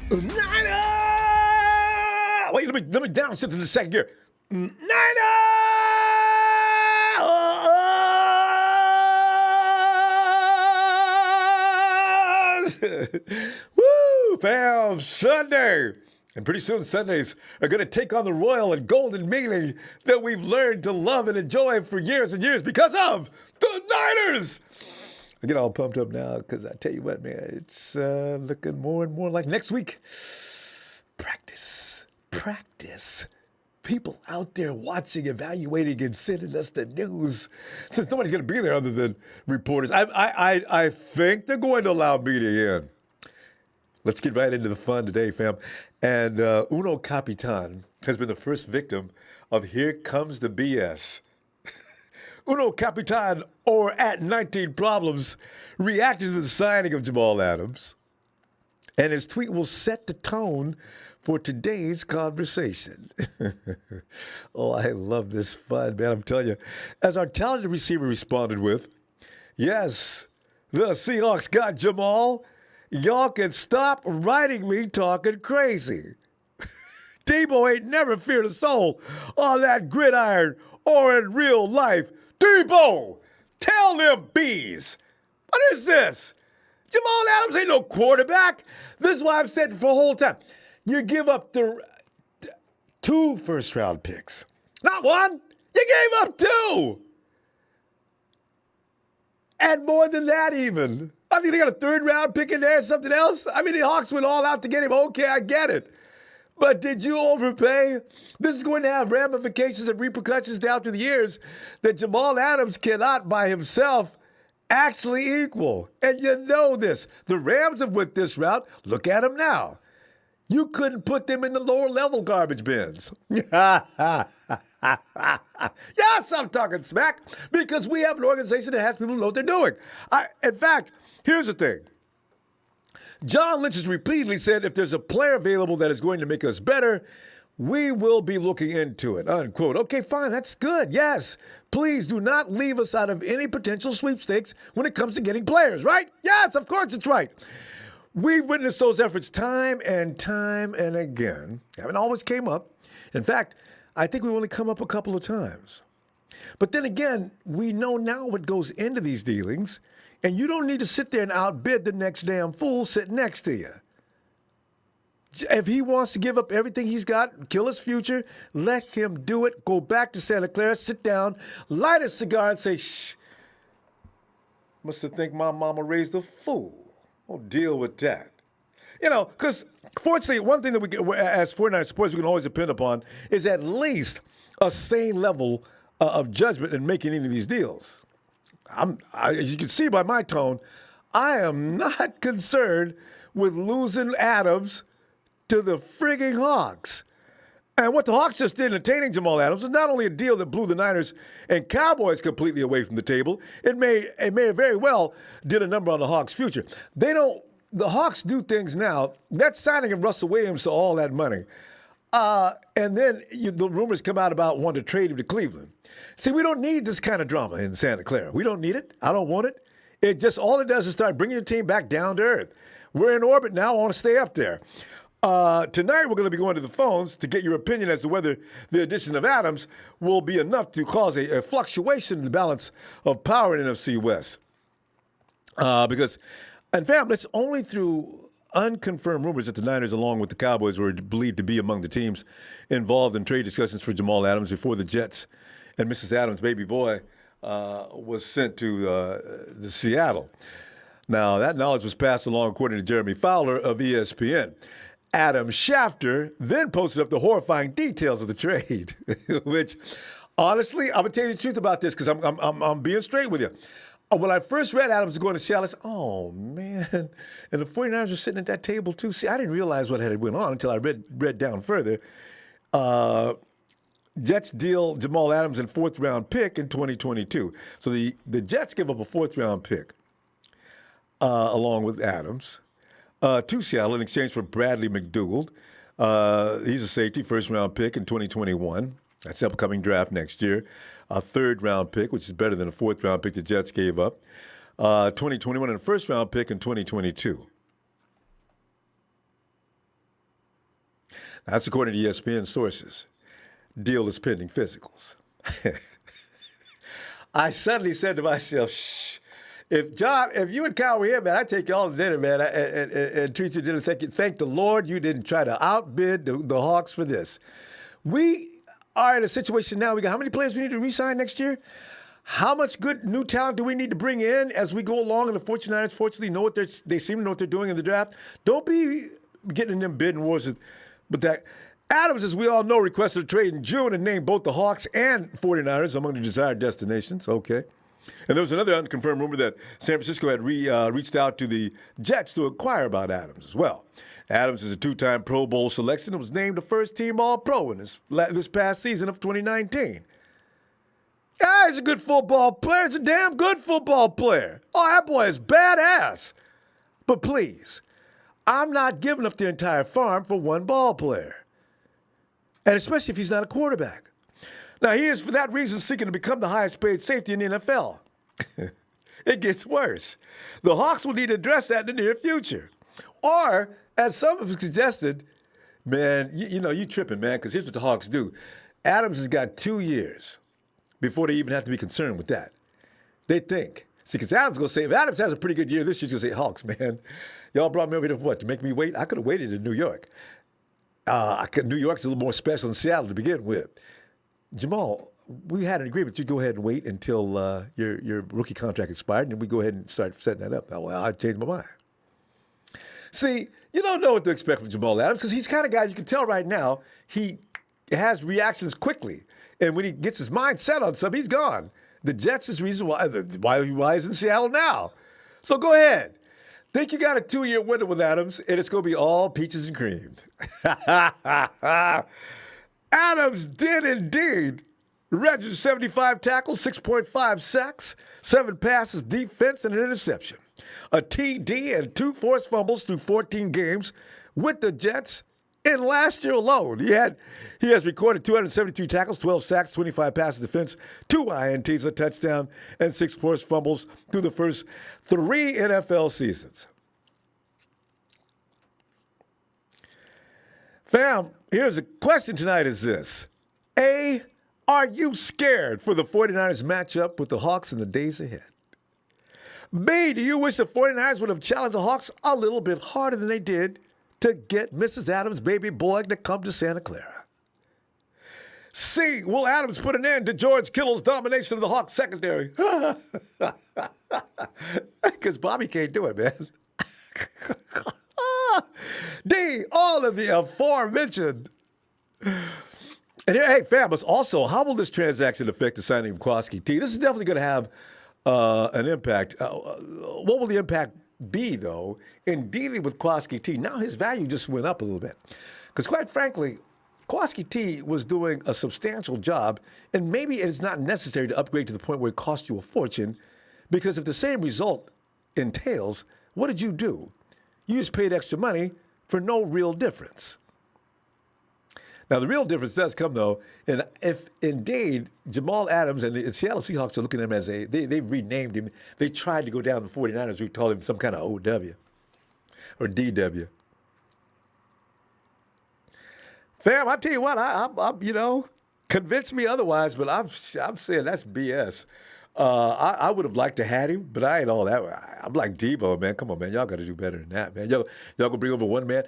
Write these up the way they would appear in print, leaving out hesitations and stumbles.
Niner! Wait, let me downshift in the second gear. Niner! Woo, fam, Sunday. And pretty soon Sundays are going to take on the royal and golden meaning that we've learned to love and enjoy for years and years because of the Niners. I get all pumped up now because I tell you what, man, it's looking more and more like next week. Practice. People out there watching, evaluating, and sending us the news. Since nobody's going to be there other than reporters, I think they're going to allow media in. Let's get right into the fun today, fam. And Uno Capitan has been the first victim of Here Comes the BS. Uno Capitan, or at 19 Problems, reacted to the signing of Jamal Adams. And his tweet will set the tone for today's conversation. Oh, I love this fun, man. I'm telling you. As our talented receiver responded with, yes, the Seahawks got Jamal. Y'all can stop writing me talking crazy. Debo ain't never feared a soul on that gridiron or in real life. Debo, tell them bees. What is this? Jamal Adams ain't no quarterback. This is why I've said for the whole time. You give up the 2 first-round picks. Not one. You gave up 2. And more than that even. I mean, they got a 3rd-round pick in there or something else. I mean, the Hawks went all out to get him. Okay, I get it. But did you overpay? This is going to have ramifications and repercussions down through the years that Jamal Adams cannot by himself actually equal. And you know this. The Rams have went this route. Look at them now. You couldn't put them in the lower level garbage bins. Yes, I'm talking smack because we have an organization that has people who know what they're doing. In fact, here's the thing. John Lynch has repeatedly said if there's a player available that is going to make us better, we will be looking into it, unquote. Okay, fine, that's good. Yes, please do not leave us out of any potential sweepstakes when it comes to getting players, right? Yes, of course it's right. We've witnessed those efforts time and again. Haven't always came up. In fact, I think we've only come up a couple of times. But then again, we know now what goes into these dealings, and you don't need to sit there and outbid the next damn fool sitting next to you. If he wants to give up everything he's got, kill his future, let him do it. Go back to Santa Clara, sit down, light a cigar, and say, shh, must have think my mama raised a fool. We'll deal with that. You know, because fortunately, one thing that we, as 49 supporters, we can always depend upon is at least a sane level of judgment in making any of these deals. As you can see by my tone, I am not concerned with losing Adams to the frigging Hawks. And what the Hawks just did in attaining Jamal Adams is not only a deal that blew the Niners and Cowboys completely away from the table, it may very well did a number on the Hawks' future. The Hawks do things now. That's signing of Russell Williams to all that money. And then the rumors come out about wanting to trade him to Cleveland. See, we don't need this kind of drama in Santa Clara. We don't need it. I don't want it. It just, all it does is start bringing your team back down to earth. We're in orbit now. I want to stay up there. Tonight, we're going to be going to the phones to get your opinion as to whether the addition of Adams will be enough to cause a fluctuation in the balance of power in NFC West. Because, and fam, it's only through unconfirmed rumors that the Niners, along with the Cowboys, were believed to be among the teams involved in trade discussions for Jamal Adams before the Jets and Mrs. Adams' baby boy was sent to the Seattle. Now, that knowledge was passed along, according to Jeremy Fowler of ESPN. Adam Schefter then posted up the horrifying details of the trade, which, honestly, I'm going to tell you the truth about this because I'm being straight with you. When I first read Adams going to Seattle, I said, oh, man. And the 49ers were sitting at that table, too. See, I didn't realize what had went on until I read down further. Jets deal Jamal Adams and 4th-round pick in 2022. So the Jets give up a 4th-round pick along with Adams. To Seattle in exchange for Bradley McDougald. He's a safety, 1st-round pick in 2021. That's the upcoming draft next year. A 3rd-round pick, which is better than a 4th-round pick the Jets gave up. 2021 and a 1st-round pick in 2022. That's according to ESPN sources. Deal is pending physicals. I suddenly said to myself, shh. If you and Kyle were here, man, I'd take you all to dinner, man, and treat you to dinner. Thank the Lord you didn't try to outbid the Hawks for this. We are in a situation now. We got how many players we need to re-sign next year? How much good new talent do we need to bring in as we go along? And the 49ers, fortunately, they seem to know what they're doing in the draft. Don't be getting in them bidding wars with that. Adams, as we all know, requested a trade in June and named both the Hawks and 49ers among the desired destinations. Okay. And there was another unconfirmed rumor that San Francisco had reached out to the Jets to inquire about Adams as well. Adams is a two-time Pro Bowl selection and was named a first-team All-Pro in this past season of 2019. Yeah, he's a good football player. He's a damn good football player. Oh, that boy is badass. But please, I'm not giving up the entire farm for one ball player. And especially if he's not a quarterback. Now, he is, for that reason, seeking to become the highest-paid safety in the NFL. It gets worse. The Hawks will need to address that in the near future. Or, as some have suggested, man, you tripping, man, because here's what the Hawks do. Adams has got 2 years before they even have to be concerned with that. They think. See, because Adams going to say, if Adams has a pretty good year this year, he's going to say, Hawks, man, y'all brought me over here for what, to make me wait? I could have waited in New York. New York's a little more special than Seattle to begin with. Jamal, we had an agreement. You go ahead and wait until your rookie contract expired, and then we go ahead and start setting that up. Well, I changed my mind. See, you don't know what to expect from Jamal Adams because he's the kind of guy you can tell right now he has reactions quickly. And when he gets his mind set on something, he's gone. The Jets is the reason why he's in Seattle now. So go ahead. Think you got a 2-year window with Adams, and it's going to be all peaches and cream. Adams did indeed register 75 tackles, 6.5 sacks, 7 passes, defense, and an interception. A TD and 2 forced fumbles through 14 games with the Jets. In last year alone, he has recorded 273 tackles, 12 sacks, 25 passes defense, 2 INTs, a touchdown, and 6 forced fumbles through the first 3 NFL seasons. Fam, here's a question tonight is this. A, are you scared for the 49ers matchup with the Hawks in the days ahead? B, do you wish the 49ers would have challenged the Hawks a little bit harder than they did to get Mrs. Adams' baby boy to come to Santa Clara? C, will Adams put an end to George Kittle's domination of the Hawks secondary? Because Bobby can't do it, man. D, all of the aforementioned. And hey, fam, also, how will this transaction affect the signing of Kwaski T? This is definitely going to have an impact. What will the impact be, though, in dealing with Kwaski T? Now his value just went up a little bit. Because quite frankly, Kwaski T was doing a substantial job, and maybe it is not necessary to upgrade to the point where it costs you a fortune, because if the same result entails, what did you do? You just paid extra money for no real difference. Now, the real difference does come, though, and if indeed Jamal Adams and the Seattle Seahawks are looking at him as they've renamed him. They tried to go down the 49ers who called him some kind of OW or DW. Fam, I tell you what, I'm convince me otherwise, but I'm saying that's BS. I would have liked to have him, but I ain't all that. I'm like Debo, man. Come on, man. Y'all got to do better than that, man. Y'all gonna bring over one man.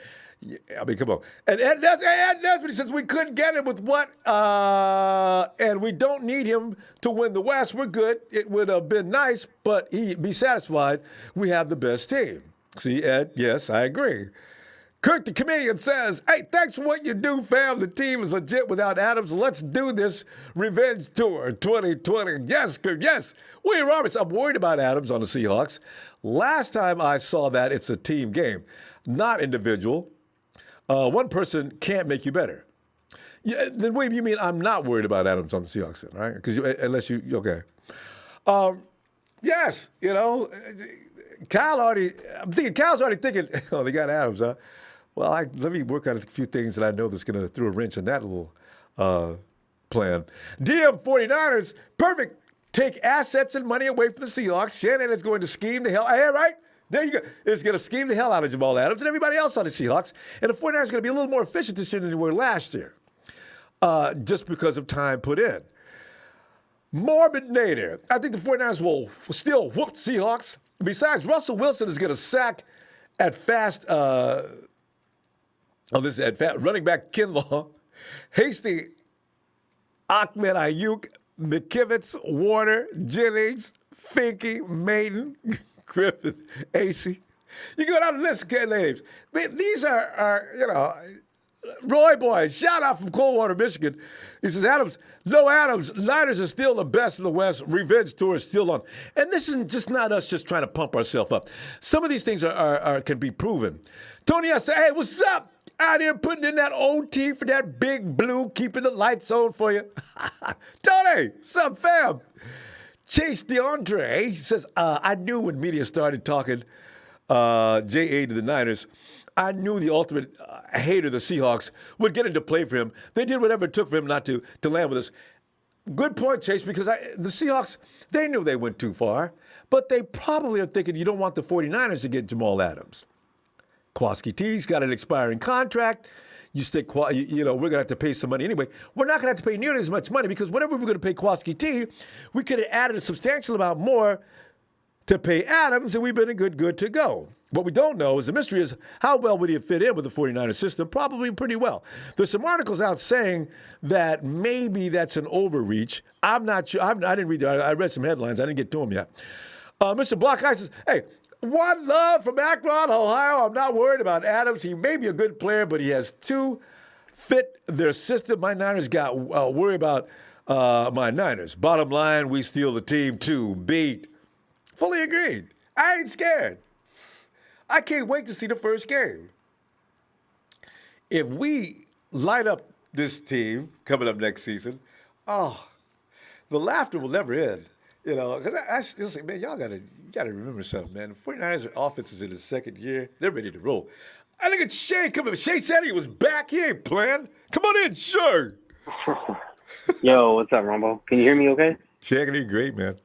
I mean, come on. And that's what he says. We couldn't get him with what? And we don't need him to win the West. We're good. It would have been nice, but he'd be satisfied. We have the best team. See, Ed? Yes, I agree. Kirk the Chameleon says, hey, thanks for what you do, fam. The team is legit without Adams. Let's do this revenge tour 2020. Yes, Kirk, yes. William Roberts, I'm worried about Adams on the Seahawks. Last time I saw that, it's a team game, not individual. One person can't make you better. Yeah, then William, you mean I'm not worried about Adams on the Seahawks, then, right? Because okay. Yes, Kyle's already thinking, oh, they got Adams, huh? Well, let me work on a few things that I know that's going to throw a wrench in that little plan. DM 49ers, perfect. Take assets and money away from the Seahawks. Shannon is going to scheme the hell. Hey, right? There you go. It's going to scheme the hell out of Jamal Adams and everybody else on the Seahawks. And the 49ers are going to be a little more efficient this year than they were last year, just because of time put in. Morbid Nader. I think the 49ers will still whoop Seahawks. Besides, Russell Wilson is going to sack at running back Kinlaw, Hasty, Ahmed Ayuk, McKivitz, Warner, Jennings, Finke, Maiden, Griffith, AC. You go down the list of names. These are Roy Boy, shout out from Coldwater, Michigan. He says, Adams, Niners are still the best in the West. Revenge tour is still on. And this isn't just not us just trying to pump ourselves up. Some of these things can be proven. Tony, I say, hey, what's up? Out here putting in that OT for that big blue, keeping the lights on for you. Tony, what's up, fam? Chase DeAndre says, I knew when media started talking JA to the Niners, I knew the ultimate hater of the Seahawks would get into play for him. They did whatever it took for him not to land with us. Good point, Chase, because the Seahawks, they knew they went too far, but they probably are thinking you don't want the 49ers to get Jamal Adams. Kwaski T's got an expiring contract. You stick, we're going to have to pay some money anyway. We're not going to have to pay nearly as much money because whatever we're going to pay Kwaski T, we could have added a substantial amount more to pay Adams, and we've been good to go. What we don't know is the mystery is how well would he fit in with the 49ers system? Probably pretty well. There's some articles out saying that maybe that's an overreach. I'm not sure. I didn't read that. I read some headlines. I didn't get to them yet. Mr. Block says, hey, one love from Akron, Ohio. I'm not worried about Adams. He may be a good player, but he has to fit their system. My Niners got worry about my Niners. Bottom line, we steal the team to beat. Fully agreed. I ain't scared. I can't wait to see the first game. If we light up this team coming up next season, the laughter will never end. Because I still say, man, you gotta remember something, man. The 49ers offense is in his second year. They're ready to roll. I look at Shay coming. Shay said he was back. He ain't playing. Come on in, Shay. Yo, what's up, Ronbo? Can you hear me okay? Shay, I can hear you great, man.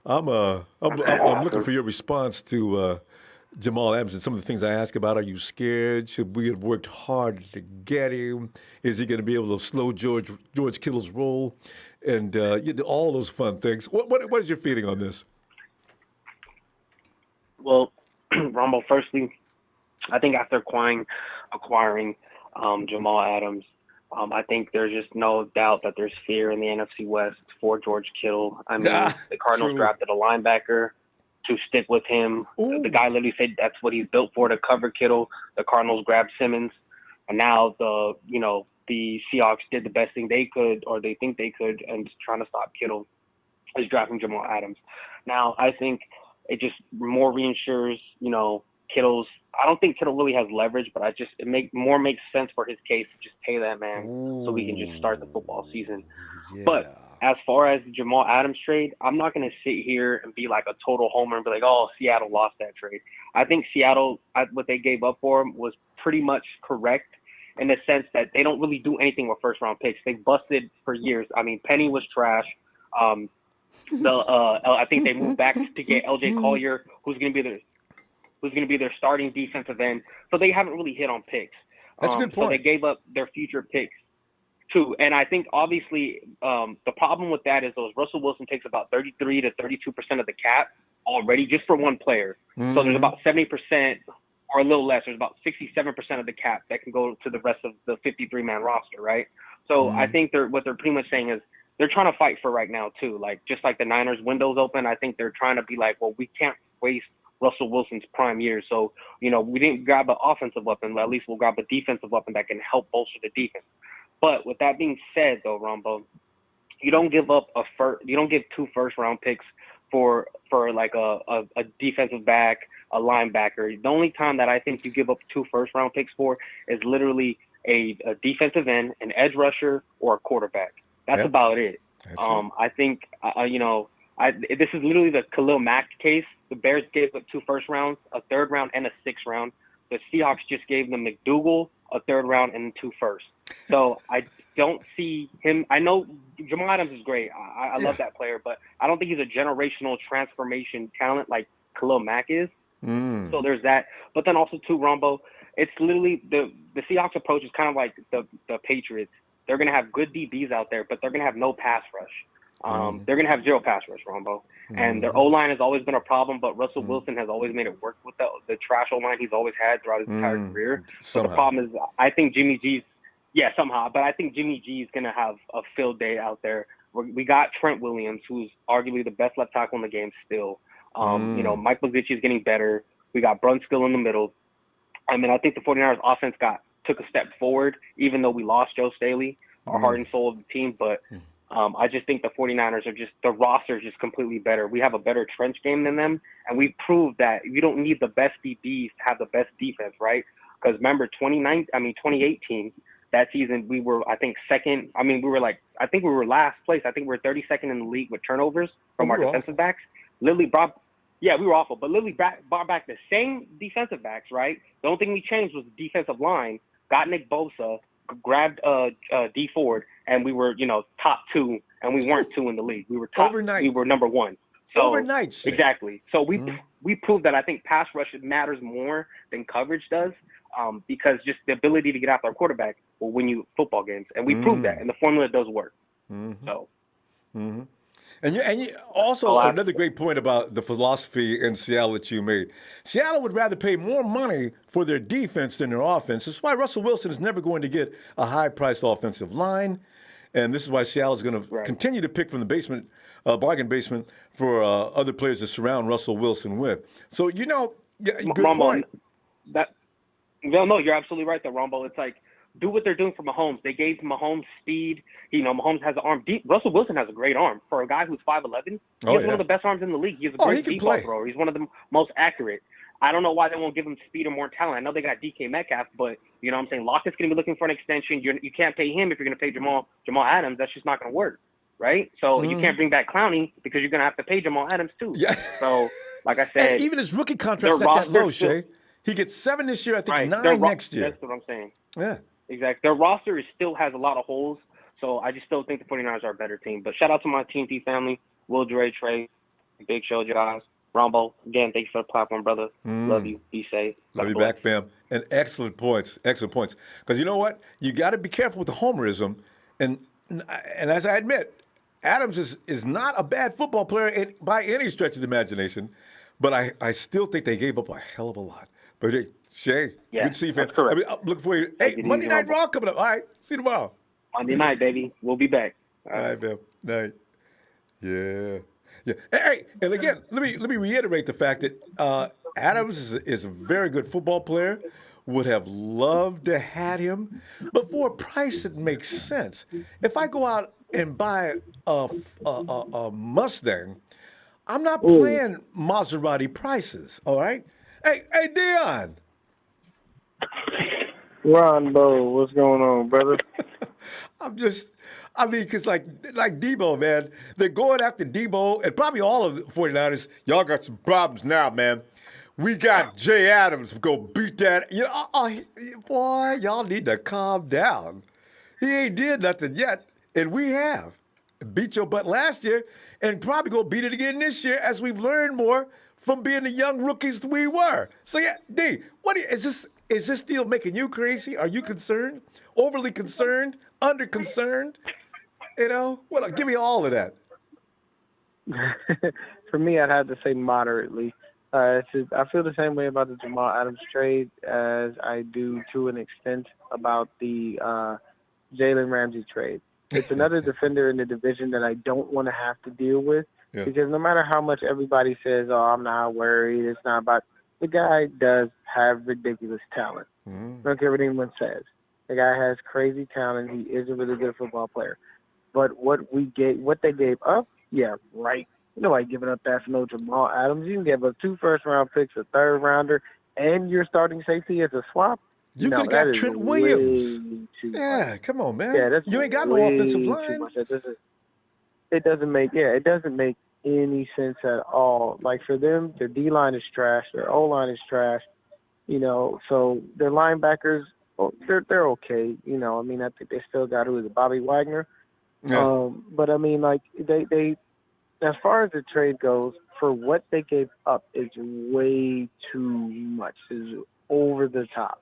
I'm looking for your response to Jamal Adams and some of the things I asked about. Are you scared? Should we have worked hard to get him? Is he going to be able to slow George Kittle's roll? And all those fun things. What is your feeling on this? Well, Ronbo, firstly, I think after acquiring Jamal Adams, I think there's just no doubt that there's fear in the NFC West for George Kittle. I mean, the Cardinals drafted a linebacker to stick with him. Ooh. The guy literally said that's what he's built for, to cover Kittle. The Cardinals grabbed Simmons. And now the Seahawks did the best thing they could, or they think they could, and trying to stop Kittle is drafting Jamal Adams. Now, I think it just more reinsures, Kittle's. I don't think Kittle really has leverage, but it makes sense for his case to just pay that man so we can just start the football season. Yeah. But as far as the Jamal Adams trade, I'm not going to sit here and be like a total homer and be like, oh, Seattle lost that trade. I think Seattle, what they gave up for him was pretty much correct in the sense that they don't really do anything with first-round picks. They busted for years. I mean, Penny was trash. I think they moved back to get L.J. Collier, who's going to be their starting defensive end. So they haven't really hit on picks. That's a good point. So they gave up their future picks too. And I think obviously the problem with that is Russell Wilson takes about 33 to 32% of the cap already just for one player. Mm-hmm. So there's about 70% or a little less. There's about 67% of the cap that can go to the rest of the 53-man roster, right? So I think what they're pretty much saying is they're trying to fight for right now too. Like just like the Niners window's open, I think they're trying to be like, well, we can't waste Russell Wilson's prime years. So, we didn't grab an offensive weapon, but at least we'll grab a defensive weapon that can help bolster the defense. But with that being said, though, Ronbo, you don't give up you don't give 2 first-round picks for like a defensive back, a linebacker. The only time that I think you give up 2 first-round picks for is literally a defensive end, an edge rusher, or a quarterback. That's about it. I think this is literally the Khalil Mack case. The Bears gave up 2 first rounds, a 3rd round, and a 6th round. The Seahawks just gave them McDougal, a 3rd round, and 2 firsts. So I don't see him. I know Jamal Adams is great. I love that player, but I don't think he's a generational transformation talent like Khalil Mack is. So there's that. But then also too, Ronbo, it's literally the Seahawks approach is kind of like the Patriots. They're gonna have good DBs out there, but they're gonna have no pass rush. They're gonna have zero pass rush, Ronbo. And their O line has always been a problem, but Russell Wilson has always made it work with the trash O line he's always had throughout his entire career. So the problem is, I think Jimmy G's, somehow, but I think Jimmy G is gonna have a field day out there. We got Trent Williams, who's arguably the best left tackle in the game still. You know, Mike Mazzicci is getting better. We got Brunskill in the middle. I mean, I think the 49ers offense took a step forward, even though we lost Joe Staley, our heart and soul of the team. But I just think the 49ers the roster is just completely better. We have a better trench game than them, and we proved that you don't need the best DBs to have the best defense, right? Because remember, 2018, that season we were, I think, second. I mean, we were last place. I think we were 32nd in the league with turnovers from our defensive backs. We were awful, but Lily brought back the same defensive backs, right? The only thing we changed was the defensive line, got Nick Bosa, grabbed D Ford, and we were, top 2, and we weren't 2 in the league. We were top. Overnight. We were number 1. So, overnight. Shit. Exactly. So we proved that I think pass rush matters more than coverage does, because just the ability to get after our quarterback will win you football games, and we proved that, and the formula does work. So. And you also another great point about the philosophy in Seattle that you made. Seattle would rather pay more money for their defense than their offense. That's why Russell Wilson is never going to get a high-priced offensive line, and this is why Seattle is going to continue to pick from the bargain basement for other players to surround Russell Wilson with. So good point. No, you're absolutely right, though, Ronbo. It's like, do what they're doing for Mahomes. They gave Mahomes speed. Mahomes has an arm deep. Russell Wilson has a great arm. For a guy who's 5'11", he has one of the best arms in the league. He's a great deep ball thrower. He's one of the most accurate. I don't know why they won't give him speed or more talent. I know they got DK Metcalf, but you know what I'm saying? Lockett's going to be looking for an extension. You can't pay him if you're going to pay Jamal Adams. That's just not going to work, right? So you can't bring back Clowney because you're going to have to pay Jamal Adams too. Yeah. So, like I said. And even his rookie contract's not that low, Shay. He gets 7 this year, I think 9 next year. That's what I'm saying. Yeah. Exactly. Their roster still has a lot of holes, so I just still think the 49ers are a better team. But shout out to my TNT family, Will, Dre, Trey, Big Show, guys. Ronbo, again, thanks for the platform, brother. Love you. Be safe. Love you back, fam. And excellent points. Excellent points. Because you know what? You got to be careful with the homerism. And as I admit, Adams is not a bad football player by any stretch of the imagination, but I still think they gave up a hell of a lot. But Shay, good to see you, fam. That's correct. I'm looking for you. Hey, Monday Night Raw coming up. All right, see you tomorrow. Monday night, baby. We'll be back. All right, fam. Night. Yeah. Hey, and again, let me reiterate the fact that Adams is a very good football player. Would have loved to had him, but for a price that makes sense. If I go out and buy a Mustang, I'm not playing Maserati prices. All right. Hey, Dion. Ronbo, what's going on, brother? Because like Debo, man, they're going after Debo, and probably all of the 49ers, y'all got some problems now, man. We got Jay Adams go beat that. Boy, y'all need to calm down. He ain't did nothing yet, and we have. Beat your butt last year, and probably go beat it again this year as we've learned more from being the young rookies we were. So yeah, D, is this deal making you crazy? Are you concerned? Overly concerned? Under concerned? Give me all of that. For me, I'd have to say moderately. I feel the same way about the Jamal Adams trade as I do to an extent about the Jalen Ramsey trade. It's another defender in the division that I don't want to have to deal with. Yeah. Because no matter how much everybody says, I'm not worried, it's not about – the guy does have ridiculous talent. Don't care what anyone says. The guy has crazy talent. He is a really good football player. But what they gave up, yeah, right. Nobody giving up that for no Jamal Adams. You can give up 2 first-round picks, a third-rounder, and your starting safety as a swap. You could have got Trent Williams. Yeah, come on, man. Yeah, you ain't got no offensive line. It doesn't make any sense at all. Like for them, their D line is trash, their O line is trash. So their linebackers, they're okay. I think they still got Bobby Wagner. Yeah. But I mean, like they as far as the trade goes, for what they gave up is way too much. Is over the top.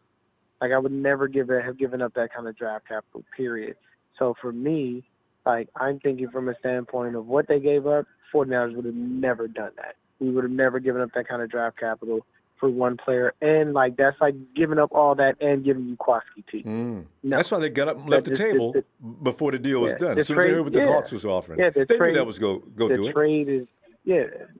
Like, I would never have given up that kind of draft capital, period. So for me, like, I'm thinking from a standpoint of what they gave up, 49ers would have never done that. We would have never given up that kind of draft capital for one player. And, like, that's like giving up all that and giving you Kwaski T. No. That's why they got up and left the table before the deal was done. As soon as they heard what the Hawks was offering, they knew that was go do it.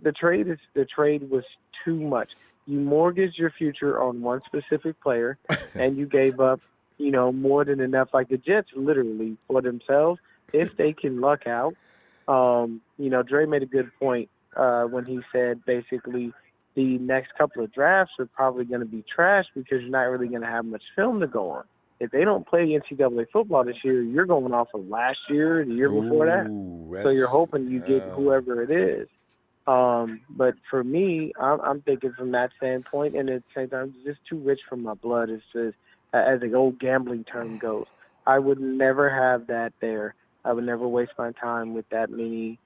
The trade was too much. You mortgaged your future on one specific player, and you gave up, more than enough. Like the Jets, literally for themselves, if they can luck out. Dre made a good point when he said basically the next couple of drafts are probably going to be trash because you're not really going to have much film to go on. If they don't play NCAA football this year, you're going off of last year, the year before that. So you're hoping you get whoever it is. But for me, I'm thinking from that standpoint, and at the same time, it's just too rich for my blood. It's just, as the old gambling term goes, I would never have that there. I would never waste my time with that many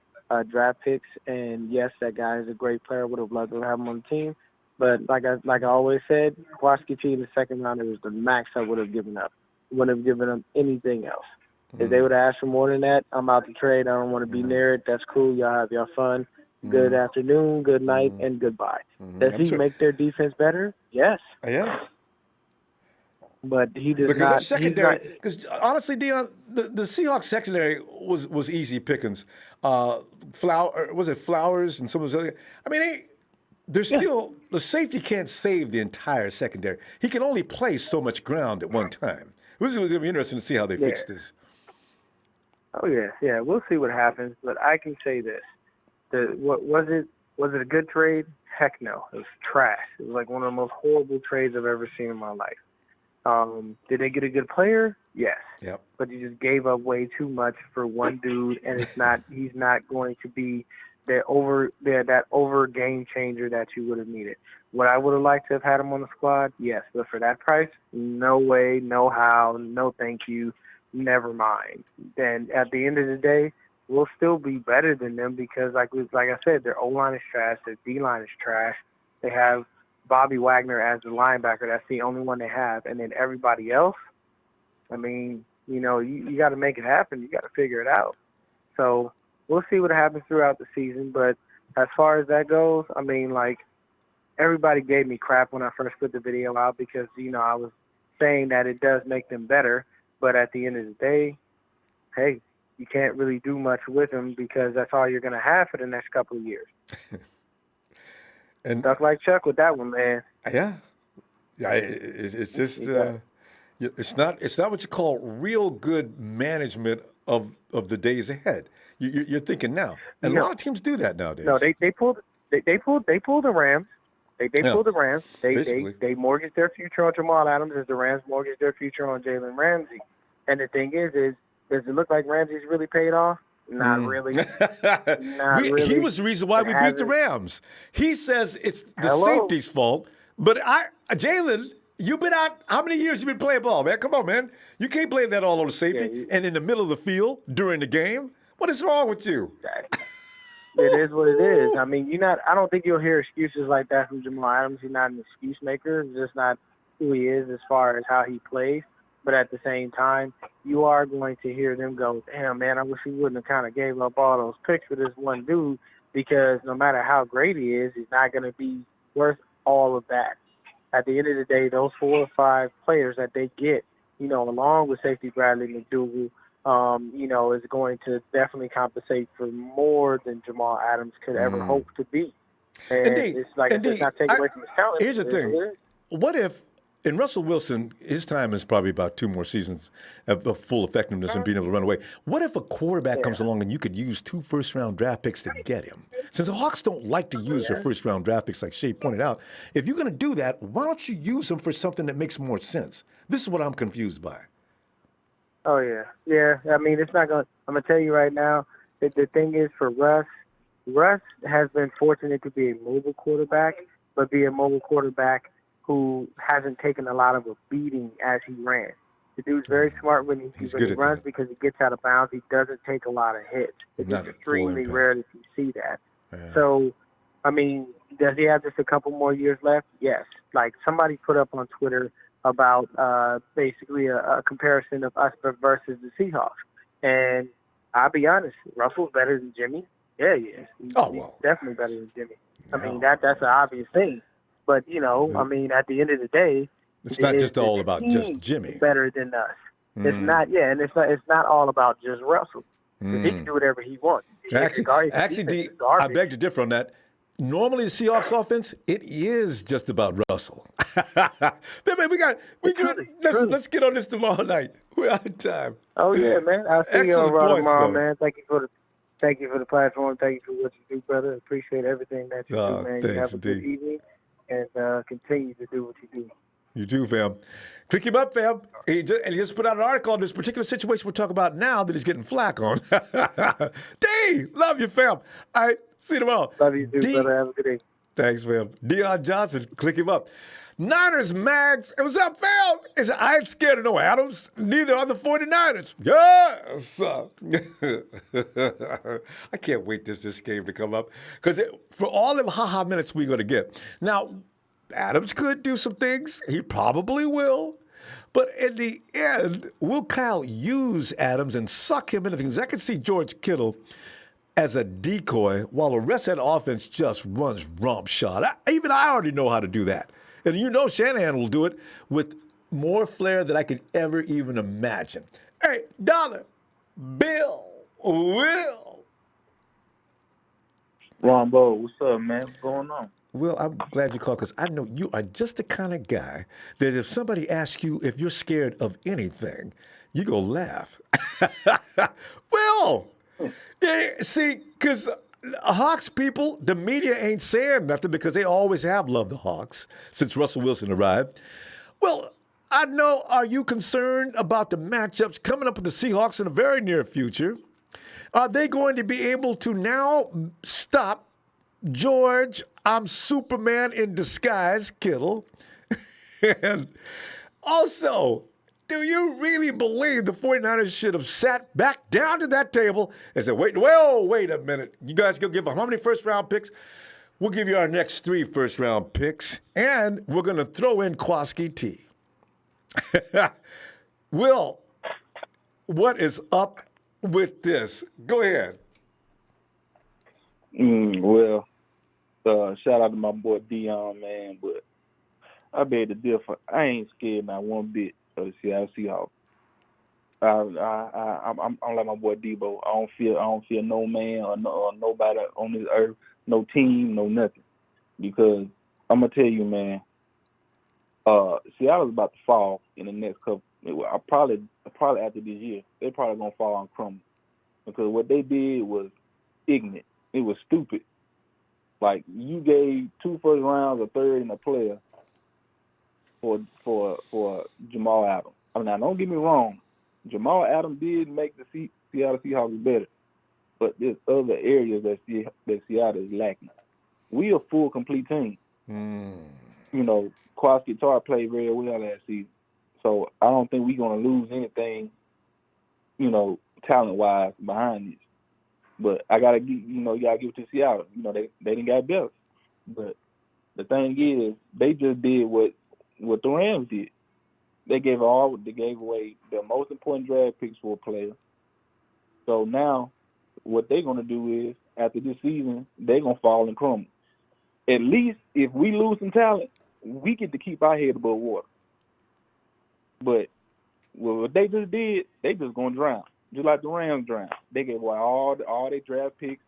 draft picks. And yes, that guy is a great player. I would have loved to have him on the team. But like I always said, Kwaski T in the second rounder was the max I would have given up. Wouldn't have given up anything else. If they would have asked for more than that, I'm out to trade. I don't want to be near it. That's cool. Y'all have your fun. Good afternoon, good night, and goodbye. Does he make their defense better? Yes. Yeah. But he does because not. Secondary, because honestly, Dion, the Seahawks secondary was easy pickings. Flowers and some of those other? I mean, there's still the safety can't save the entire secondary. He can only play so much ground at one time. This is going to be interesting to see how they fix this. Oh yeah. We'll see what happens. But I can say this. Was it a good trade? Heck no. It was trash. It was like one of the most horrible trades I've ever seen in my life. Did they get a good player? Yes. Yep. But you just gave up way too much for one dude, and he's not going to be that over game changer that you would have needed. What I would have liked to have had him on the squad, yes, but for that price, no way, no how, no thank you, never mind. And at the end of the day, we'll still be better than them because, like I said, their O-line is trash, their D-line is trash. They have Bobby Wagner as the linebacker. That's the only one they have. And then everybody else, I mean, you got to make it happen. You got to figure it out. So we'll see what happens throughout the season. But as far as that goes, I mean, like, everybody gave me crap when I first put the video out because, I was saying that it does make them better. But at the end of the day, hey, you can't really do much with them because that's all you're going to have for the next couple of years. And stuff like Chuck with that one, man. Yeah. It's just it's not what you call real good management of the days ahead. You're thinking now, and a lot of teams do that nowadays. No, they pulled the Rams. They pulled the Rams. They mortgaged their future on Jamal Adams as the Rams mortgaged their future on Jalen Ramsey. And the thing is does it look like Ramsey's really paid off? Not really. Really. He was the reason why we beat the Rams. He says it's the safety's fault. But Jalen, you've been out. How many years you been playing ball, man? Come on, man. You can't blame that all on the safety and in the middle of the field during the game. What is wrong with you? It is what it is. I mean, I don't think you'll hear excuses like that from Jamal Adams. He's not an excuse maker. It's just not who he is as far as how he plays. But at the same time, you are going to hear them go, damn, man, I wish he wouldn't have kind of gave up all those picks for this one dude because no matter how great he is, he's not going to be worth all of that. At the end of the day, those 4 or 5 players that they get, along with safety Bradley McDougal, is going to definitely compensate for more than Jamal Adams could ever hope to be. And it's like it's not taking away from his talent. Here's the thing. What if, and Russell Wilson, his time is probably about 2 more seasons of full effectiveness and being able to run away. What if a quarterback comes along and you could use 2 first-round draft picks to get him? Since the Hawks don't like to use their first-round draft picks, like Shea pointed out, if you're going to do that, why don't you use them for something that makes more sense? This is what I'm confused by. Oh, yeah. Yeah, I mean, it's not going to – I'm going to tell you right now, the thing is for Russ has been fortunate to be a mobile quarterback, but be a mobile quarterback who hasn't taken a lot of a beating as he ran. The dude's very smart when He's he good at runs that. because he gets out of bounds. He doesn't take a lot of hits. It's Not at full extremely impact. rare that you see that. Yeah. So, I mean, does he have just a couple more years left? Yes. Like somebody put up on Twitter about basically a comparison of us versus the Seahawks. And I'll be honest, Russell's better than Jimmy. Yeah, he is. He's definitely better than Jimmy. I mean, that's an obvious thing. But, I mean, at the end of the day, it's not just all about just team Jimmy. Better than us. It's not, and it's not all about just Russell. Because he can do whatever he wants. Actually, D, I beg to differ on that. Normally, the Seahawks offense, it is just about Russell. Let's get on this tomorrow night. We're out of time. Oh yeah, man. I'll see you on Excellent Raw points, tomorrow, though. man. Thank you for the platform. Thank you for what you do, brother. Appreciate everything that you do, man. You Thanks, have a good D. evening and continue to do what you do. You do, fam. Click him up, fam. He just put out an article on this particular situation we're talking about now that he's getting flack on. D, love you, fam. All right, see you tomorrow. Love you too, brother. Have a good day. Thanks, fam. Deion Johnson, click him up. Niners, Mags. Hey, what's up, fam? I ain't scared of no Adams. Neither are the 49ers. Yes. I can't wait this game to come up. Because for all them haha minutes we're going to get. Now, Adams could do some things. He probably will. But in the end, will Kyle use Adams and suck him into things? I can see George Kittle as a decoy while the rest of that offense just runs romp shot. Even I already know how to do that. And Shanahan will do it with more flair than I could ever even imagine. Hey, Dollar, Bill, Will. Ronbo, what's up, man? What's going on? Will, I'm glad you called because I know you are just the kind of guy that if somebody asks you if you're scared of anything, you go laugh. Will, yeah, see, because Hawks people, the media ain't saying nothing because they always have loved the Hawks since Russell Wilson arrived. Well, I know, are you concerned about the matchups coming up with the Seahawks in the very near future? Are they going to be able to now stop George, I'm Superman in disguise, Kittle? And also, do you really believe the 49ers should have sat back down to that table and said, wait a minute. You guys going to give up how many first-round picks? We'll give you our next 3 first-round picks, and we're going to throw in Kwaski T. Will, what is up with this? Go ahead. Well, shout out to my boy Dion, man, but I beg to differ. I ain't scared not one bit of the Seattle Seahawks. I'm like my boy Debo. I don't fear no man or nobody on this earth, no team, no nothing. Because I'm gonna tell you, man, Seattle's about to fall in the next couple. Probably after this year, they're probably gonna fall and crumble because what they did was ignorant. It was stupid. Like you gave 2 first rounds, a third, and a player for Jamal Adams. I mean, now don't get me wrong, Jamal Adams did make the Seattle Seahawks better, but there's other areas that Seattle is lacking. We a full, complete team. Kwaski Tar played very well last season, so I don't think we're gonna lose anything, talent-wise behind this. But I gotta give, you gotta give it to Seattle. They didn't got better. But the thing is, they just did what the Rams did. They gave away the most important draft picks for a player. So now, what they're gonna do is, after this season, they're gonna fall and crumble. At least if we lose some talent, we get to keep our head above water. But what they just did, they just gonna drown. Just like the Rams drowned. They gave away all their draft picks,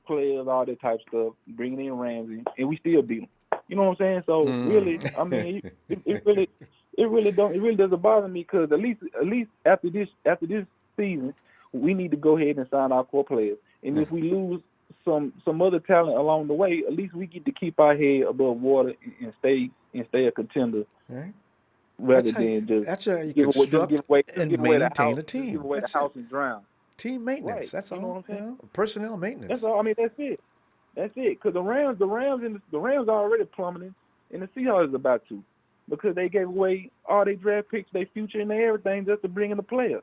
players, all that type of stuff, bringing in Ramsey, and we still beat them. You know what I'm saying? So really, I mean, it really doesn't bother me because at least after this season, we need to go ahead and sign our core players. And if we lose some other talent along the way, at least we get to keep our head above water and stay a contender. Right. Rather than just give away maintain a team. Give away the house and drown. Team maintenance. Right. That's all. You know what I'm saying? Personnel maintenance. That's all. I mean, that's it. Because the Rams are already plummeting, and the Seahawks is about to. because they gave away all their draft picks, their future, and their everything just to bring in a player.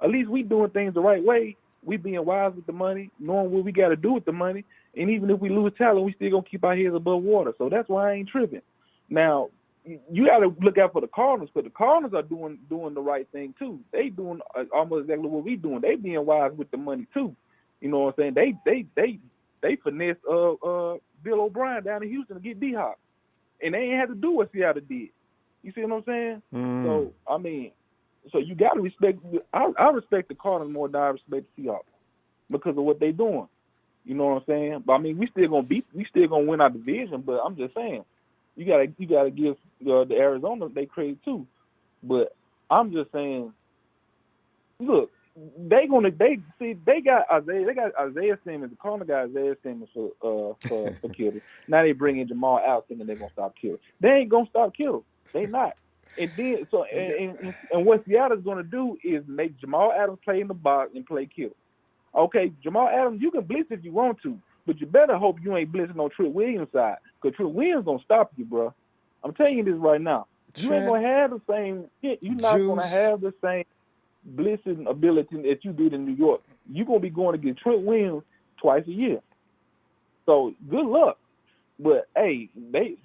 At least we doing things the right way. We being wise with the money, knowing what we got to do with the money, and even if we lose talent, we still gonna keep our heads above water. So that's why I ain't tripping. Now, you got to look out for the Cardinals, because the Cardinals are doing the right thing too. They doing almost exactly what we doing. They being wise with the money too. You know what I'm saying? They finessed Bill O'Brien down in Houston to get D-Hop, and they ain't had to do what Seattle did. You see what I'm saying? So I mean, so you got to respect. I respect the Cardinals more than I respect the Seahawks because of what they doing. You know what I'm saying? But I mean, we still gonna win our division. But I'm just saying, you gotta give the Arizona they credit too. But I'm just saying, look, they got Isaiah Simmons. The Cardinals got Isaiah Simmons for Kittle. Now they bring in Jamal Adams thinking they're gonna stop Kittle. They ain't gonna stop Kittle. They not. And then and what Seattle's gonna do is make Jamal Adams play in the box and play Kittle. Okay, Jamal Adams, you can blitz if you want to, but you better hope you ain't blitzing on Trent Williams' side, because Trent Williams gonna stop you, bro. I'm telling you this right now. You ain't gonna have the same hit. You're not gonna have the same blitzing ability that you did in New York. You're gonna be going against Trent Williams twice a year. So good luck. But hey, they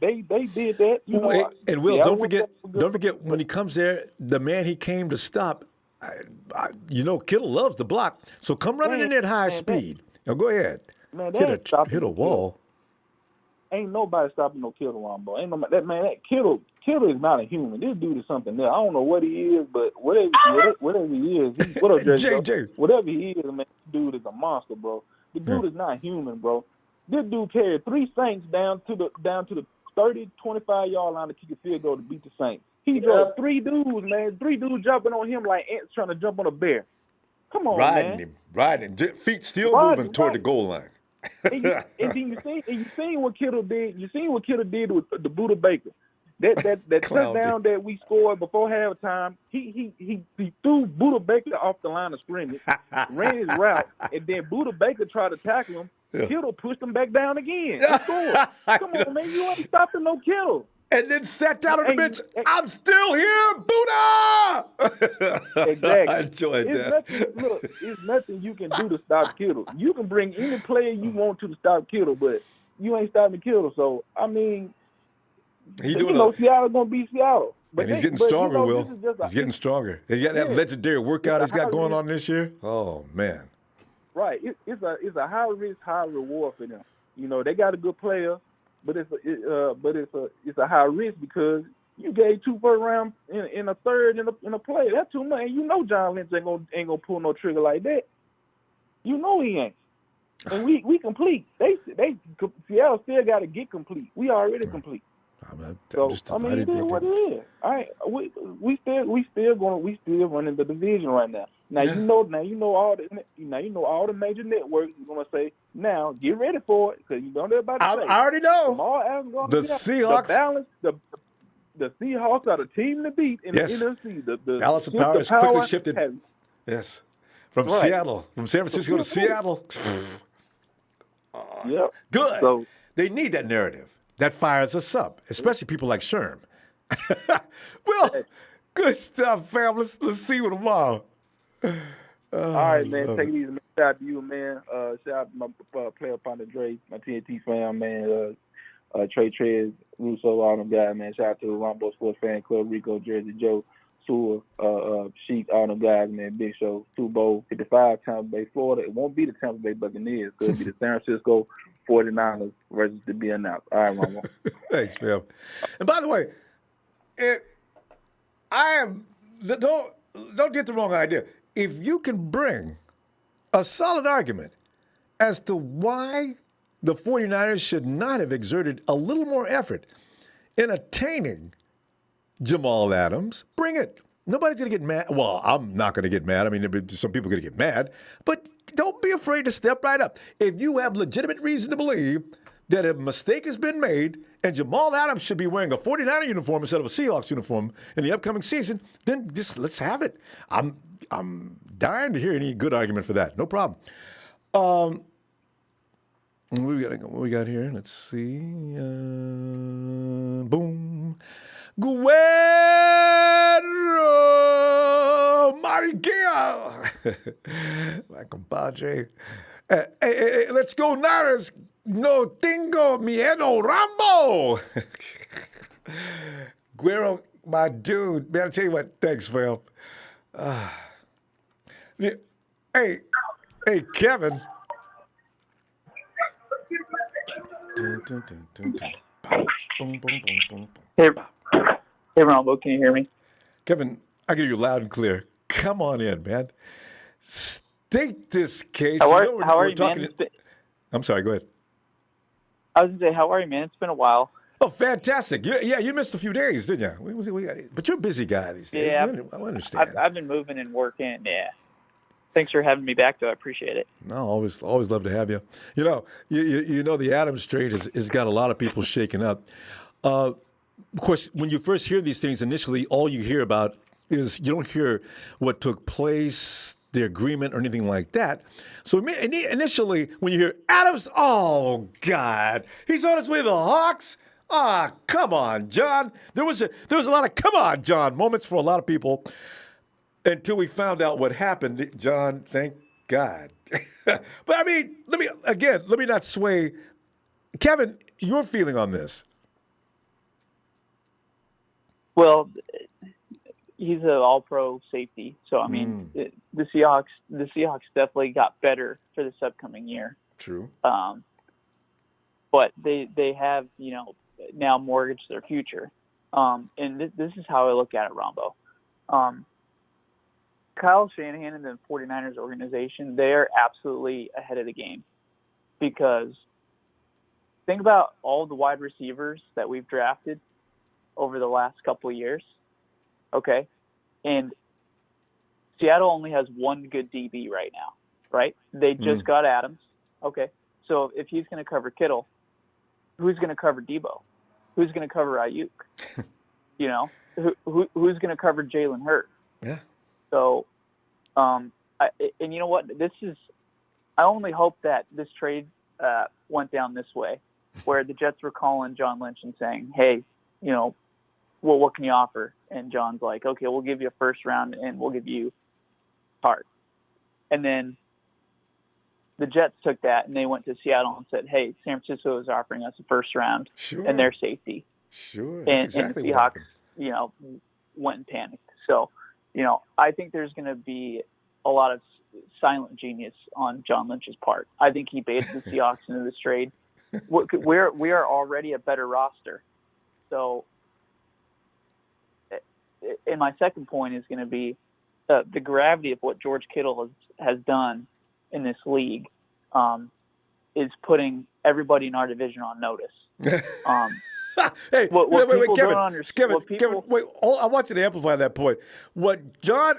did that. You know, and Will, don't forget when he comes there, the man he came to stop. Kittle loves the block, so come running in at high speed. Now go ahead. Man, hit a wall. Ain't nobody stopping no Kittle, Ronbo. Ain't nobody. That Kittle is not a human. This dude is something else. I don't know what he is, but whatever he is, what up, JJ? Whatever he is, man, this dude is a monster, bro. The dude is not human, bro. This dude carried 3 Saints down to the 30, 25-yard line to kick a field goal to beat the Saints. He drove 3 dudes, man. 3 dudes jumping on him like ants trying to jump on a bear. Come on, man. Riding him. Feet still moving toward the goal line. and then you seen what Kittle did. You seen what Kittle did with the Buda Baker. That touchdown that we scored before halftime. He threw Buda Baker off the line of scrimmage, ran his route, and then Buda Baker tried to tackle him. Yeah. Kittle pushed him back down again. Come on, man. You ain't stopping no Kittle. And then sat down on the bench. I'm still here, Buddha! Exactly. I enjoyed that. It's nothing you can do to stop Kittle. You can bring any player you want to stop Kittle, but you ain't stopping Kittle. So, I mean, Seattle's going to be Seattle. But he's getting stronger, Will. He's getting stronger. He got that legendary workout he's got going on this year. Oh, man. Right. It's a high risk, high reward for them. You know, they got a good player. But it's a high risk because you gave 2 first round in a third in a play. That's too much. And you know John Lynch ain't gonna pull no trigger like that. You know he ain't. And we complete. Seattle still got to get complete. We already complete. I mean, it is what it is. We still running the division right now. Now you know all the major networks are gonna say, now get ready for it, because you know they're about to say. I already know. The Seahawks. The Seahawks are the team to beat in the NFC. The balance of power has quickly shifted. Yes, from Seattle, from San Francisco to Seattle. Yep. Good. So, they need that narrative. That fires us up, especially people like Sherm. Well, good stuff, fam. Let's see you tomorrow. All right, man. Take it easy, man. Shout out to you, man. Shout out to my player partner Dre, my TNT fam, man. Trey Trez, Russo, all them guys, man. Shout out to the Ronbo Sports Fan Club, Rico, Jersey Joe, Sewell, Sheik, all them guys, man. Big Show, Super Bowl 55, Tampa Bay, Florida. It won't be the Tampa Bay Buccaneers. It'll be the San Francisco 49ers versus to be announced. All right, Ronbo. Thanks, man. And by the way, don't get the wrong idea. If you can bring a solid argument as to why the 49ers should not have exerted a little more effort in attaining Jamal Adams, bring it. Nobody's going to get mad. Well, I'm not going to get mad. I mean, some people are going to get mad. But don't be afraid to step right up. If you have legitimate reason to believe that a mistake has been made and Jamal Adams should be wearing a 49er uniform instead of a Seahawks uniform in the upcoming season, then just let's have it. I'm dying to hear any good argument for that. No problem. What we got here? Let's see. Boom. Guero Miguel. My compadre. Hey, let's go, Niners. No tengo miedo, Rambo. Guero, my dude. Man, I tell you what, thanks, fam. Hey, Kevin. Dun, dun, dun, dun, dun. Boom, boom, boom, boom, boom. Hey, Ronbo, can you hear me? Kevin, I get you loud and clear. Come on in, man. State this case. How are we're you, talking. man? I'm sorry. Go ahead. I was gonna say, how are you, man? It's been a while. Oh, fantastic! You missed a few days, didn't you? But you're a busy guy these days. Yeah, I understand. I've been moving and working. Yeah. Thanks for having me back, though. I appreciate it. No, always love to have you. You know, the Adams trade has got a lot of people shaken up. Of course, when you first hear these things, initially, all you hear about is you don't hear what took place, the agreement, or anything like that. So initially, when you hear Adams, oh God, he's on his way to the Hawks. Ah, come on, John. There was a lot of come on, John moments for a lot of people until we found out what happened, John. Thank God. But I mean, let me not sway. Kevin, your feeling on this? Well, he's an all-pro safety, so I mean, the Seahawks definitely got better for this upcoming year. True. But they have now mortgaged their future. And this is how I look at it, Ronbo. Kyle Shanahan and the 49ers organization, they are absolutely ahead of the game, because think about all the wide receivers that we've drafted over the last couple of years. Okay. And Seattle only has one good DB right now, right? They just got Adams. Okay. So if he's going to cover Kittle, who's going to cover Debo? Who's going to cover Ayuk? Who's going to cover Jalen Hurts? Yeah. So, and you know what? I only hope that this trade went down this way, where the Jets were calling John Lynch and saying, hey, what can you offer? And John's like, okay, we'll give you a first round and we'll give you part. And then the Jets took that and they went to Seattle and said, hey, San Francisco is offering us a first round and their safety. Sure. And, exactly and the Seahawks, went and panicked. So, I think there's going to be a lot of silent genius on John Lynch's part. I think he baited the Seahawks into this trade. We are already a better roster. So, and my second point is going to be the gravity of what George Kittle has done in this league is putting everybody in our division on notice. Hey, wait, Kevin. Kevin, wait. I want you to amplify that point. What George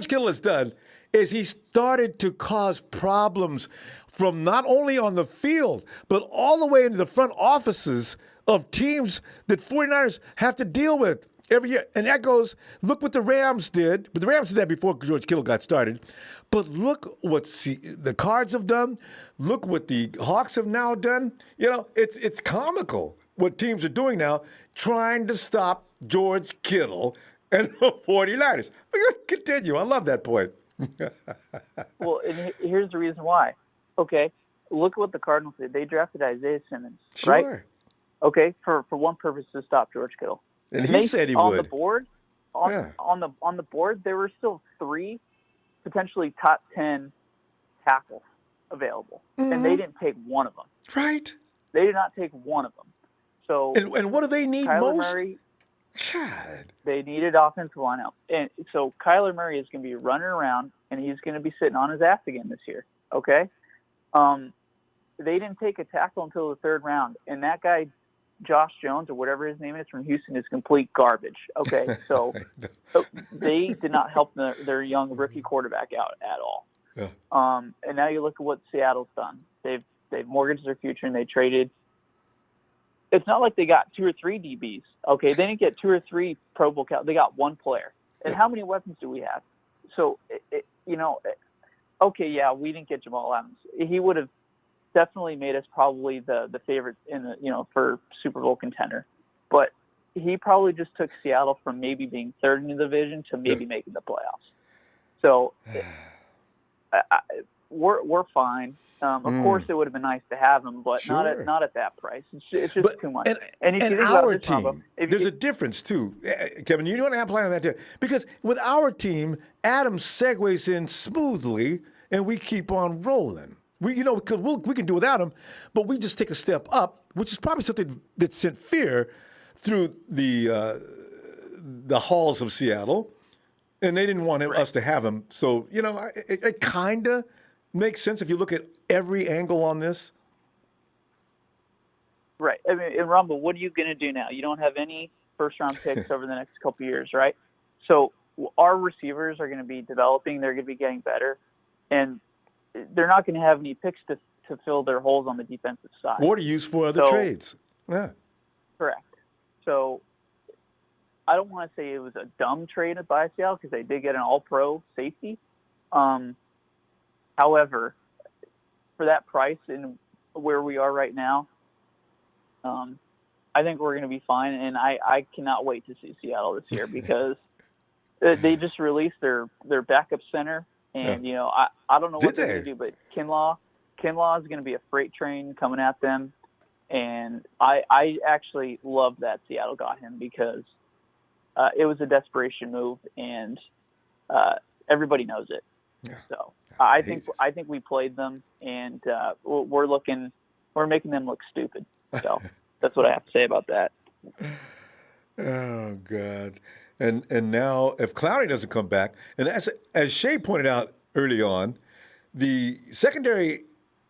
Kittle has done is he started to cause problems from not only on the field, but all the way into the front offices of teams that 49ers have to deal with every year. And that goes, look what the Rams did. But the Rams did that before George Kittle got started. But look what the Cards have done. Look what the Hawks have now done. It's comical what teams are doing now, trying to stop George Kittle and the 49ers. Continue. I love that point. Well, and here's the reason why. Okay, look at what the Cardinals did. They drafted Isaiah Simmons, right? Okay, for one purpose, to stop George Kittle. And he said he on would. The board, on the board, there were still 3 potentially top 10 tackles available, and they didn't take one of them. Right. They did not take one of them. So and what do they need Kyler most? Murray, God. They needed offensive line help, and so Kyler Murray is going to be running around, and he's going to be sitting on his ass again this year. Okay. They didn't take a tackle until the 3rd round, and that guy, Josh Jones or whatever his name is from Houston, is complete garbage. Okay, so they did not help their young rookie quarterback out at all. Yeah. And now you look at what Seattle's done. They've mortgaged their future and they traded. It's not like they got 2 or 3 DBs. Okay, they didn't get 2 or 3 Pro Bowl. They got 1 player. And how many weapons do we have? So okay, yeah, we didn't get Jamal Adams. He would have definitely made us probably the favorite in the for Super Bowl contender, but he probably just took Seattle from maybe being third in the division to maybe making the playoffs. So we're fine. Of course, it would have been nice to have him, but Sure. not at that price. It's just too much. And if you think our about this, team, Ronbo, there's a difference too. Kevin, you don't have to play on that too. Because with our team, Adams segues in smoothly, and we keep on rolling. Because we can do without him, but we just take a step up, which is probably something that sent fear through the halls of Seattle, and they didn't want us to have him. So it kind of makes sense if you look at every angle on this. Right. I mean, and Ronbo, what are you going to do now? You don't have any first-round picks over the next couple of years, right? So our receivers are going to be developing. They're going to be getting better. And they're not going to have any picks to fill their holes on the defensive side. Or to use for other trades. Yeah. Correct. So I don't want to say it was a dumb trade by Seattle because they did get an all-pro safety. However, for that price and where we are right now, I think we're going to be fine. And I cannot wait to see Seattle this year because they just released their backup center. And, I don't know what they're going to do, but Kinlaw is going to be a freight train coming at them. And I actually love that Seattle got him because it was a desperation move, and everybody knows it. Yeah. So I think we played them, and we're making them look stupid. So that's what I have to say about that. Oh God! And now if Clowney doesn't come back, and as Shea pointed out early on, the secondary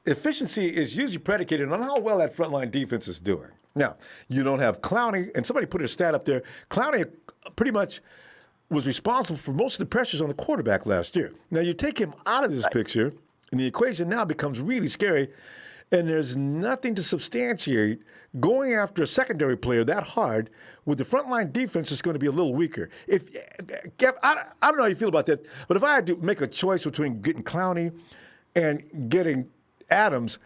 efficiency is usually predicated on how well that frontline defense is doing. Now, you don't have Clowney, and somebody put a stat up there. Clowney pretty much was responsible for most of the pressures on the quarterback last year. Now, you take him out of this picture, and the equation now becomes really scary, and there's nothing to substantiate going after a secondary player that hard with the frontline defense is going to be a little weaker. Kev, I don't know how you feel about that, but if I had to make a choice between getting Clowney and getting Adams,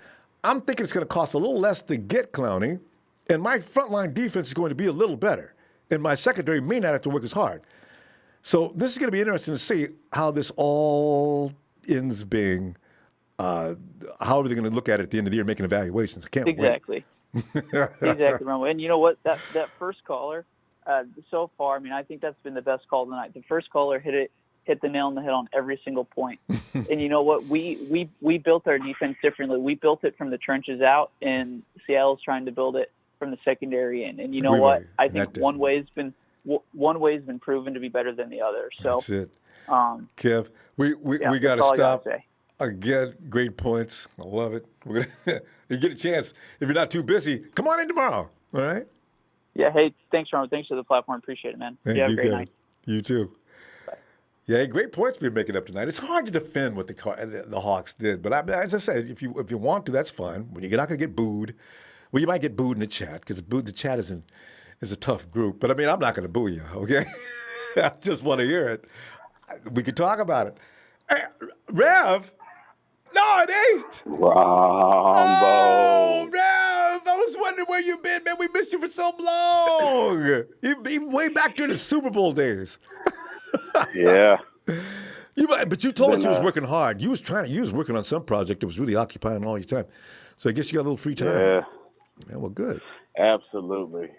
I'm thinking it's going to cost a little less to get Clowney, and my frontline defense is going to be a little better, and my secondary may not have to work as hard. So this is going to be interesting to see how this all ends being. How are they going to look at it at the end of the year, making evaluations? I can't wait. Exactly, Ronbo. And you know what? That first caller, so far, I mean, I think that's been the best call tonight. The first caller hit the nail on the head on every single point. And you know what? We built our defense differently. We built it from the trenches out, and Seattle's trying to build it from the secondary in. And you know what? I think one way's been proven to be better than the other. So that's it. Kev, we got to stop. Again, great points. I love it. You get a chance. If you're not too busy, come on in tomorrow. All right? Yeah. Hey, thanks, Ron. Thanks for the platform. Appreciate it, man. Thank you have you, a great Kevin. night. You too. Bye. Yeah, great points we're making up tonight. It's hard to defend what the Hawks did, but as I said, if you want to, that's fine. When you're not going to get booed, well, you might get booed in the chat because the chat is a tough group. But I mean, I'm not going to boo you, okay? I just want to hear it. We can talk about it. Hey, Rev. No, it ain't. Ronbo. Oh, Rev, I was wondering where you've been, man. We missed you for so long. Even way back during the Super Bowl days. Yeah. But you told us you was working hard. You was working on some project that was really occupying all your time. So I guess you got a little free time. Yeah. Yeah, well, good. Absolutely.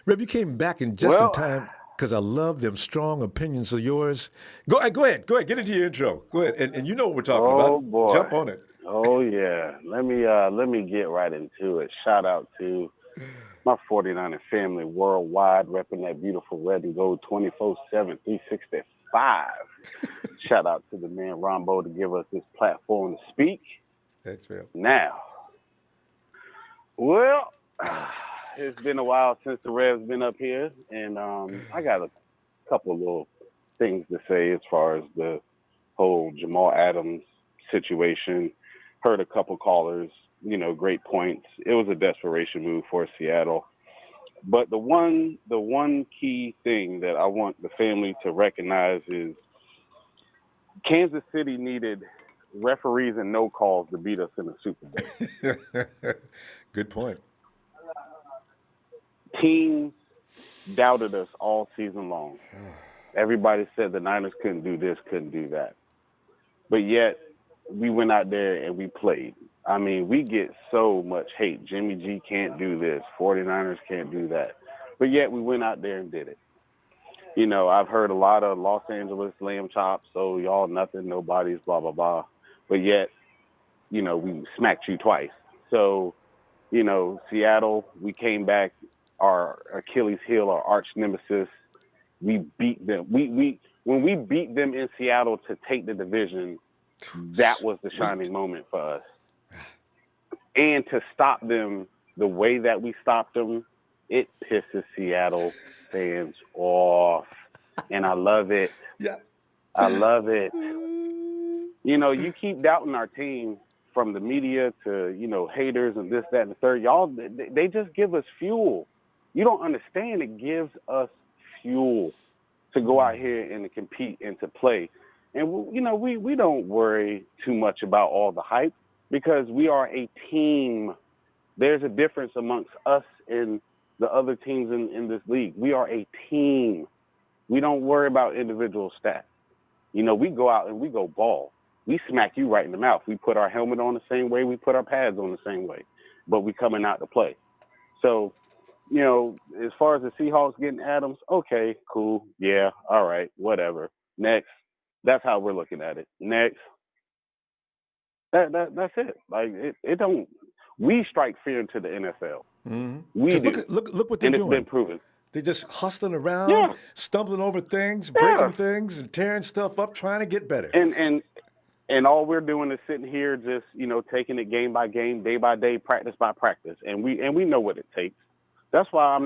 Rev, you came back in in time. Because I love them strong opinions of yours. Go ahead. Get into your intro. Go ahead, and you know what we're talking about. Oh boy, jump on it. Oh yeah. Let me get right into it. Shout out to my 49er family worldwide, repping that beautiful red and gold 24/7, 365. Shout out to the man Ronbo to give us this platform to speak. Thanks, man. Now, well. It's been a while since the Rev's been up here, and I got a couple of little things to say as far as the whole Jamal Adams situation. Heard a couple callers, great points. It was a desperation move for Seattle. But the one key thing that I want the family to recognize is Kansas City needed referees and no calls to beat us in the Super Bowl. Good point. Teams doubted us all season long. Everybody said the Niners couldn't do this, couldn't do that. But yet, we went out there and we played. I mean, we get so much hate. Jimmy G can't do this. 49ers can't do that. But yet, we went out there and did it. You know, I've heard a lot of Los Angeles lamb chops, so y'all nothing, nobody's, blah, blah, blah. But yet, you know, we smacked you twice. So, you know, Seattle, we came back, our Achilles heel, our arch nemesis. We beat them. When we beat them in Seattle to take the division, that was the shining moment for us. And to stop them the way that we stopped them, it pisses Seattle fans off. And I love it. Yeah. I love it. You know, you keep doubting our team from the media to, you know, haters and this, that, and the third. Y'all, they just give us fuel. You don't understand. It gives us fuel to go out here and to compete and to play. And, you know, we don't worry too much about all the hype because we are a team. There's a difference amongst us and the other teams in this league. We are a team. We don't worry about individual stats. You know, we go out and we go ball. We smack you right in the mouth. We put our helmet on the same way. We put our pads on the same way. But we coming out to play. So, you know, as far as the Seahawks getting Adams, okay, cool. Yeah, all right, whatever. Next. That's how we're looking at it. Next. That's it. Like, it don't – we strike fear into the NFL. Mm-hmm. We do. Look what they're doing. And it's been proven. They're just hustling around, stumbling over things, breaking things, and tearing stuff up, trying to get better. And all we're doing is sitting here just, you know, taking it game by game, day by day, practice by practice. And we know what it takes. That's why I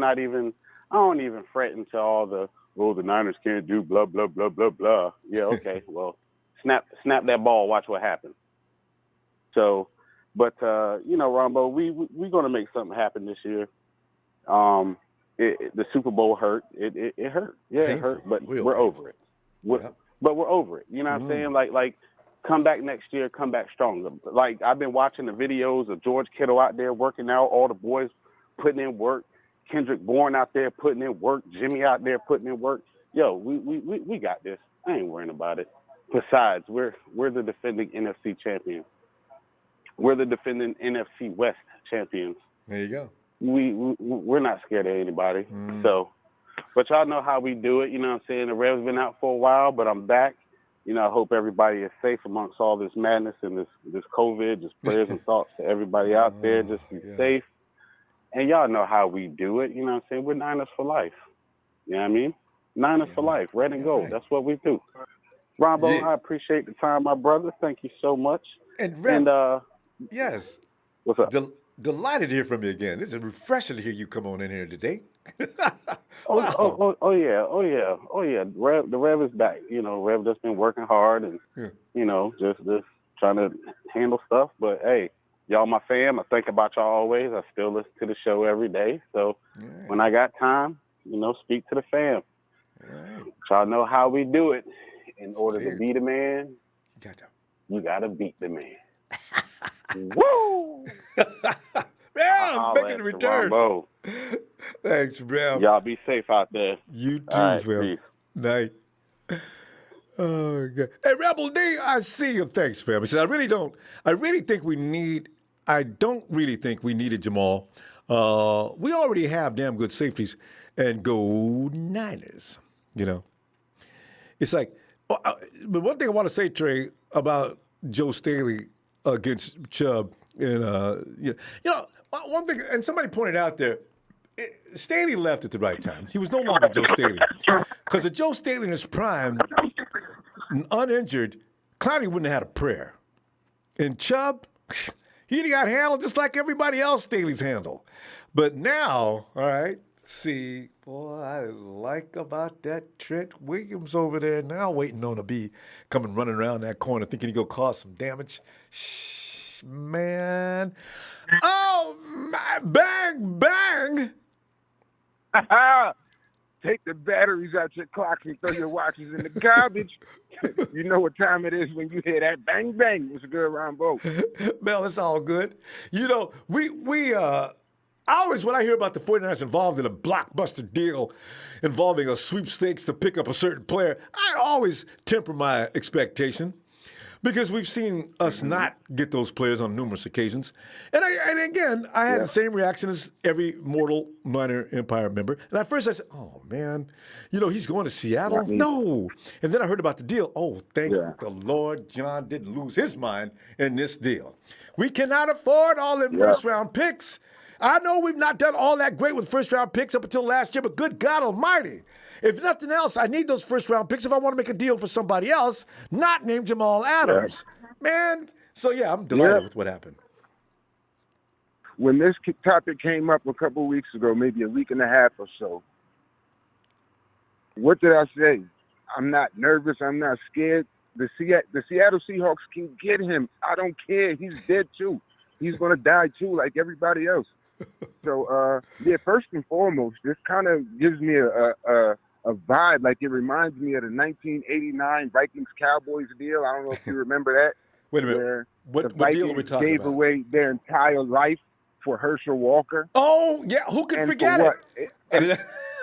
don't even fret into all the Niners can't do blah, blah, blah, blah, blah. Yeah, okay. Well, snap that ball, watch what happens. So, but, you know, Ronbo, we're going to make something happen this year. The Super Bowl hurt. It hurt. Yeah, painful. It hurt, but we're over it. But we're over it. You know what I'm saying? Like, come back next year, come back stronger. Like, I've been watching the videos of George Kittle out there working out, all the boys putting in work, Kendrick Bourne out there putting in work, Jimmy out there putting in work. Yo, we got this. I ain't worrying about it. Besides, we're the defending NFC champions. We're the defending NFC West champions. There you go. We're not scared of anybody. So, but y'all know how we do it. You know what I'm saying? The Revs been out for a while, but I'm back. You know, I hope everybody is safe amongst all this madness and this COVID. Just prayers and thoughts to everybody out there. Just be safe. And y'all know how we do it. You know what I'm saying? We're Niners for life. You know what I mean? Niners for life. Red and gold. Right. That's what we do. Ronbo, I appreciate the time, my brother. Thank you so much. And yes. What's up? Delighted to hear from you again. It's refreshing to hear you come on in here today. Wow. Oh yeah. The Rev is back. You know, Rev just been working hard and you know, just trying to handle stuff. But hey, y'all my fam. I think about y'all always. I still listen to the show every day. So when I got time, you know, speak to the fam. Y'all know how we do it. In order to be the man, you gotta beat the man. Woo! Man, making a return. Ronbo. Thanks, bro. Y'all be safe out there. You too, right, fam. Night. Oh, God. Hey, Rebel D, I see you. Thanks, fam. He said, I don't really think we needed Jamal. We already have damn good safeties, and go Niners, you know. It's like, but one thing I want to say, Trey, about Joe Staley against Chubb, and you know, one thing, and somebody pointed out there, Staley left at the right time. He was no longer Joe Staley, because if Joe Staley in his prime, uninjured, Clowney wouldn't have had a prayer, and Chubb, he got handled just like everybody else Staley's handled. But now, all right. See, boy, I like about that Trent Williams over there now waiting on to be coming running around that corner thinking he going to cause some damage. Shh, man. Oh, my, bang, bang. Take the batteries out your clocks and throw your watches in the garbage. You know what time it is when you hear that bang, bang. What's good, Ronbo? Mel, it's all good. You know, when I hear about the 49ers involved in a blockbuster deal involving a sweepstakes to pick up a certain player, I always temper my expectation because we've seen us not get those players on numerous occasions. And again, I had the same reaction as every mortal minor Empire member. And at first I said, oh, man, he's going to Seattle? No. And then I heard about the deal. Oh, thank the Lord John didn't lose his mind in this deal. We cannot afford all them first-round picks. I know we've not done all that great with first-round picks up until last year, but good God almighty, if nothing else, I need those first-round picks if I want to make a deal for somebody else, not named Jamal Adams. Man, so I'm delighted with what happened. When this topic came up a couple weeks ago, maybe a week and a half or so, what did I say? I'm not nervous. I'm not scared. The Seattle Seahawks can get him. I don't care. He's dead, too. He's going to die, too, like everybody else. So, first and foremost, this kind of gives me a vibe. Like, it reminds me of the 1989 Vikings-Cowboys deal. I don't know if you remember that. Wait a minute. Where what the Vikings deal are we talking gave about? away their entire life for Herschel Walker. Oh, yeah. Who could forget it?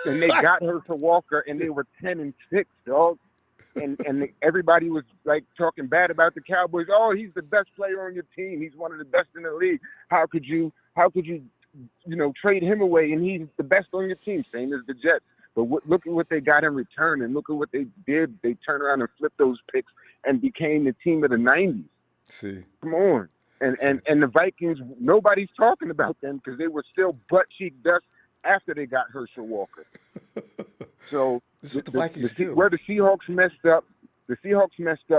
And they got Herschel Walker, and they were 10-6, dog. And everybody was like talking bad about the Cowboys. Oh, he's the best player on your team. He's one of the best in the league. How could you trade him away? And he's the best on your team, same as the Jets. But look at what they got in return, and look at what they did. They turned around and flipped those picks and became the team of the 90s. See, come on. And the Vikings, nobody's talking about them because they were still butt cheek dust after they got Herschel Walker. So this is what the Vikings do. Where the Seahawks messed up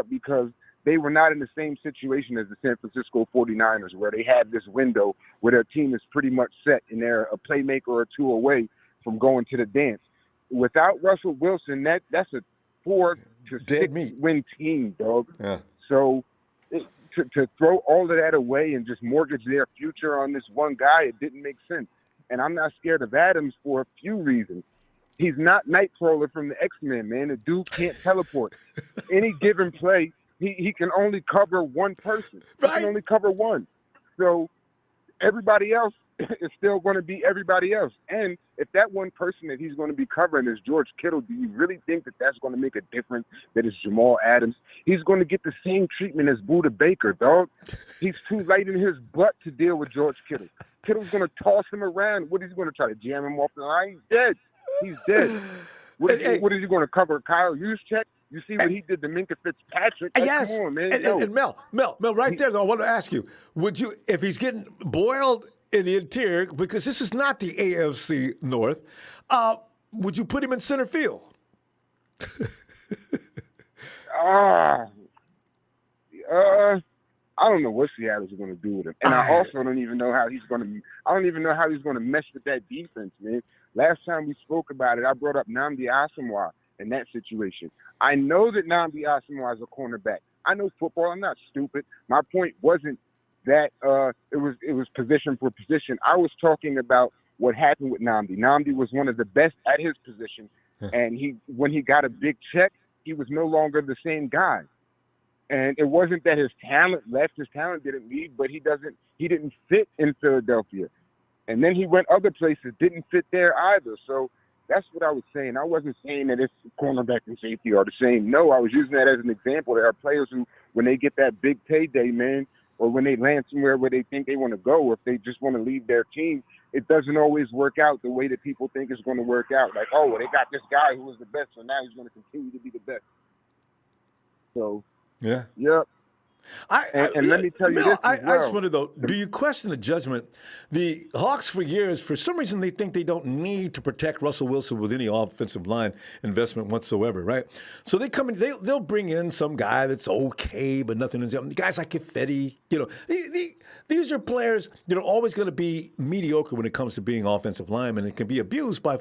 because they were not in the same situation as the San Francisco 49ers, where they had this window where their team is pretty much set and they're a playmaker or two away from going to the dance. Without Russell Wilson, that's a 4 to 6 win team, dog. Yeah. So to throw all of that away and just mortgage their future on this one guy, it didn't make sense. And I'm not scared of Adams for a few reasons. He's not Nightcrawler from the X-Men, man. The dude can't teleport. Any given play, he can only cover one person. He can only cover one. So everybody else is still going to be everybody else. And if that one person that he's going to be covering is George Kittle, do you really think that that's going to make a difference that it's Jamal Adams? He's going to get the same treatment as Buda Baker, dog. He's too light in his butt to deal with George Kittle. Kittle's going to toss him around. What is he going to try to jam him off the line? He's dead. He's dead. What is he going to cover? Kyle Juszczyk? You see what he did to Minka Fitzpatrick? Like, yes. Come on, man. And Mel, right there, though, I want to ask you, would you, if he's getting boiled in the interior, because this is not the AFC North, would you put him in center field? I don't know what Seattle's going to do with him, and I also don't even know how he's going to. I don't even know how he's going to mesh with that defense, man. Last time we spoke about it, I brought up Nnamdi Asomugha in that situation. I know that Nnamdi Asomugha is a cornerback. I know football. I'm not stupid. My point wasn't that it was position for position. I was talking about what happened with Nnamdi. Nnamdi was one of the best at his position, and when he got a big check, he was no longer the same guy. And it wasn't that his talent left, his talent didn't leave, but he didn't fit in Philadelphia. And then he went other places, didn't fit there either. So that's what I was saying. I wasn't saying that it's cornerback and safety are the same. No, I was using that as an example. There are players who, when they get that big payday, man, or when they land somewhere where they think they want to go, or if they just want to leave their team, it doesn't always work out the way that people think it's going to work out. Like, oh, well, they got this guy who was the best, so now he's going to continue to be the best. So, yeah. Yep. And let me tell you this as well. I just wonder, though, do you question the judgment? The Hawks, for years, for some reason, they think they don't need to protect Russell Wilson with any offensive line investment whatsoever, right? So they come in, they'll bring in some guy that's okay, but nothing. Guys like Confetti, these are players that are always going to be mediocre when it comes to being offensive linemen. It can be abused by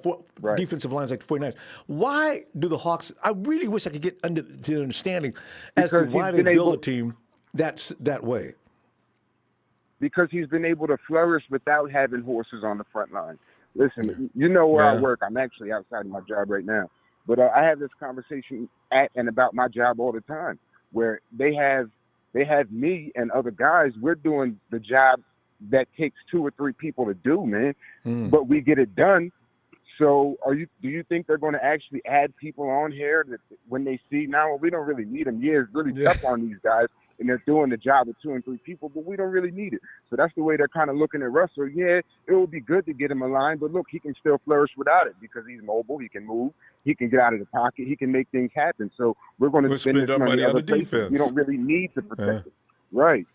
defensive lines like the 49ers. Why do the Hawks? I really wish I could get to the understanding as to why they build a team that's that way. Because he's been able to flourish without having horses on the front line. Listen, you know where I work. I'm actually outside of my job right now. But I have this conversation at and about my job all the time, where they have me and other guys. We're doing the job that takes 2 or 3 people to do, man. Mm. But we get it done. So do you think they're going to actually add people on here that when they see now, well, we don't really need them? Yeah, it's really tough on these guys, and they're doing the job with 2 and 3 people, but we don't really need it. So that's the way they're kind of looking at Russell. Yeah, it would be good to get him a line, but look, he can still flourish without it because he's mobile. He can move. He can get out of the pocket. He can make things happen. So we're going to We'll spend spend this our money on other the places. defense. We don't really need to protect him. Right.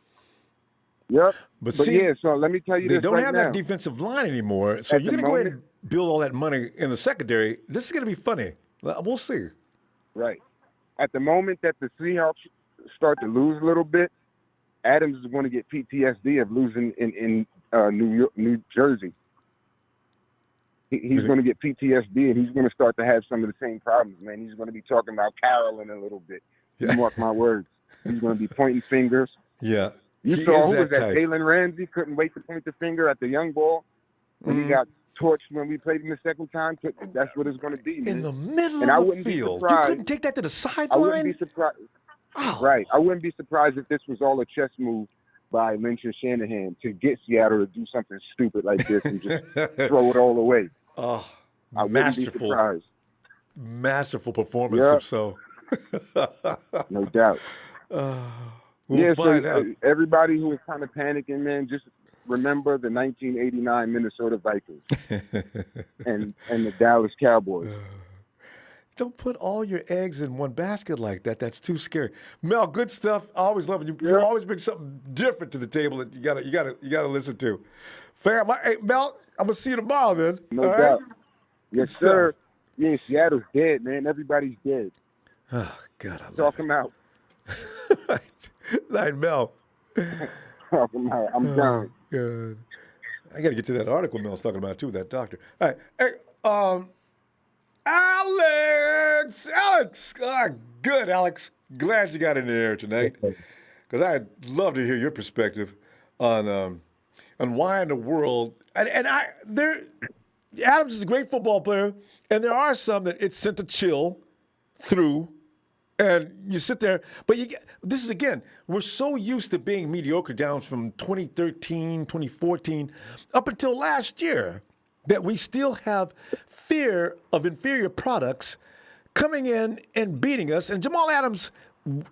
Yep. But But see, yeah, so let me tell you they this don't right have now. that defensive line anymore. So At you're the going to go ahead moment- and build all that money in the secondary. This is going to be funny. We'll see. Right. At the moment that the Seahawks start to lose a little bit, Adams is going to get PTSD of losing in New Jersey. He's going to get PTSD, and he's going to start to have some of the same problems, man. He's going to be talking about Carolyn a little bit. You mark my words. He's going to be pointing fingers. Yeah. You He saw is who was that? type. Jalen Ramsey couldn't wait to point the finger at the young ball when he got torched when we played him the second time. That's what it's going to be, man. In the middle And I of the wouldn't be field. You surprised. couldn't take that to the I wouldn't sideline? be surprised. Oh. Right. I wouldn't be surprised if this was all a chess move by Lynch and Shanahan to get Seattle to do something stupid like this and just throw it all away. Oh, I wouldn't be surprised. masterful performance Yeah. if so. No doubt. We'll find out. Everybody who is kind of panicking, man, just remember the 1989 Minnesota Vikings and the Dallas Cowboys. Don't put all your eggs in one basket like that. That's too scary. Mel, good stuff. I always love it. You always bring something different to the table that you gotta listen to. Fam, hey, Mel, I'm gonna see you tomorrow, man. No all doubt. right? Yes, Good sir. stuff. Yeah, Seattle's dead, man. Everybody's dead. Oh God, I love Talk them out. it. Night, Mel. Talk them out. I'm done. God. I gotta get to that article Mel's talking about too, that doctor. All right. Hey, Alex! Good, Alex. Glad you got in there tonight. Because I'd love to hear your perspective on why in the world Adams is a great football player, and there are some that it's sent to chill through, and you sit there. But this is again, we're so used to being mediocre down from 2013, 2014, up until last year, that we still have fear of inferior products coming in and beating us. And Jamal Adams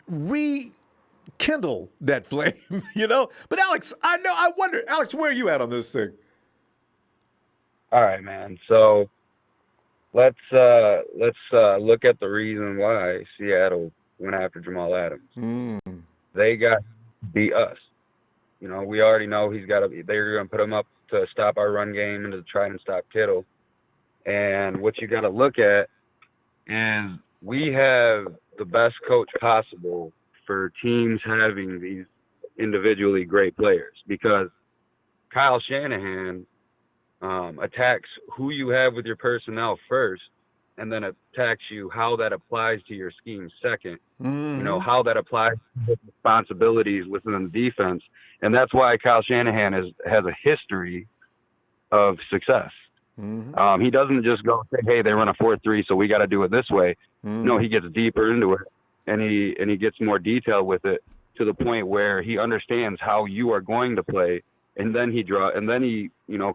rekindled that flame, you know? But Alex, I wonder, Alex, where are you at on this thing? All right, man. So let's look at the reason why Seattle went after Jamal Adams. They got to beat us. You know, we already know they're going to put him up to stop our run game and to try and stop Kittle. And what you got to look at is we have the best coach possible for teams having these individually great players, because Kyle Shanahan attacks who you have with your personnel first, and then attacks you how that applies to your scheme second. You know, how that applies to responsibilities within the defense. And that's why Kyle Shanahan has a history of success. He doesn't just go say, hey, they run a 4-3, so we got to do it this way. No, he gets deeper into it, and he gets more detailed with it, to the point where he understands how you are going to play, and then he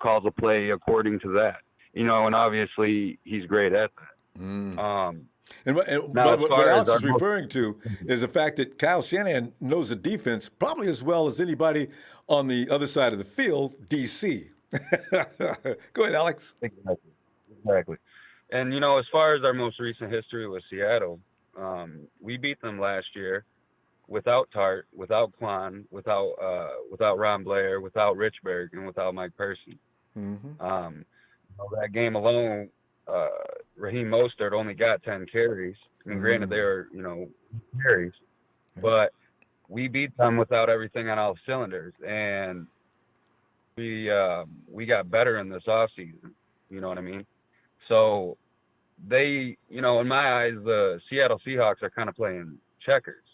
calls a play according to that. You know, and obviously he's great at that. But what Alex is referring to is the fact that Kyle Shanahan knows the defense probably as well as anybody on the other side of the field, DC. Go ahead, Alex. Exactly. And, you know, as far as our most recent history with Seattle, we beat them last year without Tart, without Quan, without Ron Blair, without Richburg, and without Mike Person. That game alone, Raheem Mostert only got 10 carries. I mean, granted, they were, carries, but we beat them without everything on all cylinders. And we got better in this offseason. You know what I mean? So they, in my eyes, the Seattle Seahawks are kind of playing checkers,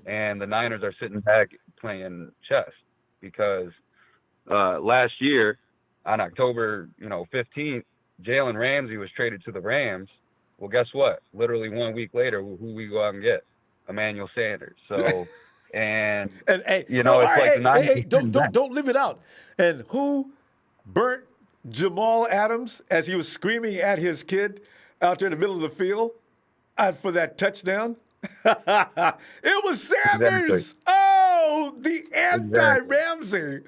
and the Niners are sitting back playing chess, because last year on October, 15th, Jalen Ramsey was traded to the Rams. Well, guess what? Literally 1 week later, who we go out and get? Emmanuel Sanders. So And hey, you know, it's like the Niners. hey, don't leave it out. And who burnt Jamal Adams as he was screaming at his kid out there in the middle of the field for that touchdown? It was Sanders. Exactly. Oh, the anti-Ramsey.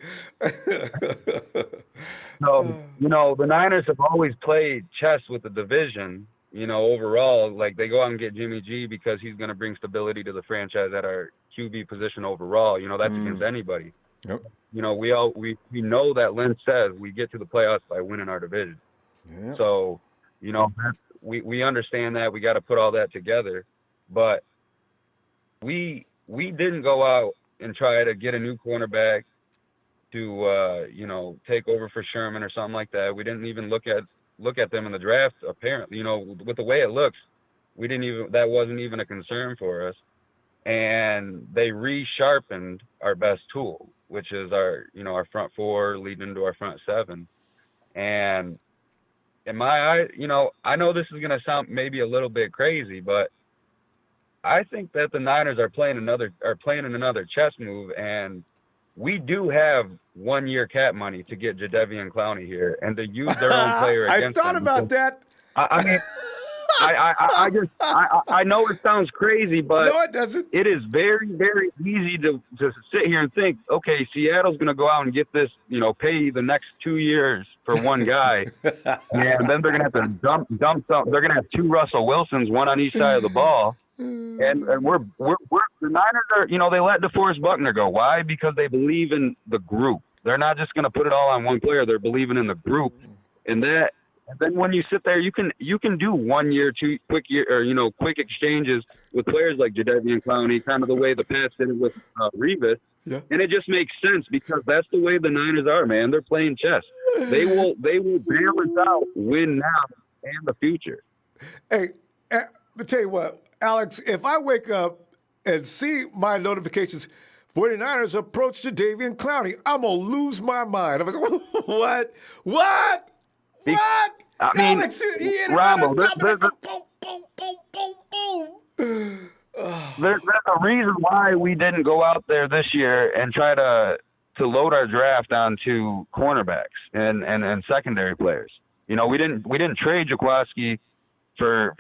So, you know, the Niners have always played chess with the division, you know, overall. Like, they go out and get Jimmy G because he's going to bring stability to the franchise at our QB position overall. You know, that's against anybody. Yep. You know, we know that Lynch says we get to the playoffs by winning our division. Yeah. So, you know, we understand that. We got to put all that together. But we didn't go out and try to get a new cornerback to you know, take over for Sherman or something like that. We didn't even look at them in the draft. Apparently, you know, with the way it looks, that wasn't even a concern for us. And they resharpened our best tool, which is our front four leading into our front seven. And in my eye, you know, I know this is going to sound maybe a little bit crazy, but I think that the Niners are playing another chess move, and we do have 1 year cap money to get Jadeveon Clowney here and to use their own player against I thought about that. I mean, I know it sounds crazy, but no, it doesn't. It is very, very easy to sit here and think, okay, Seattle's going to go out and get this, you know, pay the next 2 years for one guy, and then they're going to have to dump some. They're going to have two Russell Wilsons, one on each side of the ball. And we're the Niners are, you know, they let DeForest Buckner go. Why? Because they believe in the group. They're not just going to put it all on one player. They're believing in the group. And then when you sit there, you can do 1 year, quick exchanges with players like Jadeveon Clowney, kind of the way the Pats did it with Revis. Yeah. And it just makes sense because that's the way the Niners are, man. They're playing chess. They will balance out win now and the future. Hey, I'll tell you what. Alex, if I wake up and see my notifications, 49ers approach Jadeveon Clowney, I'm going to lose my mind. I'm like, what? What? I mean, Alex, Ronbo, boom. There's a reason why we didn't go out there this year and try to load our draft onto cornerbacks and secondary players. You know, we didn't trade Jaquaski for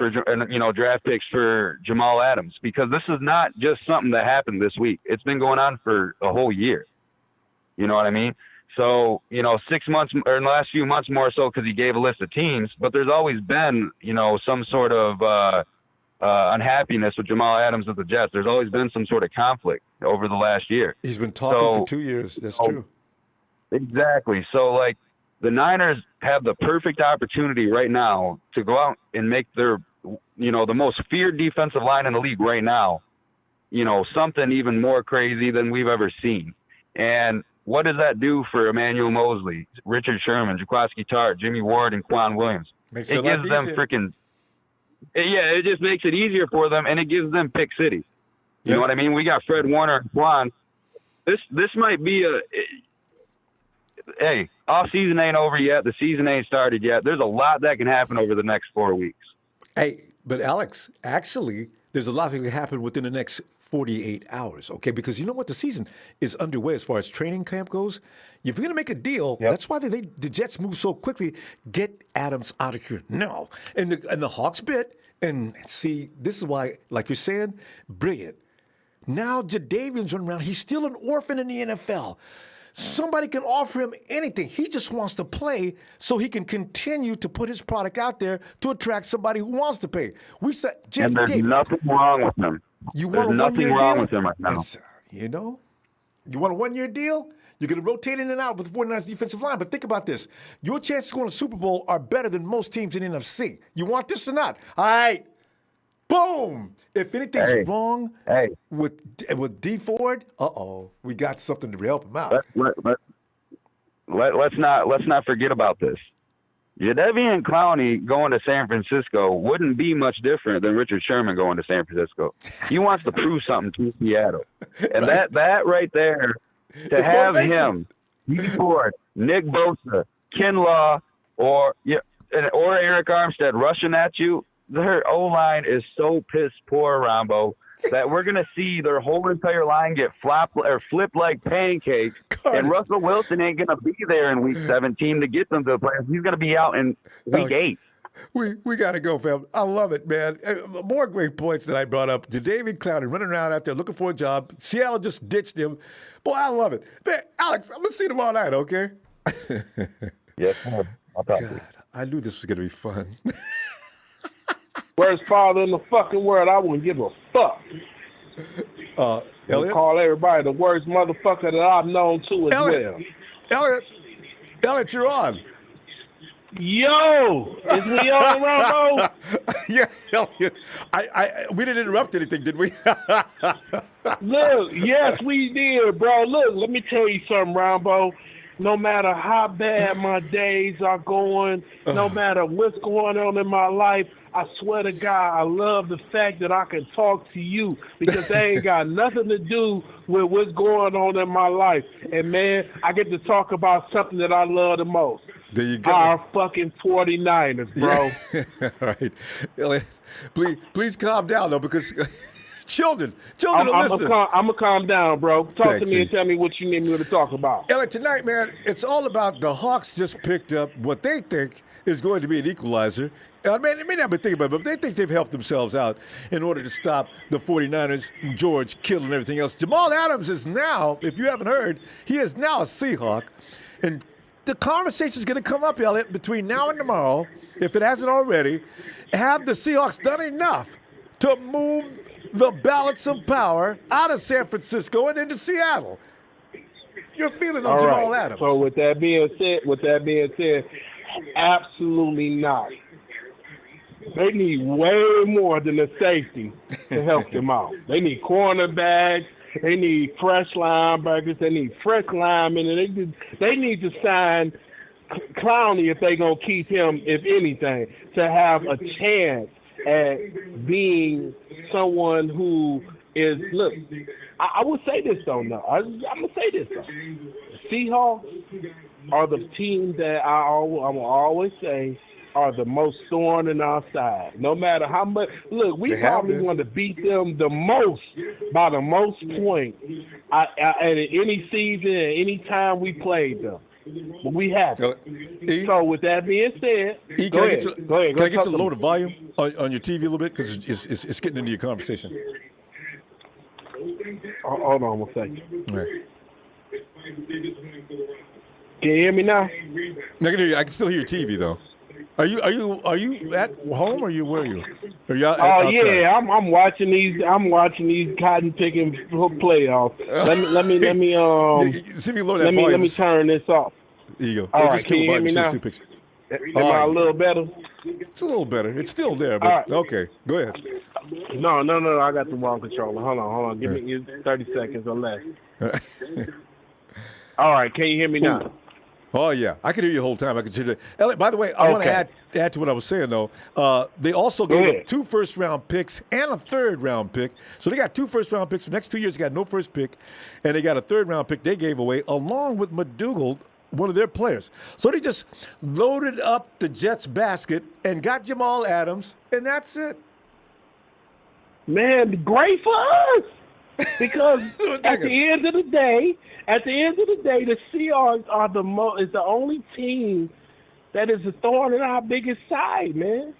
draft picks for Jamal Adams because this is not just something that happened this week. It's been going on for a whole year. You know what I mean? So, you know, 6 months or in the last few months more so because he gave a list of teams, but there's always been, you know, some sort of unhappiness with Jamal Adams with the Jets. There's always been some sort of conflict over the last year. He's been talking for 2 years. That's true. Exactly. So, like, the Niners have the perfect opportunity right now to go out and make their, you know, the most feared defensive line in the league right now, you know, something even more crazy than we've ever seen. And what does that do for Emmanuel Mosley, Richard Sherman, Jaquaski Tartt, Jimmy Ward, and Quan Williams? It gives them it just makes it easier for them, and it gives them pick city. You know what I mean? We got Fred Warner and Quan. This might be hey, off season ain't over yet. The season ain't started yet. There's a lot that can happen over the next 4 weeks. Hey, but Alex, actually, there's a lot that can happen within the next 48 hours, okay? Because you know what? The season is underway as far as training camp goes. If you're going to make a deal, that's why the Jets move so quickly. Get Adams out of here now. And the Hawks bit, and see, this is why, like you're saying, brilliant. Now Jadeveon's running around. He's still an orphan in the NFL. Somebody can offer him anything. He just wants to play so he can continue to put his product out there to attract somebody who wants to pay. And there's nothing wrong with him. There's nothing wrong with him right now. You know, you want a 1 year deal? You're going to rotate in and out with the 49ers defensive line. But think about this. Your chances of going to the Super Bowl are better than most teams in the NFC. You want this or not? All right. Boom! If anything's wrong with D Ford, we got something to help him out. Let's not forget about this. Jadeveon Clowney going to San Francisco wouldn't be much different than Richard Sherman going to San Francisco. He wants to prove something to Seattle, and that right there, to have him, D Ford, Nick Bosa, Kinlaw, or Eric Armstead rushing at you. their O-line is so piss poor, Ronbo, that we're going to see their whole entire line get flipped like pancakes. Carnage. And Russell Wilson ain't going to be there in week 17 to get them to the playoffs. He's going to be out in week 8. We got to go, fam. I love it, man. More great points that I brought up. David Clowney running around out there looking for a job. Seattle just ditched him. Boy, I love it. Man, Alex, I'm going to see you tomorrow night, okay? Yes, sir. I'll talk to you. God, I knew this was going to be fun. Worst father in the fucking world. I wouldn't give a fuck. Elliot? Call everybody the worst motherfucker that I've known to as well. Elliot, you're on. Yo, is we on, Ronbo? Yeah, Elliot. We didn't interrupt anything, did we? Look, yes, we did, bro. Look, let me tell you something, Ronbo. No matter how bad my days are going, no matter what's going on in my life, I swear to God, I love the fact that I can talk to you because they ain't got nothing to do with what's going on in my life. And, man, I get to talk about something that I love the most. There you go. Our fucking 49ers, bro. Yeah. All right. Elliot, please calm down, though, because children I'm are listening. going to calm down, bro. Talk Thanks, to me and E. tell me what you need me to talk about. Elliot, tonight, man, it's all about the Hawks just picked up what they think is going to be an equalizer. I mean, they may not be thinking about it, but they think they've helped themselves out in order to stop the 49ers, George Kittle and everything else. Jamal Adams is now, if you haven't heard, he is now a Seahawk. And the conversation is going to come up, Elliot, between now and tomorrow, if it hasn't already. Have the Seahawks done enough to move the balance of power out of San Francisco and into Seattle? Your feeling on All Jamal right. Adams? So with that being said, absolutely not. They need way more than a safety to help them out. They need cornerbacks. They need fresh linebackers. They need fresh linemen. And they need to sign Clowney if they're going to keep him, if anything, to have a chance at being someone who is, look, I would say this, though, no. I'm going to say this, though. The Seahawks are the team that I will always say are the most thorn in our side. No matter how much, look, we probably want to beat them the most by the most points at any season, at any time we played them. But we haven't. So with that being said, go ahead. Can I get you to lower the volume on your TV a little bit? Because it's getting into your conversation. Hold on one second. All right. Can you hear me now? I can hear you. I can still hear your TV though. Are you at home or where are you? Are you outside? Yeah, I'm watching these cotton picking playoffs. Let me see if you lower that volume. Let me turn this off. There you go. All right, just can you hear me now? Am I a little better? It's a little better. It's still there, but right. Okay. Go ahead. No, I got the wrong controller. Hold on. Give me 30 seconds or less. All right, can you hear me now? Oh, yeah. I can hear you the whole time. I can hear that. Elliot, by the way, I want to add to what I was saying, though. They also gave up 2 first-round picks and a third-round pick. So they got 2 first-round picks. For the next 2 years, they got no first pick. And they got a third-round pick they gave away, along with McDougal, one of their players. So they just loaded up the Jets' basket and got Jamal Adams, and that's it. Man, great for us. Because at the end of the day, the Seahawks is the only team that is a thorn in our biggest side, man.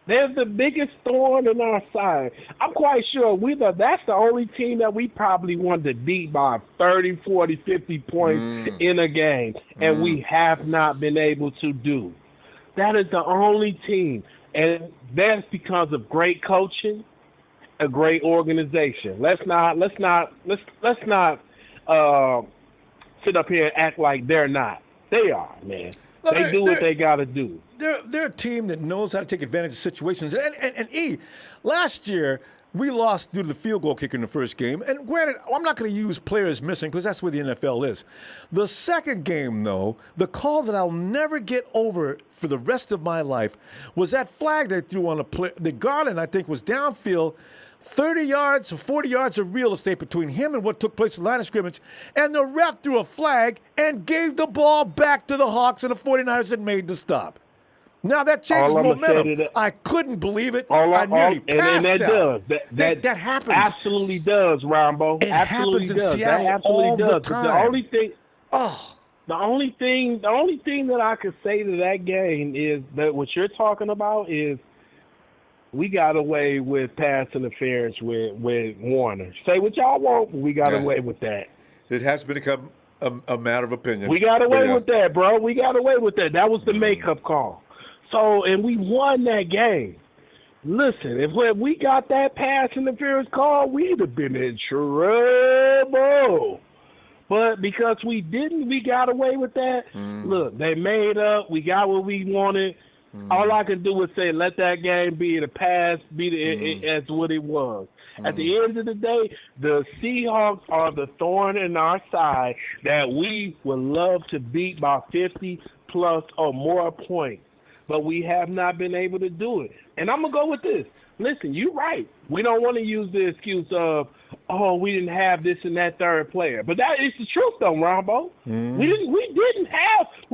They're the biggest thorn in our side. I'm quite sure that's the only team that we probably wanted to beat by 30, 40, 50 points in a game, and we have not been able to do. That is the only team, and that's because of great coaching, a great organization. Let's not sit up here and act like they're not. They are, man. They do what they got to do. They're a team that knows how to take advantage of situations. And last year we lost due to the field goal kicker in the first game. And granted, I'm not going to use players missing because that's where the NFL is. The second game, though, the call that I'll never get over for the rest of my life was that flag they threw on a play. The Garland, I think, was downfield. 30 yards or 40 yards of real estate between him and what took place in the line of scrimmage, and the ref threw a flag and gave the ball back to the Hawks, and the 49ers had made the stop. Now that changes All I'ma say momentum. to that- I couldn't believe it. I nearly passed that out. does. That happens. Absolutely does, Rombo. It absolutely happens in does. Seattle that absolutely all does. the But time. the only thing. Oh, The only thing that I could say to that game is that what you're talking about is we got away with pass interference with Warner. Say what y'all want, but we got away with that. it has become a matter of opinion. We got away Yeah. with that, bro. We got away with that. That was the makeup call. So, and we won that game. Listen, if we got that pass interference call, we'd have been in trouble. But because we didn't, we got away with that. Look, they made up. We got what we wanted. All I can do is say, let that game be the past, be as what it was. At the end of the day, the Seahawks are the thorn in our side that we would love to beat by 50 plus or more points. But we have not been able to do it. And I'm going to go with this. Listen, you're right. We don't want to use the excuse of, oh, we didn't have this and that third player. But that is the truth, though, Ronbo. We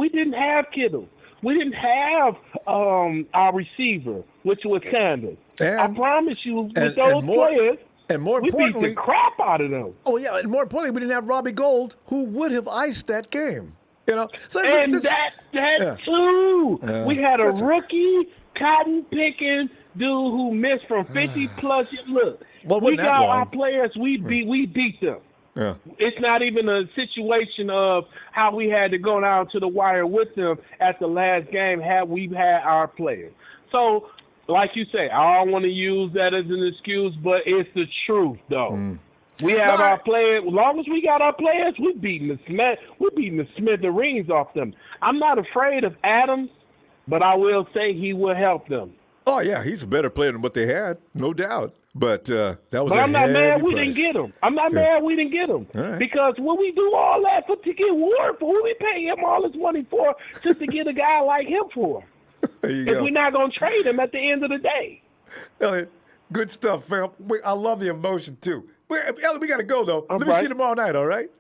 didn't have Kittle. We didn't have our receiver, which was Sanders. I promise you, with those players, and more we beat importantly, the crap out of them. Oh yeah, and more importantly, we didn't have Robbie Gould, who would have iced that game. You know, so And this, that yeah. too. Yeah. We had a That's rookie cotton picking dude who missed from 50 plus. Look, Well, we wasn't that got long. our players. We beat them. Yeah. It's not even a situation of how we had to go down to the wire with them at the last game had we had our players. So, like you say, I don't want to use that as an excuse, but it's the truth, though. We have our players. As long as we got our players, we're beating the smithereens off them. I'm not afraid of Adams, but I will say he will help them. Oh yeah, he's a better player than what they had, no doubt. But that was. But a I'm not mad heavy we price. didn't get him. I'm not mad we didn't get him. All right. Because when we do all that to get Ward for, who we pay him all this money for just to get a guy like him for? There you If go. we're not going to trade him at the end of the day. Elliot, good stuff, fam. I love the emotion too. Elliot, we got to go though. All Let me see right. you tomorrow night. All right.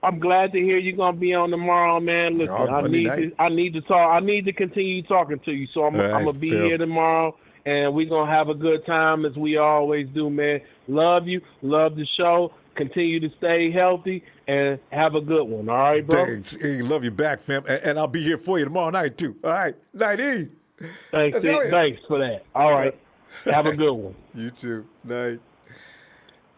I'm glad to hear you're going to be on tomorrow, man. Listen, No, Monday night. I need to talk. I need to continue talking to you. So I'm All right, going to be Phil. here tomorrow, and we're going to have a good time as we always do, man. Love you. Love the show. Continue to stay healthy and have a good one. All right, bro? Thanks. Hey, love you back, fam. And I'll be here for you tomorrow night too. All right. Night E. Thanks, That's Elliot. thanks for that. All right. Have a good one. You too. Night.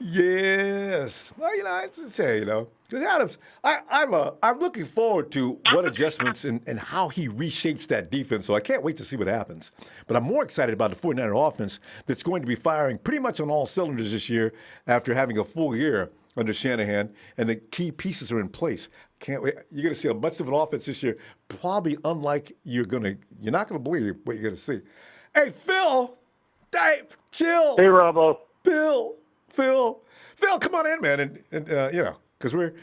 Yes. Well, I just say, because Adams, I'm looking forward to what adjustments and how he reshapes that defense. So I can't wait to see what happens. But I'm more excited about the 49er offense that's going to be firing pretty much on all cylinders this year after having a full year under Shanahan, and the key pieces are in place. Can't wait. You're going to see a much different offense this year, probably unlike you're not going to believe what you're going to see. Hey, Phil, Dave, chill. Hey, Ronbo. Phil, come on in, man, and because we're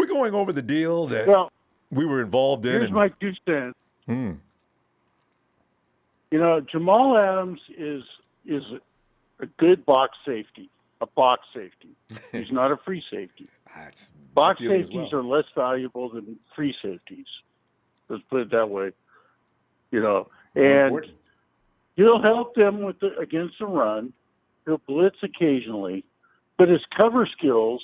going over the deal that Well, we were involved in. here's my 2 cents. Jamal Adams is a good box safety, He's not a free safety. Box safeties are less valuable than free safeties. Let's put it that way. And he'll help them against the run. He'll blitz occasionally, but his cover skills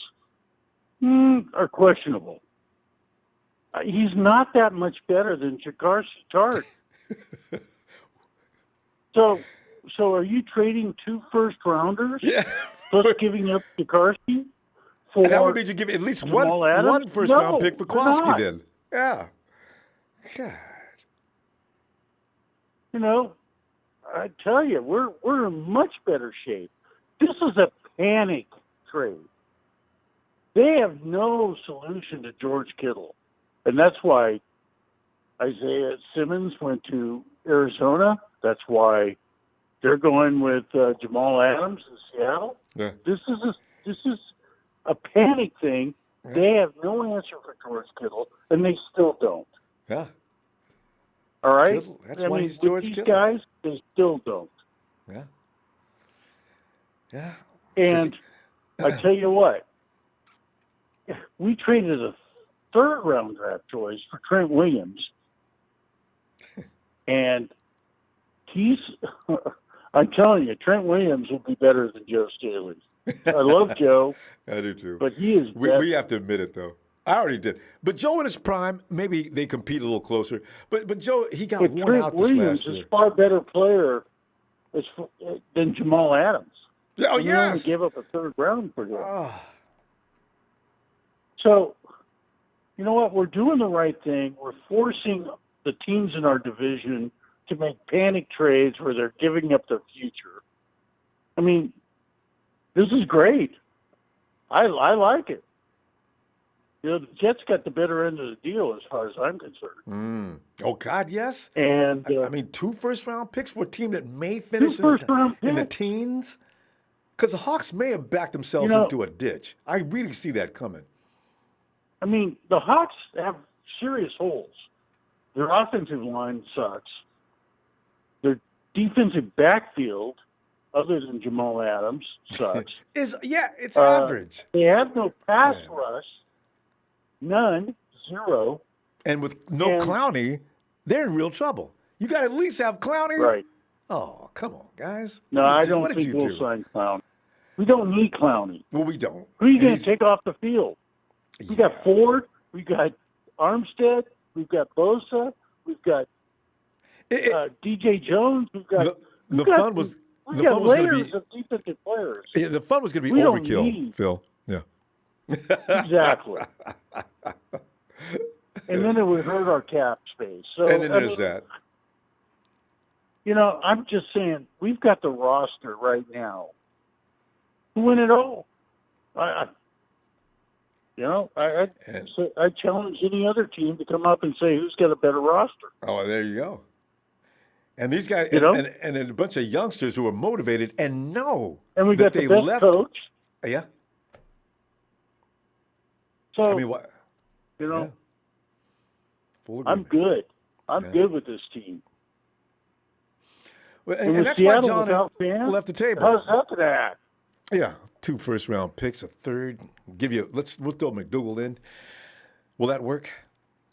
are questionable. He's not that much better than Jakar Tart. So are you trading 2 first-rounders plus giving up Jakarski for And that would mean you give at least Jamal Adams? one first-round pick for they're not. Klosky then. Yeah. God. I tell you, we're in much better shape. This is a panic trade. They have no solution to George Kittle, and that's why Isaiah Simmons went to Arizona. That's why they're going with Jamal Adams in Seattle. Yeah. This is a panic thing. Yeah. They have no answer for George Kittle, and they still don't. Yeah. All right? Kittle, that's why he's George these Kittle. guys, they still don't. Yeah. Yeah. And I tell you what, we traded a 3rd-round draft choice for Trent Williams. And he's, I'm telling you, Trent Williams will be better than Joe Staley. I love Joe. I do too. But he is we have to admit it, though. I already did. But Joe in his prime, maybe they compete a little closer. But Joe, he got worn Trent out this Williams last year. is far better player than Jamal Adams. Oh, and yes. only gave up a third round for him. Oh. So, you know what? We're doing the right thing. We're forcing the teams in our division to make panic trades where they're giving up their future. I mean, this is great. I like it. You know, the Jets got the better end of the deal as far as I'm concerned. Oh, God, yes. And I mean, 2 first-round picks for a team that may finish in the teens. Because the Hawks may have backed themselves into a ditch. I really see that coming. I mean, the Hawks have serious holes. Their offensive line sucks. Their defensive backfield, other than Jamal Adams, sucks. It's average. They have no pass rush. None. Zero. And with no Clowney, they're in real trouble. You got to at least have Clowney. Right. Oh, come on, guys. No, I don't think we'll sign Clowney. We don't need Clowney. Well, we don't. Who are you going to take off the field? We got Ford. We got Armstead. We've got Bosa. We've got DJ Jones. We've got the fun was going to be of defensive players. Yeah, the fun was going to be We overkill, Phil. Yeah. Exactly. And then it would hurt our cap space. So, and then there's that. You know, I'm just saying, we've got the roster right now to win it all. I challenge any other team to come up and say who's got a better roster. Oh, there you go. And these guys, and a bunch of youngsters who are motivated and know and we that got they the best left. coach. Yeah. So, I mean, what? You know, Full I'm good. I'm good with this team. Well, and that's why John fans, left the table. How's that to that? Yeah, 2 first-round picks, a third. We'll throw McDougal in. Will that work?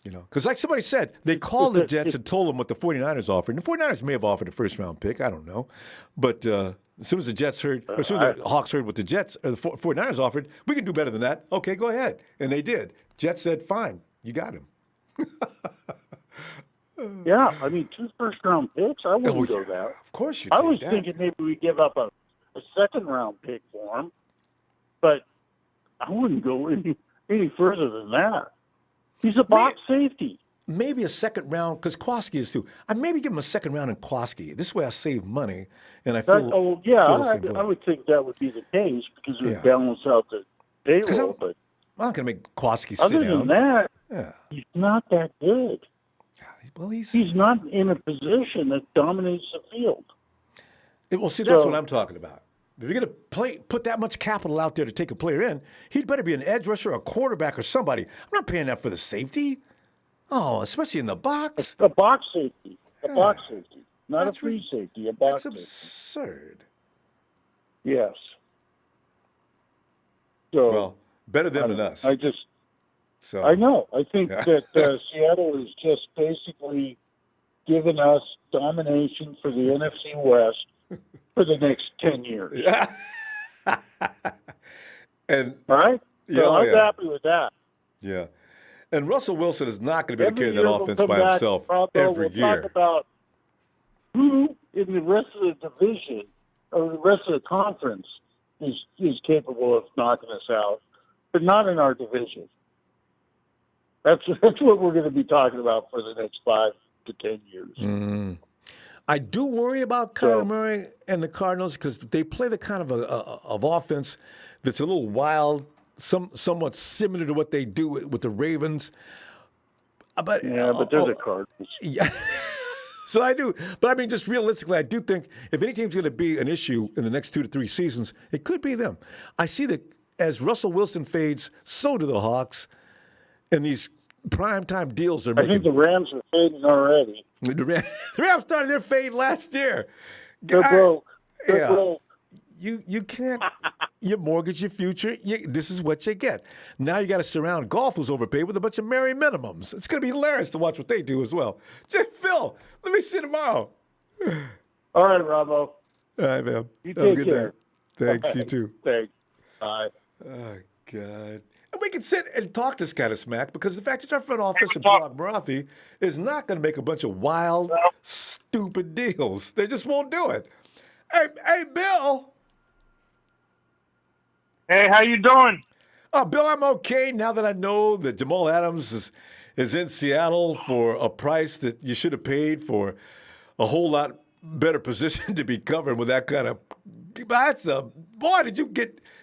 You know, because like somebody said, they called the Jets and told them what the 49ers offered. And the 49ers may have offered a first-round pick. I don't know. But as soon as the Jets heard, or as soon as the Hawks heard what the Jets or the 49ers offered, we can do better than that. Okay, go ahead. And they did. Jets said, fine, you got him. Yeah, I mean, 2 first-round picks, I wouldn't go that. Of course you I did was that. thinking maybe we give up a second-round pick for him, but I wouldn't go any further than that. He's a box safety. Maybe a second round, because Kwaski is too. I maybe give him a second round in Kwaski. This way I save money, and I feel. I would think that would be the case because it would balance out the payroll. But I'm not going to make Kwaski sit other down. than that, he's not that good. Well, he's not in a position that dominates the field. Well, see, that's what I'm talking about. If you're going to put that much capital out there to take a player in, he'd better be an edge rusher, a quarterback, or somebody. I'm not paying that for the safety. Oh, especially in the box. A box safety. A box safety. Not a free safety. A box safety. That's absurd. Yes. So, well, better them than us. I know. I think that Seattle is just basically giving us domination for the NFC West for the next 10 years. Yeah. And right? So I'm happy with that. Yeah. And Russell Wilson is not going to be able to carry that offense by himself every year. We'll talk about who in the rest of the division or the rest of the conference is capable of knocking us out, but not in our division. That's what we're going to be talking about for the next 5 to 10 years. Mm. I do worry about Kyler Murray and the Cardinals because they play the kind of offense that's a little wild, somewhat similar to what they do with the Ravens. But they're the Cardinals. Yeah. So I do. But I mean, just realistically, I do think if any team's going to be an issue in the next 2 to 3 seasons, it could be them. I see that as Russell Wilson fades, so do the Hawks. And these primetime deals are making. I think the Rams are fading already. The Rams started their fade last year. They're broke. Yeah. You can't. you mortgage your future. This is what you get. Now you got to surround golf who's overpaid with a bunch of merry minimums. It's going to be hilarious to watch what they do as well. Phil, let me see you tomorrow. All right, Ronbo. All right, man. You Have a take good care. night. Thanks, you too. Thanks. Bye. Oh, God. And we can sit and talk this kind of smack because the fact that our front office and Parag Marathi is not going to make a bunch of wild, stupid deals. They just won't do it. Hey, Bill. Hey, how you doing? Bill, I'm okay now that I know that Jamal Adams is in Seattle for a price that you should have paid for a whole lot better position to be covered with that kind of. Boy, did you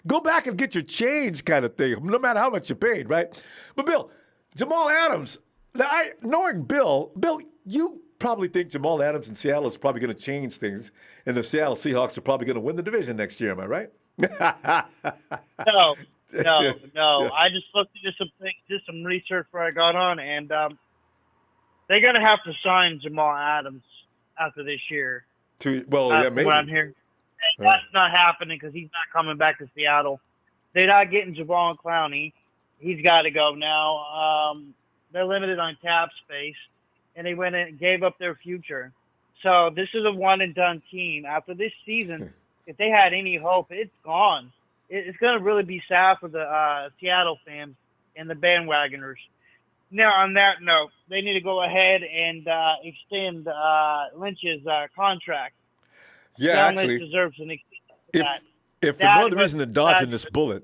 go back and get your change kind of thing, no matter how much you paid, right? But Bill, Jamal Adams, knowing Bill, you probably think Jamal Adams in Seattle is probably going to change things, and the Seattle Seahawks are probably going to win the division next year. Am I right? No. I just looked into some things, did some research before I got on, and they're going to have to sign Jamal Adams after this year. Maybe. What I'm hearing. That's not happening because he's not coming back to Seattle. They're not getting Javon Clowney. He's got to go now. They're limited on cap space, and they went and gave up their future. So this is a one-and-done team. After this season, if they had any hope, it's gone. It's going to really be sad for the Seattle fans and the bandwagoners. Now, on that note, they need to go ahead and extend Lynch's contract. Yeah, John actually, Lynch deserves an extension. If for no other reason than dodging this bullet.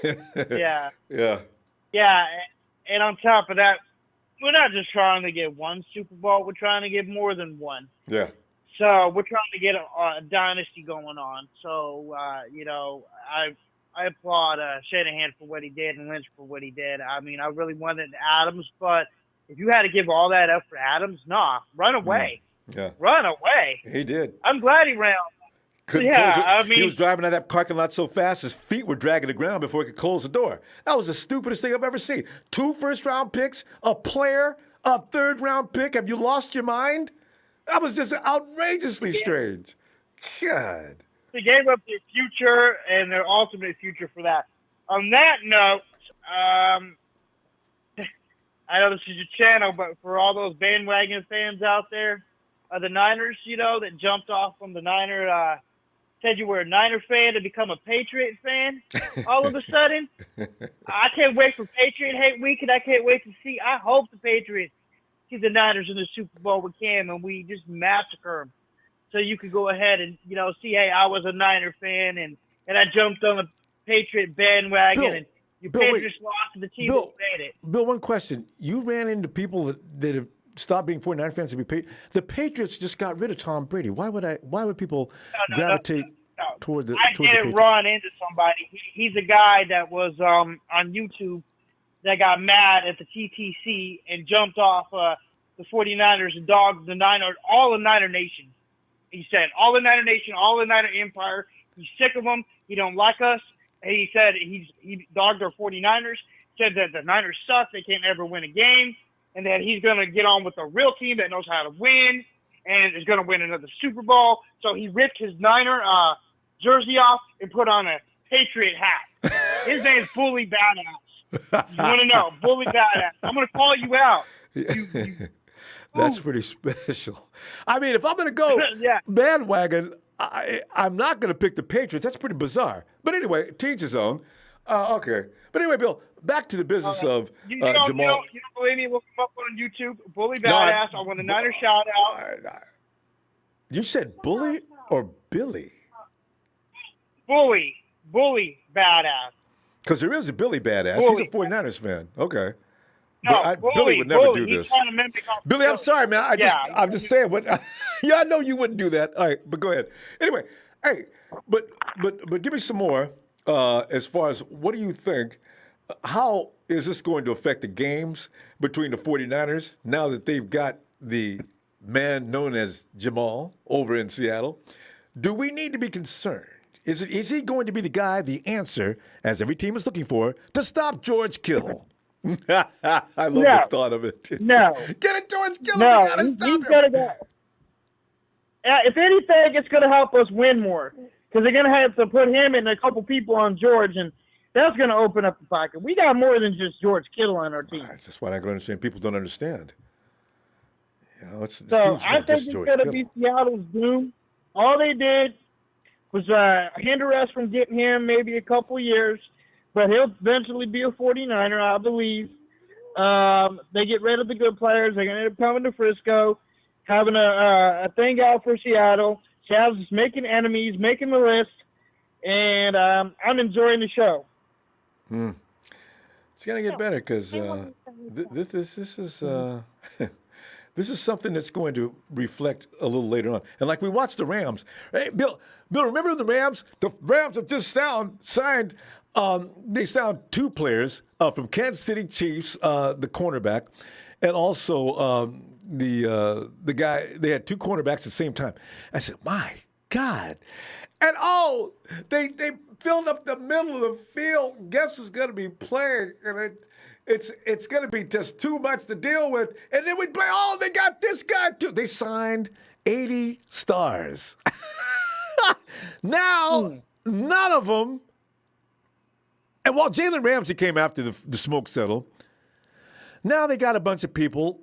Yeah. Yeah. And on top of that, we're not just trying to get one Super Bowl. We're trying to get more than one. Yeah. So we're trying to get a dynasty going on. So, I applaud Shanahan for what he did and Lynch for what he did. I mean, I really wanted Adams, but if you had to give all that up for Adams, run away. Yeah. Run away. He did. I'm glad he ran. He was driving out of that parking lot so fast his feet were dragging the ground before he could close the door. That was the stupidest thing I've ever seen. 2 first-round picks, a player, a third-round pick. Have you lost your mind? That was just outrageously strange. God. They gave up their future and their ultimate future for that. On that note, I know this is your channel, but for all those bandwagon fans out there, the Niners, that jumped off from the Niner, said you were a Niner fan to become a Patriot fan all of a sudden. I can't wait for Patriot Hate Week, and I can't wait to see. I hope the Patriots see the Niners in the Super Bowl with Cam, and we just massacre them. So you could go ahead and, see, hey, I was a Niner fan, and I jumped on the Patriot bandwagon, and you Patriots lost to the team that made it. Bill, one question. You ran into people that have stopped being 49 fans to be Patriots. The Patriots just got rid of Tom Brady. Why would people gravitate toward the I didn't run into somebody. He's a guy that was on YouTube that got mad at the TTC and jumped off the 49ers and dogged all the Niner Nation. He said, all the Niner Nation, all the Niner Empire. He's sick of them. He don't like us. And he said he dogged our 49ers, said that the Niners suck. They can't ever win a game. And that he's going to get on with a real team that knows how to win and is going to win another Super Bowl. So he ripped his Niner jersey off and put on a Patriot hat. His name's Bully Badass. You want to know? Bully Badass. I'm going to call you out. That's pretty special. I mean, if I'm going to go bandwagon, I'm not going to pick the Patriots. That's pretty bizarre. But anyway, to each his own. Okay. But anyway, Bill, back to the business of Jamal. You don't believe me? Look him up on YouTube. Bully Badass. I want a Niner shout out. You said Bully or Billy? Bully Badass. Because there is a Billy Badass. Bully. He's a 49ers fan. Okay. No, Billy would never do He's this. trying to mimic Billy, I'm sorry, man. I'm just saying. What? Yeah, I know you wouldn't do that. All right, but go ahead. Anyway, hey, but give me some more as far as what do you think? How is this going to affect the games between the 49ers now that they've got the man known as Jamal over in Seattle? Do we need to be concerned? Is he going to be the guy, the answer, as every team is looking for, to stop George Kittle? I love the thought of it. No. Get it, George Kittle. No, We gotta stop him. Gotta go. If anything, it's going to help us win more. because they're going to have to put him and a couple people on George, and that's going to open up the pocket. We got more than just George Kittle on our team. That's what I can understand. People don't understand. This So team's I not think just it's George going to Kittle. be Seattle's doom. All they did was hinder us from getting him maybe a couple years, but he'll eventually be a 49er, I believe. They get rid of the good players. They're going to end up coming to Frisco, having a thing out for Seattle. Seattle's just making enemies, making the list, and I'm enjoying the show. It's going to get better because this is this is something that's going to reflect a little later on. And like we watched the Rams. Hey, Bill, remember the Rams? The Rams have just signed. They signed two players from Kansas City Chiefs, the cornerback, and also the guy. They had two cornerbacks at the same time. I said, my God. And they filled up the middle of the field. Guess who's going to be playing? And it's going to be just too much to deal with. And then we play, they got this guy too. They signed 80 stars. Now, none of them. And while Jalen Ramsey came after the smoke settled, now they got a bunch of people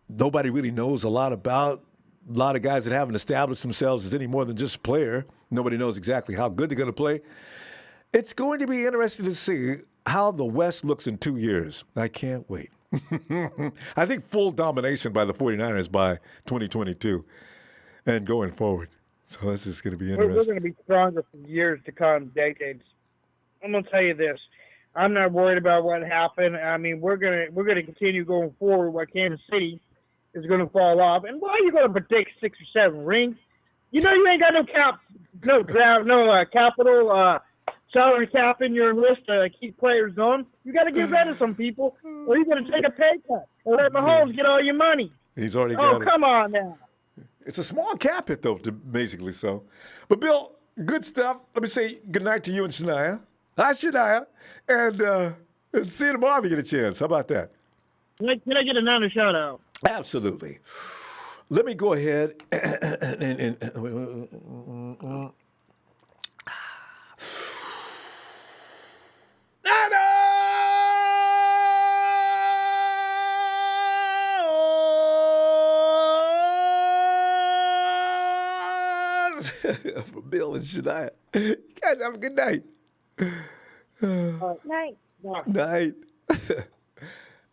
nobody really knows a lot about. A lot of guys that haven't established themselves as any more than just a player. Nobody knows exactly how good they're going to play. It's going to be interesting to see how the West looks in 2 years. I can't wait. I think full domination by the 49ers by 2022 and going forward. So this is going to be interesting. We're going to be stronger for years to come, decades. I'm going to tell you this. I'm not worried about what happened. I mean, we're going to continue going forward while Kansas City is going to fall off. And why are you going to predict 6 or 7 rings? You know you ain't got no capital, salary cap in your list to keep players going. You got to get rid of some people, or you're going to take a pay cut or let Mahomes get all your money. He's already got it. Oh, come on now. It's a small cap hit, though, basically so. But, Bill, good stuff. Let me say good night to you and Shania. Hi, Shania. And see you tomorrow if you get a chance. How about that? Can I get another shout-out? Absolutely. Let me go ahead and for Bill and Shania. You guys have a good night. Night. Night.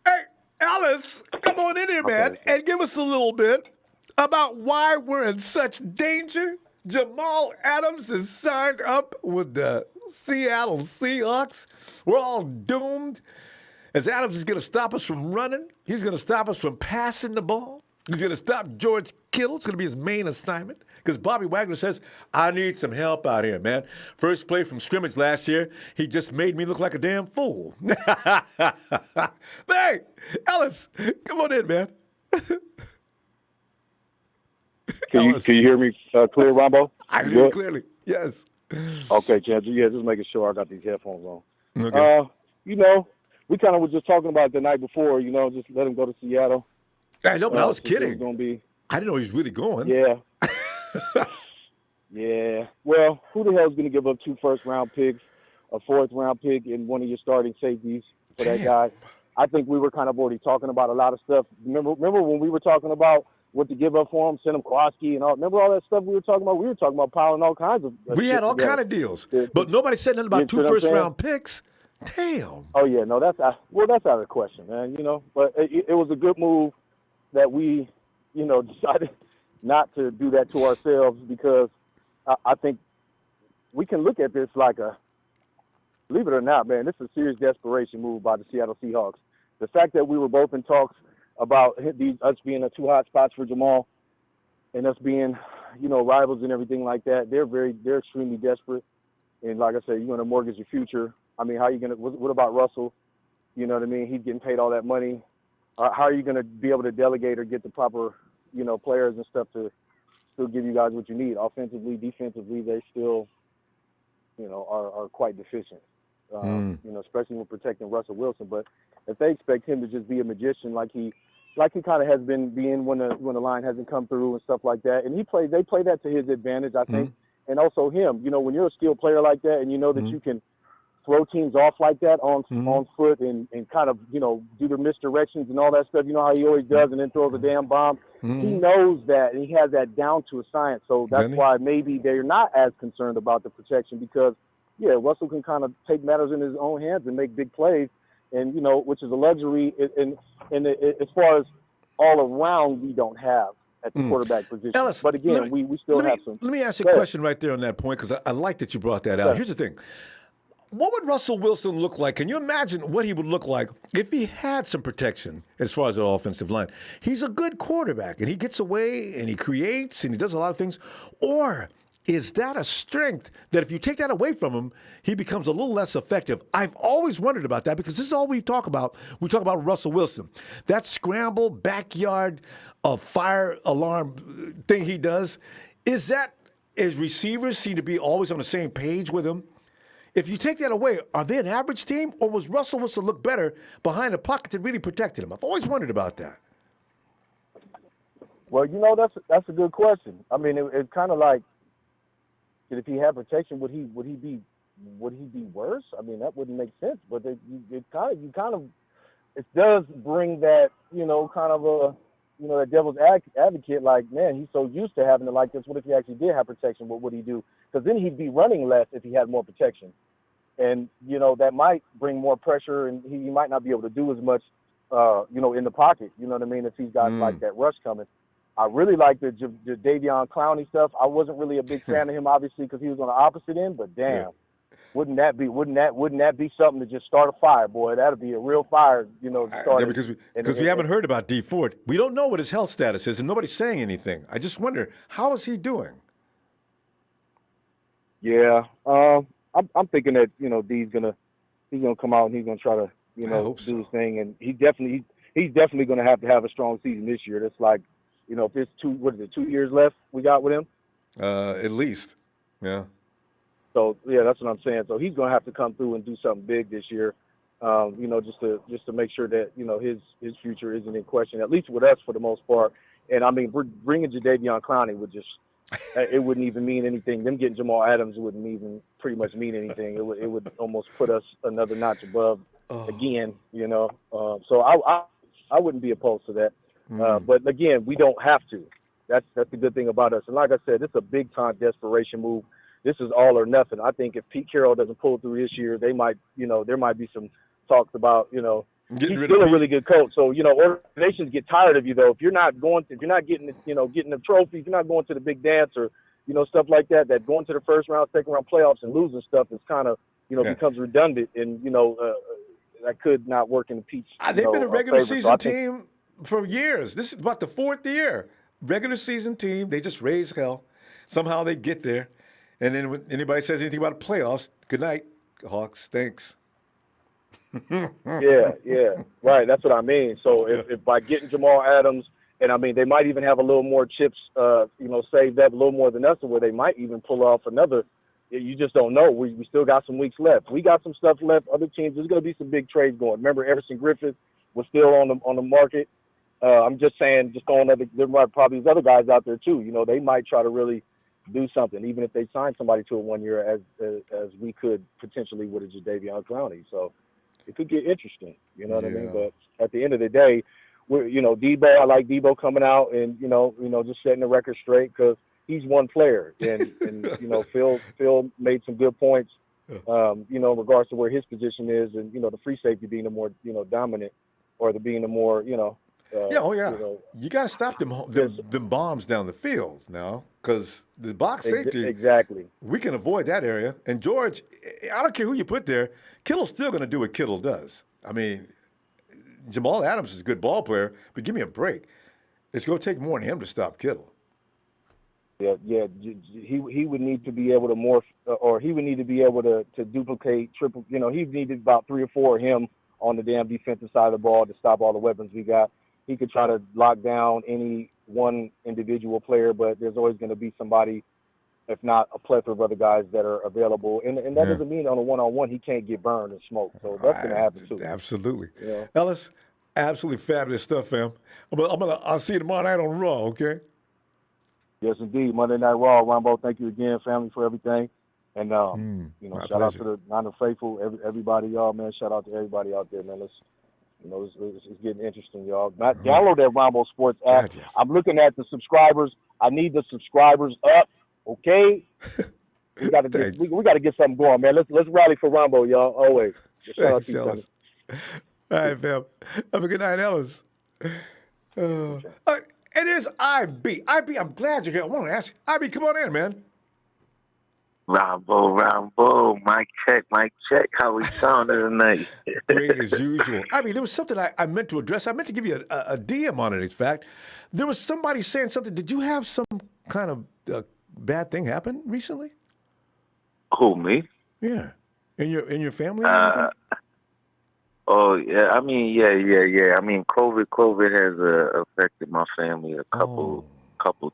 Hey, Alice, come on in here, man, and give us a little bit about why we're in such danger. Jamal Adams is signed up with the Seattle Seahawks. We're all doomed. As Adams is going to stop us from running, he's going to stop us from passing the ball. He's going to stop George Kittle. It's going to be his main assignment because Bobby Wagner says, I need some help out here, man. First play from scrimmage last year, he just made me look like a damn fool. But hey, Ellis, come on in, man. Can you hear me clear, Ronbo? I can hear you clearly, yes. Okay, Chad. Yeah, just making sure I got these headphones on. Okay. We kind of were just talking about it the night before, just let him go to Seattle. I know, but I was kidding. I didn't know he was really going. Yeah. Yeah. Well, who the hell is going to give up 2 first-round picks, a 4th-round pick, and one of your starting safeties for that guy? I think we were kind of already talking about a lot of stuff. Remember when we were talking about what to give up for him, send him Kowalski and all? Remember all that stuff we were talking about? We were talking about piling all kinds of We had all kind of deals, but nobody said nothing about 2 first-round picks. Damn. Oh, yeah. No, that's out of the question, man, But it was a good move that we, decided not to do that to ourselves because I think we can look at this like believe it or not, man, this is a serious desperation move by the Seattle Seahawks. The fact that we were both in talks about us being the 2 hot spots for Jamal and us being, rivals and everything like that, they're extremely desperate. And like I said, you're going to mortgage your future. I mean, how are you going to, what about Russell? You know what I mean? He's getting paid all that money. How are you going to be able to delegate or get the proper, players and stuff to still give you guys what you need? Offensively, defensively, they still, are quite deficient, especially when protecting Russell Wilson. But if they expect him to just be a magician like he kind of has been being when the line hasn't come through and stuff like that, and they play that to his advantage, I think. and also him. You know, when you're a skilled player like that, and you know that you can throw teams off like that on foot and kind of, you know, do the misdirections and all that stuff. You know how he always does, and then throws a damn bomb. He knows that, and he has that down to a science. So that's why maybe they're not as concerned about the protection because, yeah, Russell can kind of take matters in his own hands and make big plays, and, you know, which is a luxury. And as far as all around, we don't have at the quarterback position. Ellis, but again, we still have some. Let me ask you a question right there on that point because I like that you brought that out. Here's the thing. What would Russell Wilson look like? Can you imagine what he would look like if he had some protection as far as the offensive line? He's a good quarterback, and he gets away, and he creates, and he does a lot of things. Or is that a strength that if you take that away from him, he becomes a little less effective? I've always wondered about that because this is all we talk about. We talk about Russell Wilson. That scramble, backyard, fire alarm thing he does, is that his receivers seem to be always on the same page with him? If you take that away, are they an average team, or was Russell Wilson look better behind the pocket that really protected him? I've always wondered about that. Well, you know, that's a good question. I mean, it's kind of like, if he had protection, would he be worse? I mean, that wouldn't make sense. But it does bring that, you know, kind of a, you know, that devil's advocate. Like, man, he's so used to having it like this. What if he actually did have protection? What would he do? Because then he'd be running less if he had more protection. And, you know, that might bring more pressure, and he might not be able to do as much, you know, in the pocket. You know what I mean? If he's got like that rush coming. I really like the Davion Clowney stuff. I wasn't really a big fan of him, obviously, because he was on the opposite end. But damn, wouldn't that be something to just start a fire, boy? That'd be a real fire, you know. Because we haven't heard about D Ford. We don't know what his health status is, and nobody's saying anything. I just wonder, how is he doing? Yeah, I'm thinking that, you know, he's gonna come out and he's gonna try to, you know, do his thing, and he's definitely gonna have to have a strong season this year. That's like, you know, if it's 2 years left we got with him? At least, yeah. So yeah, that's what I'm saying. So he's gonna have to come through and do something big this year, you know, just to make sure that, you know, his future isn't in question, at least with us for the most part. And I mean, bringing Jadeveon Clowney would just, it wouldn't even mean anything. Them getting Jamal Adams wouldn't even pretty much mean anything. It would almost put us another notch above again, you know. So I wouldn't be opposed to that. But again, we don't have to. That's the good thing about us. And like I said, it's a big time desperation move. This is all or nothing. I think if Pete Carroll doesn't pull through this year, they might, you know, there might be some talks about, you know, he's still a really good coach. So, you know, organizations get tired of you though. If you're not getting, you know, getting the trophy, if you're not going to the big dance or, you know, stuff like that, going to the first round, second round playoffs and losing stuff is kind of, you know, becomes redundant, and, you know, that could not work in Pete's. They've been a regular season team for years. This is about the fourth year. Regular season team. They just raise hell. Somehow they get there. And then when anybody says anything about the playoffs, good night, Hawks. Thanks. Yeah, right. That's what I mean. So if by getting Jamal Adams, and I mean they might even have a little more chips, you know, saved up a little more than us, where they might even pull off another. You just don't know. We still got some weeks left. We got some stuff left. Other teams, there's going to be some big trades going. Remember, Everson Griffith was still on the market. I'm just saying, there might probably these other guys out there too. You know, they might try to really do something, even if they sign somebody to a 1 year, as we could potentially with a Jadeveon Clowney. So it could get interesting. You know what I mean? But at the end of the day, you know, Debo. I like Debo coming out and you know, just setting the record straight because he's one player, and you know, Phil made some good points. You know, in regards to where his position is, and you know, the free safety being the more, you know, dominant, or being the more, you know. You know, you got to stop them bombs down the field now, because the box safety. Exactly. We can avoid that area. And George, I don't care who you put there, Kittle's still going to do what Kittle does. I mean, Jamal Adams is a good ball player, but give me a break. It's going to take more than him to stop Kittle. Yeah. He would need to be able to morph, or he would need to be able to duplicate, triple. You know, he needed about 3 or 4 of him on the damn defensive side of the ball to stop all the weapons we got. He could try to lock down any one individual player, but there's always going to be somebody, if not a plethora of other guys that are available. And that doesn't mean on a one-on-one he can't get burned and smoked. So that's going to happen too. Absolutely. Yeah. Ellis, absolutely fabulous stuff, fam. I'll see you tomorrow night on Raw, okay? Yes, indeed. Monday Night Raw, Ronbo. Thank you again, family, for everything. And shout out to the Niner faithful, everybody, y'all, man. Shout out to everybody out there, man. It's getting interesting, y'all. Download that Ronbo Sports app. God, yes. I'm looking at the subscribers. I need the subscribers up. Okay, we got to get something going, man. Let's rally for Ronbo, y'all. Always. Shout out to you, Ellis. All right, fam. Have a good night, Ellis. And there's IB. IB, I'm glad you're here. I want to ask you, IB, come on in, man. Ronbo, mic check. How we sounding tonight? Great as usual. I mean, there was something I meant to address. I meant to give you a DM on it, in fact. There was somebody saying something. Did you have some kind of bad thing happen recently? Who, me? Yeah. In your family and everything? Oh, yeah. I mean, yeah. I mean, COVID has affected my family a couple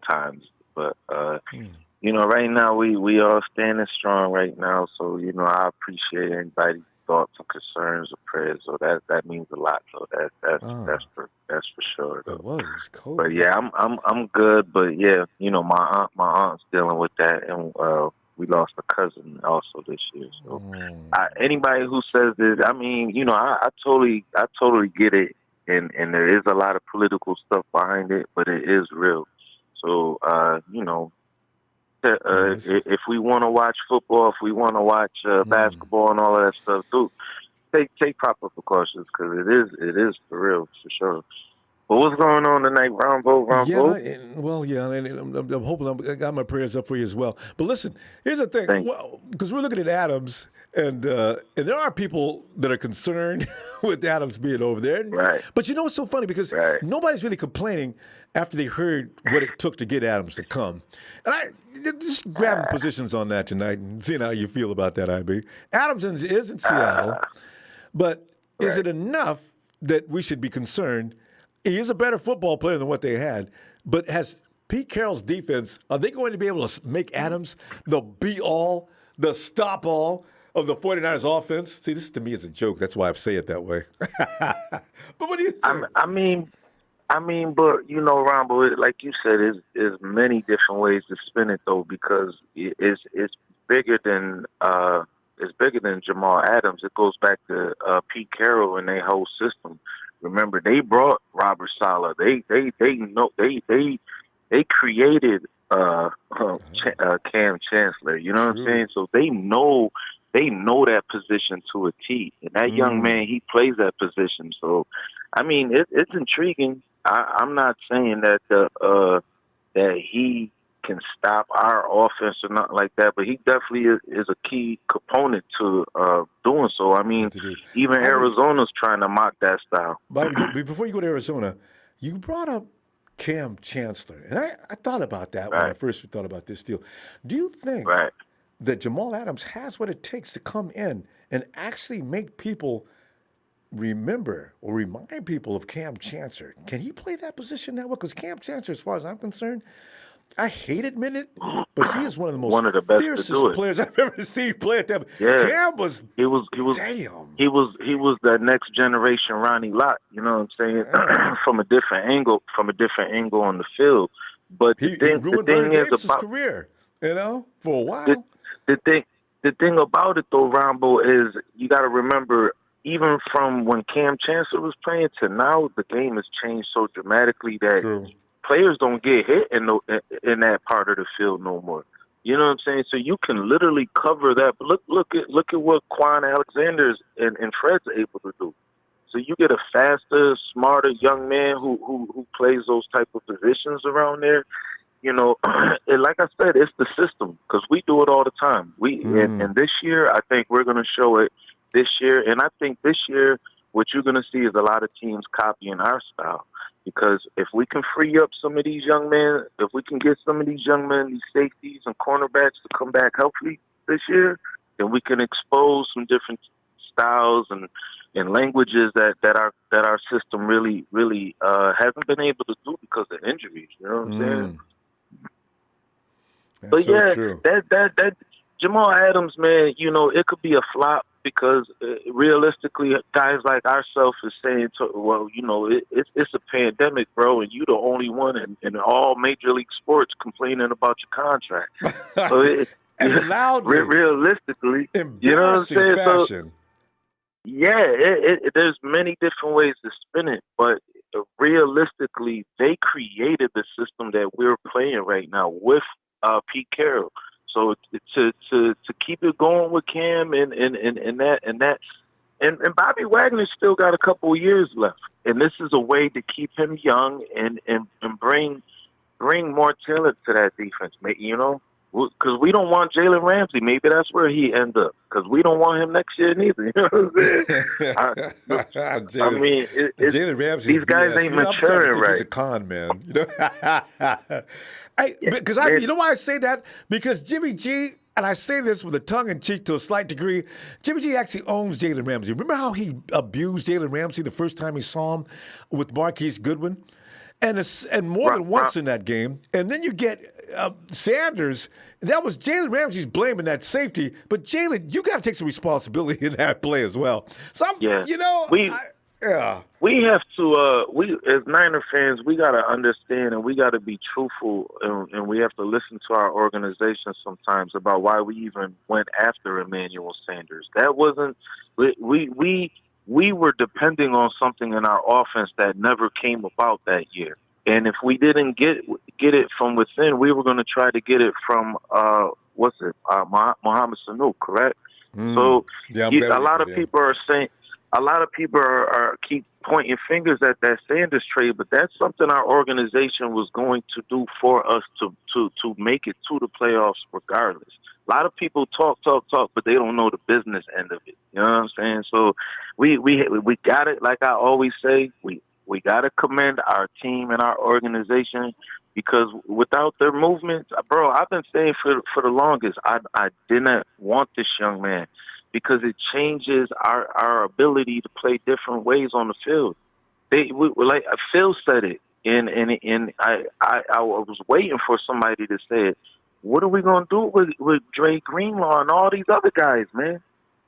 times. But, right now we are standing strong right now. So, I appreciate anybody's thoughts and concerns or prayers. So that means a lot. So that's for sure. Though. It was cold. But yeah, I'm good. But yeah, my aunt's dealing with that, and we lost a cousin also this year. So anybody who says this, I mean, I totally get it, and there is a lot of political stuff behind it, but it is real. So if we want to watch football, if we want to watch basketball and all of that stuff, too, take proper precautions because it is for real, for sure. But what's going on tonight, Ronbo? Yeah, and I'm hoping I got my prayers up for you as well. But listen, here's the thing. Well, because we're looking at Adams, and there are people that are concerned with Adams being over there. Right. But what's so funny? Because nobody's really complaining after they heard what it took to get Adams to come. And I just grabbing positions on that tonight and seeing how you feel about that, IB. Adams is in Seattle, but is it enough that we should be concerned? He is a better football player than what they had, but has Pete Carroll's defense, are they going to be able to make Adams the be-all, the stop-all of the 49ers offense? See, this to me is a joke. That's why I say it that way. But what do you think? I mean, but Ronbo, like you said, is many different ways to spin it though, because it's bigger than Jamal Adams. It goes back to Pete Carroll and their whole system. Remember, they brought Robert Saleh. They created Cam Chancellor. You know what I'm saying? So they know that position to a T. And that young man, he plays that position. So, I mean, it's intriguing. I'm not saying that that he can stop our offense or nothing like that, but he definitely is a key component to doing so. I mean, even Arizona's trying to mock that style. But before you go to Arizona, you brought up Cam Chancellor, and I thought about that when I first thought about this deal. Do you think that Jamal Adams has what it takes to come in and actually make people remember or remind people of Cam Chancellor? Can he play that position that well? Because Cam Chancellor, as far as I'm concerned, I hate admitting it, but he is one of the best fiercest players I've ever seen play at that. Yeah. Cam was damn. He was the next generation Ronnie Lott, you know what I'm saying? from a different angle on the field. But he ruined Vernon Davis' career, for a while. The thing about it though, Ronbo, is you gotta remember, even from when Cam Chancellor was playing to now, the game has changed so dramatically that players don't get hit in that part of the field no more. You know what I'm saying? So you can literally cover that. But look at what Quan Alexander and Fred's able to do. So you get a faster, smarter young man who plays those type of positions around there. And like I said, it's the system because we do it all the time. And this year, I think we're going to show it this year. And I think this year, what you're going to see is a lot of teams copying our style. Because if we can free up some of these young men, if we can get some of these young men, these safeties and cornerbacks to come back healthy this year, then we can expose some different styles and languages that our system really hasn't been able to do because of injuries. You know what I'm saying? That's but so yeah, true. that Jamal Adams, man, it could be a flop. because realistically, guys like ourselves is saying, well, it's a pandemic, bro, and you the only one in all major league sports complaining about your contract. So and loudly, realistically, embarrassing fashion. So, there's many different ways to spin it, but realistically, they created the system that we're playing right now with Pete Carroll. So to keep it going with Cam and Bobby Wagner's still got a couple of years left, and this is a way to keep him young and bring more talent to that defense, because we don't want Jalen Ramsey. Maybe that's where he ends up, because we don't want him next year neither. You know what I'm saying? I mean, Jalen Ramsey. These guys ain't maturing right. He's a con man. Because you know why I say that? Because Jimmy G, and I say this with a tongue in cheek to a slight degree, Jimmy G actually owns Jalen Ramsey. Remember how he abused Jalen Ramsey the first time he saw him with Marquise Goodwin? And more than once in that game. And then you get Sanders. That was Jalen Ramsey's blaming that safety. But Jalen, you got to take some responsibility in that play as well. So, we have to, we as Niner fans, we got to understand and we got to be truthful, and we have to listen to our organization sometimes about why we even went after Emmanuel Sanders. That wasn't, we were depending on something in our offense that never came about that year. And if we didn't get it from within, we were going to try to get it from, Mohamed Sanu, correct? So a lot of people are saying, are keep pointing fingers at that Sanders trade, but that's something our organization was going to do for us to make it to the playoffs regardless. A lot of people talk, but they don't know the business end of it. You know what I'm saying? So we got it. Like I always say, we got to commend our team and our organization, because without their movements, bro, I've been saying for the longest, I didn't want this young man, because it changes our ability to play different ways on the field. Like Phil said it, and I was waiting for somebody to say it. What are we going to do with Dre Greenlaw and all these other guys, man?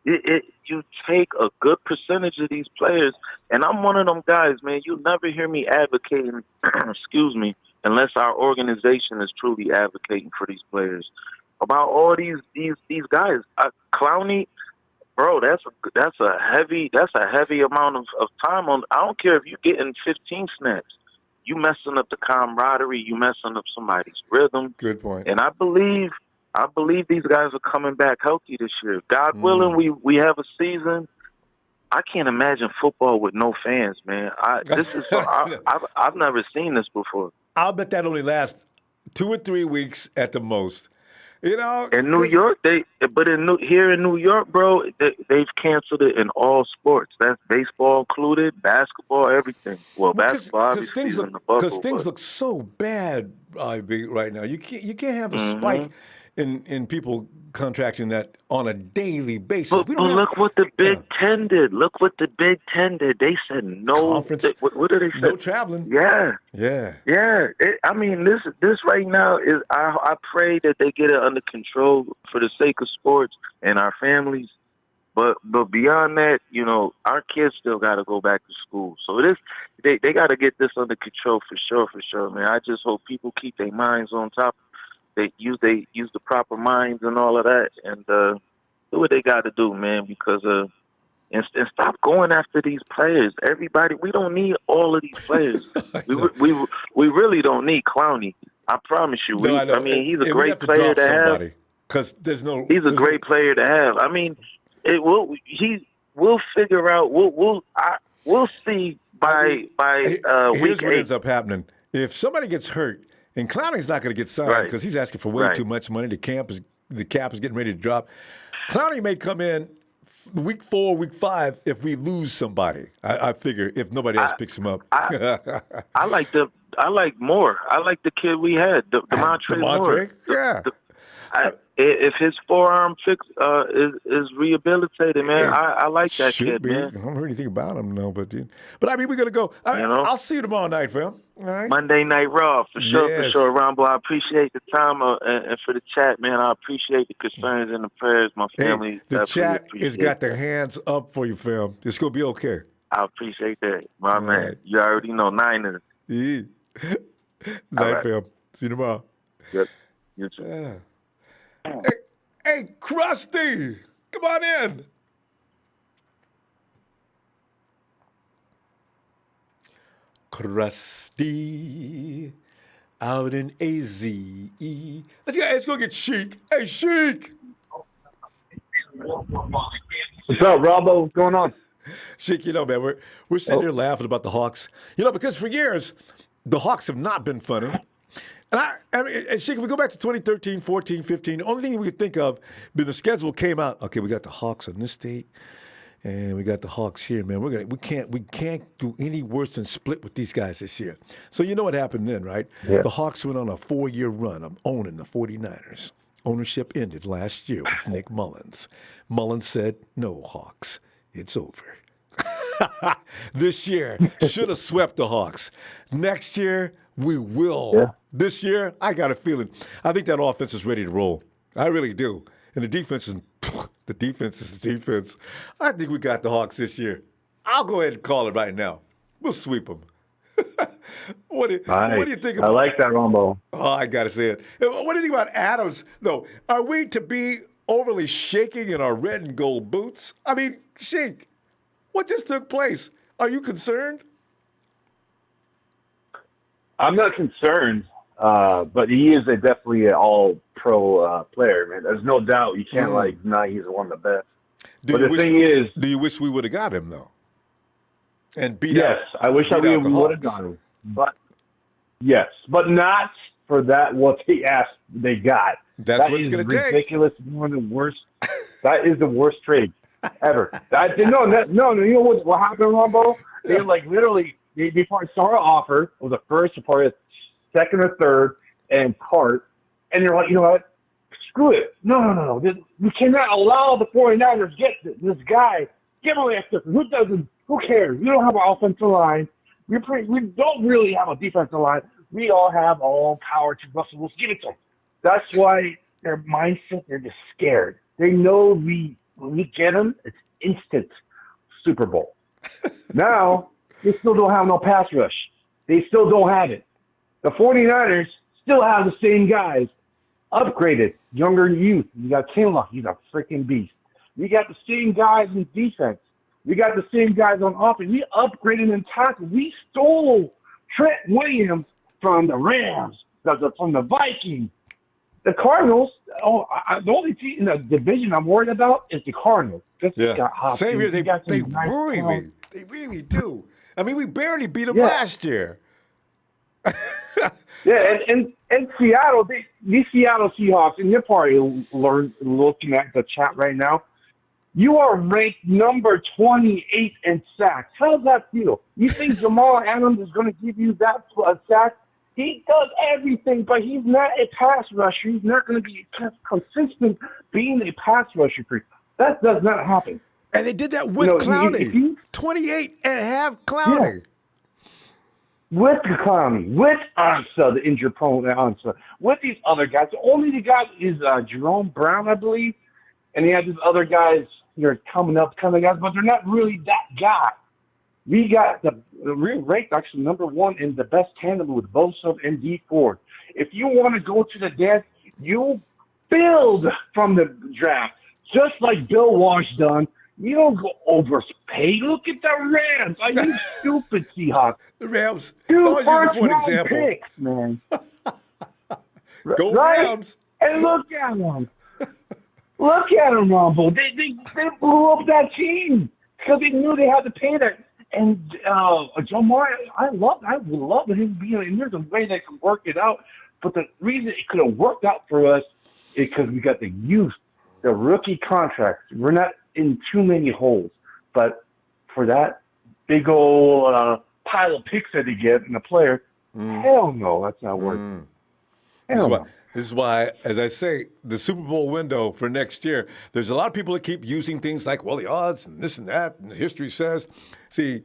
You take a good percentage of these players, and I'm one of them guys, man. You'll never hear me advocating, excuse me, unless our organization is truly advocating for these players. About all these guys, Clowney, bro, that's a heavy amount of time on. I don't care if you're getting 15 snaps. You messing up the camaraderie. You messing up somebody's rhythm. Good point. And I believe these guys are coming back healthy this year. God willing, we have a season. I can't imagine football with no fans, man. I've never seen this before. I'll bet that only lasts 2 or 3 weeks at the most. You know, in New York, here in New York, bro, they've canceled it in all sports. That's baseball included, basketball, everything. Well, basketball obviously is in the bubble. Because things look so bad right now. You can't have a spike in people contracting that on a daily basis. But look what the Big Ten did. Look what the Big Ten did. They said no. Conference. What did they say? No traveling. Yeah. Yeah. I mean, this right now is. I pray that they get it under control for the sake of sports and our families. But beyond that, our kids still got to go back to school. So they got to get this under control for sure, man. I just hope people keep their minds on top. They use the proper minds and all of that, and do what they got to do, man. Because and stop going after these players. Everybody, we don't need all of these players. we really don't need Clowney. I promise you. I mean, he's a great player to have. Because he's a great player to have. I mean, we'll figure out. We'll see by here's week what 8. ends up happening. If somebody gets hurt, and Clowney's not going to get signed because he's asking for way too much money. The cap is getting ready to drop. Clowney may come in week 4, week 5 if we lose somebody. I figure if nobody else picks him up. I like Moore. I like the kid we had, Demontre Moore. Yeah. If his forearm is rehabilitated, man, I like that kid, man. I don't hear anything about him, no, but I mean, we're gonna go. I'll see you tomorrow night, fam. All right. Monday Night Raw, for sure, Yes. for sure. Ronbo, I appreciate the time and for the chat, man. I appreciate the concerns and the prayers. My family the definitely chat has appreciate got that. their hands up for you, fam. It's gonna be okay. I appreciate that, my All man. right. You already know, Niners. Yeah. All Night, right. fam. See you tomorrow. Yep. You too. Yeah. Hey, Krusty, come on in. Krusty out in AZ. Let's go get Sheik. Hey, Sheik. What's up, Ronbo? What's going on? Sheik, man, we're sitting here laughing about the Hawks. Because for years, the Hawks have not been funny. And Sheik, if we go back to 2013, 14, 15, the only thing we could think of, the schedule came out. Okay, we got the Hawks on this date, and we got the Hawks here, man. We can't do any worse than split with these guys this year. So you know what happened then, right? Yeah. The Hawks went on a 4-year run of owning the 49ers. Ownership ended last year with Nick Mullins. Mullins said, "No, Hawks, it's over." This year, should have swept the Hawks. Next year, we will. Yeah. This year, I got a feeling. I think that offense is ready to roll. I really do. And the defense is the defense. I think we got the Hawks this year. I'll go ahead and call it right now. We'll sweep them. What do you think about? I like that, Ronbo. Oh, I got to say it. What do you think about Adams, though? Are we to be overly shaking in our red and gold boots? I mean, Sheik, what just took place? Are you concerned? I'm not concerned, but he is definitely an all-pro player, man. There's no doubt. You can't deny he's one of the best. Do you wish we would have got him though? And beat out. Yes, I wish we would have got him. But yes, but not for that. What they got. That's what it's going to take. Ridiculous. One of the worst. That is the worst trade ever. No. You know what happened, Ronbo? They literally. They probably saw an offer. It was a first, probably a second or third, and part. And they're like, you know what? Screw it. No. We cannot allow the 49ers get this guy. Give away extra. Who cares? We don't have an offensive line. We don't really have a defensive line. We all have all power to Russell Wilson. Give it to them. That's why their mindset, they're just scared. They know when we get them, it's instant Super Bowl. Now, they still don't have no pass rush. They still don't have it. The 49ers still have the same guys, upgraded, younger youth. You got Kinlaw. He's a freaking beast. We got the same guys in defense. We got the same guys on offense. We upgraded in tackle. We stole Trent Williams from the Rams, from the Vikings. The Cardinals, the only team in the division I'm worried about is the Cardinals. Same here. They worry me. They really do. I mean, we barely beat them last year. And Seattle, these Seattle Seahawks, and you're probably looking at the chat right now, you are ranked number 28 in sacks. How does that feel? You think Jamal Adams is going to give you that sack? He does everything, but he's not a pass rusher. He's not going to be consistent being a pass rusher. That does not happen. And they did that with Clowney. 28 and a half Clowney. Yeah. With Clowney, with Ansa, the injured-prone Ansa, with these other guys. The only guy is Jerome Brown, I believe, and he has these other guys coming up, kind of guys, but they're not really that guy. We ranked actually number 1 in the best tandem with Bosa and D Ford. If you want to go to the dance, you build from the draft, just like Bill Walsh done. You don't go overpay. Look at the Rams. Are you stupid, Seahawks? The Rams. 2 first-round picks, man. Go Rams. And look at them. Look at them, Ronbo. They blew up that team because they knew they had to pay that. And Jamal, I would love him being in. There's a way they can work it out. But the reason it could have worked out for us is because we got the youth, the rookie contracts. We're not in too many holes. But for that big old pile of picks that they get and the player, hell no, that's not working. This is why, as I say, the Super Bowl window for next year, there's a lot of people that keep using things like, well, the odds and this and that, and history says. See,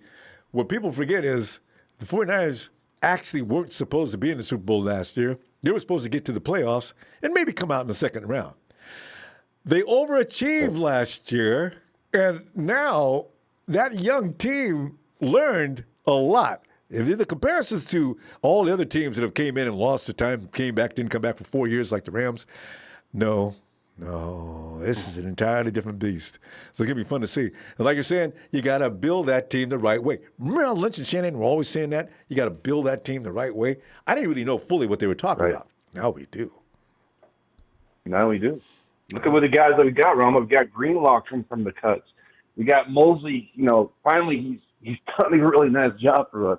what people forget is the 49ers actually weren't supposed to be in the Super Bowl last year. They were supposed to get to the playoffs and maybe come out in the second round. They overachieved last year, and now that young team learned a lot. If the comparisons to all the other teams that have came in and lost their time, came back, didn't come back for 4 years like the Rams, no, this is an entirely different beast. So it's going to be fun to see. And like you're saying, you got to build that team the right way. Remember how Lynch and Shanahan were always saying that? You got to build that team the right way. I didn't really know fully what they were talking about. Now we do. Now we do. Look at what the guys that we got, Ronbo. We got Greenlaw coming from the cuts. We got Mosley, finally he's done a really nice job for us.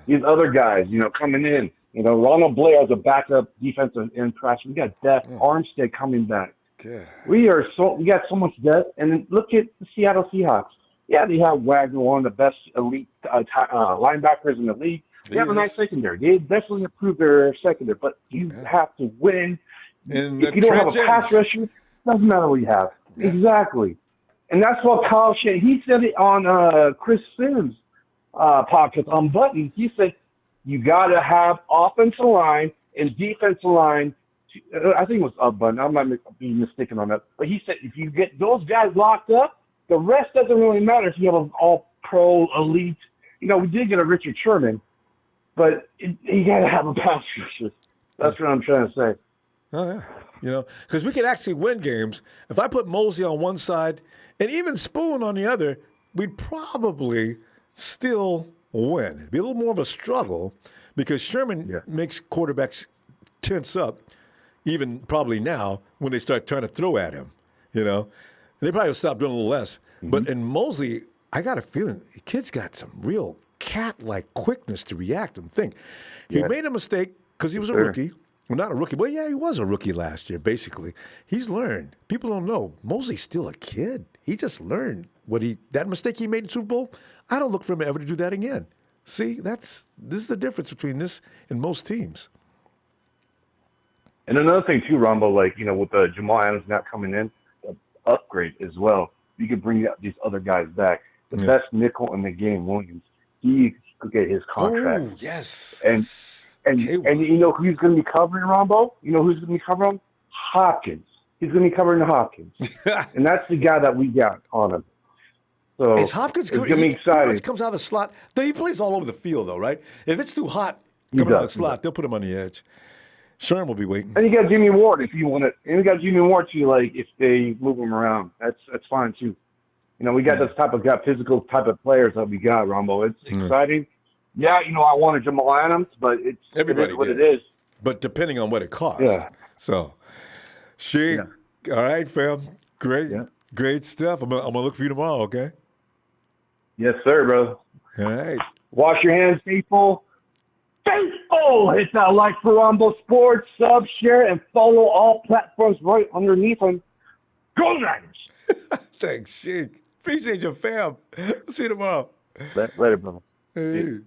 These other guys, coming in. Ronald Blair as a backup defensive end pressure. We got Def Armstead coming back. Yeah. We got so much depth. And then look at the Seattle Seahawks. Yeah, they have Wagner, one of the best elite linebackers in the league. They have a nice secondary. They definitely improved their secondary, but you have to win. If you don't have a pass rusher, doesn't matter what you have. Yeah. Exactly. And that's what Kyle Shanahan, he said it on Chris Sims' podcast on Button. He said, you got to have offensive line and defensive line. I think it was up Button. I might be mistaken on that. But he said, if you get those guys locked up, the rest doesn't really matter if you have an all-pro elite. We did get a Richard Sherman, but you got to have a pass rusher. That's what I'm trying to say. Oh, yeah. Because we could actually win games. If I put Mosley on one side and even Spoon on the other, we'd probably still win. It'd be a little more of a struggle because Sherman makes quarterbacks tense up, even probably now when they start trying to throw at him, They probably will stop doing a little less. Mm-hmm. But in Mosley, I got a feeling the kid's got some real cat-like quickness to react and think. He made a mistake because he was a rookie. Well, not a rookie. Well, yeah, he was a rookie last year, basically. He's learned. People don't know. Mosley's still a kid. He just learned that mistake he made in the Super Bowl. I don't look for him ever to do that again. See, this is the difference between this and most teams. And another thing, too, Ronbo, with Jamal Adams not coming in, upgrade as well. You could bring these other guys back. The best nickel in the game, Williams, he could get his contract. Oh, yes. And you know who's going to be covering Ronbo? You know who's going to be covering him? Hopkins. He's going to be covering Hopkins. And that's the guy that we got on him. So is Hopkins going to be exciting. He comes out of the slot. He plays all over the field, though, right? If it's too hot coming out of the slot, they'll put him on the edge. Sherman will be waiting. And you got Jimmy Ward if you want it. And you got Jimmy Ward too, if they move him around. That's fine too. We got this physical type of players that we got, Ronbo. It's exciting. Yeah, I wanted Jamal Adams, but it is what it is. But depending on what it costs. Yeah. So, all right, fam. Great stuff. I'm gonna look for you tomorrow, okay? Yes, sir, bro. All right. Wash your hands, people. Faithful! Hit that like for Ronbo Sports, sub, share, and follow all platforms right underneath them. Go Niners! Thanks, Sheik. Appreciate your fam. See you tomorrow. Later, brother. Hey.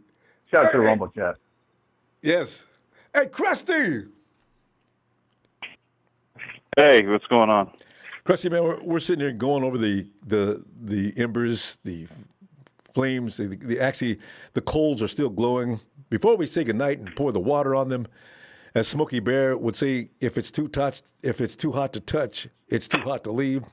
Shout out to the Rumble chat. Yes. Hey, Krusty. Hey, what's going on? Krusty, man, we're sitting here going over the embers, the flames. The coals are still glowing. Before we say goodnight and pour the water on them, as Smokey Bear would say, if it's too hot to touch, it's too hot to leave.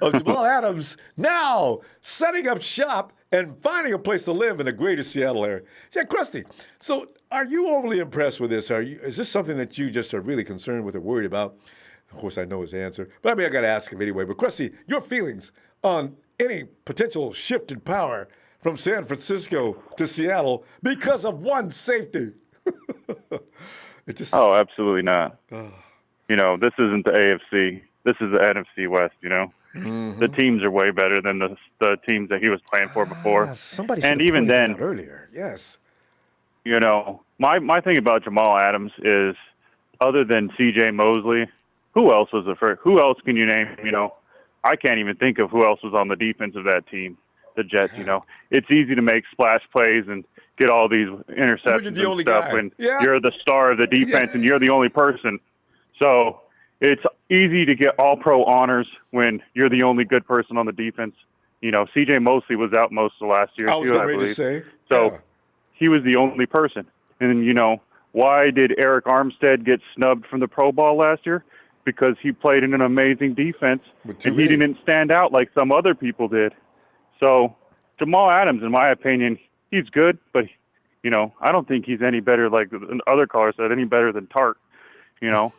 Jamal Adams now setting up shop and finding a place to live in the greater Seattle area. Yeah, Krusty, so are you overly impressed with this? Is this something that you just are really concerned with or worried about? Of course, I know his answer, but I got to ask him anyway. But Krusty, your feelings on any potential shift in power from San Francisco to Seattle because of one safety? Absolutely not. This isn't the AFC. This is the NFC West, Mm-hmm. The teams are way better than the teams that he was playing for before. Somebody and even then, earlier, yes. My thing about Jamal Adams is, other than C.J. Mosley, who else was the first? Who else can you name? I can't even think of who else was on the defense of that team, the Jets. It's easy to make splash plays and get all these interceptions and stuff when you're the star of the defense and you're the only person. So it's easy to get all-pro honors when you're the only good person on the defense. You know, C.J. Mosley was out most of last year, I was too, ready to say. So he was the only person. And, you know, why did Eric Armstead get snubbed from the Pro Bowl last year? Because he played in an amazing defense, and he didn't stand out like some other people did. So Jamal Adams, in my opinion, he's good, but, you know, I don't think he's any better, like other callers said, any better than Tart, you know.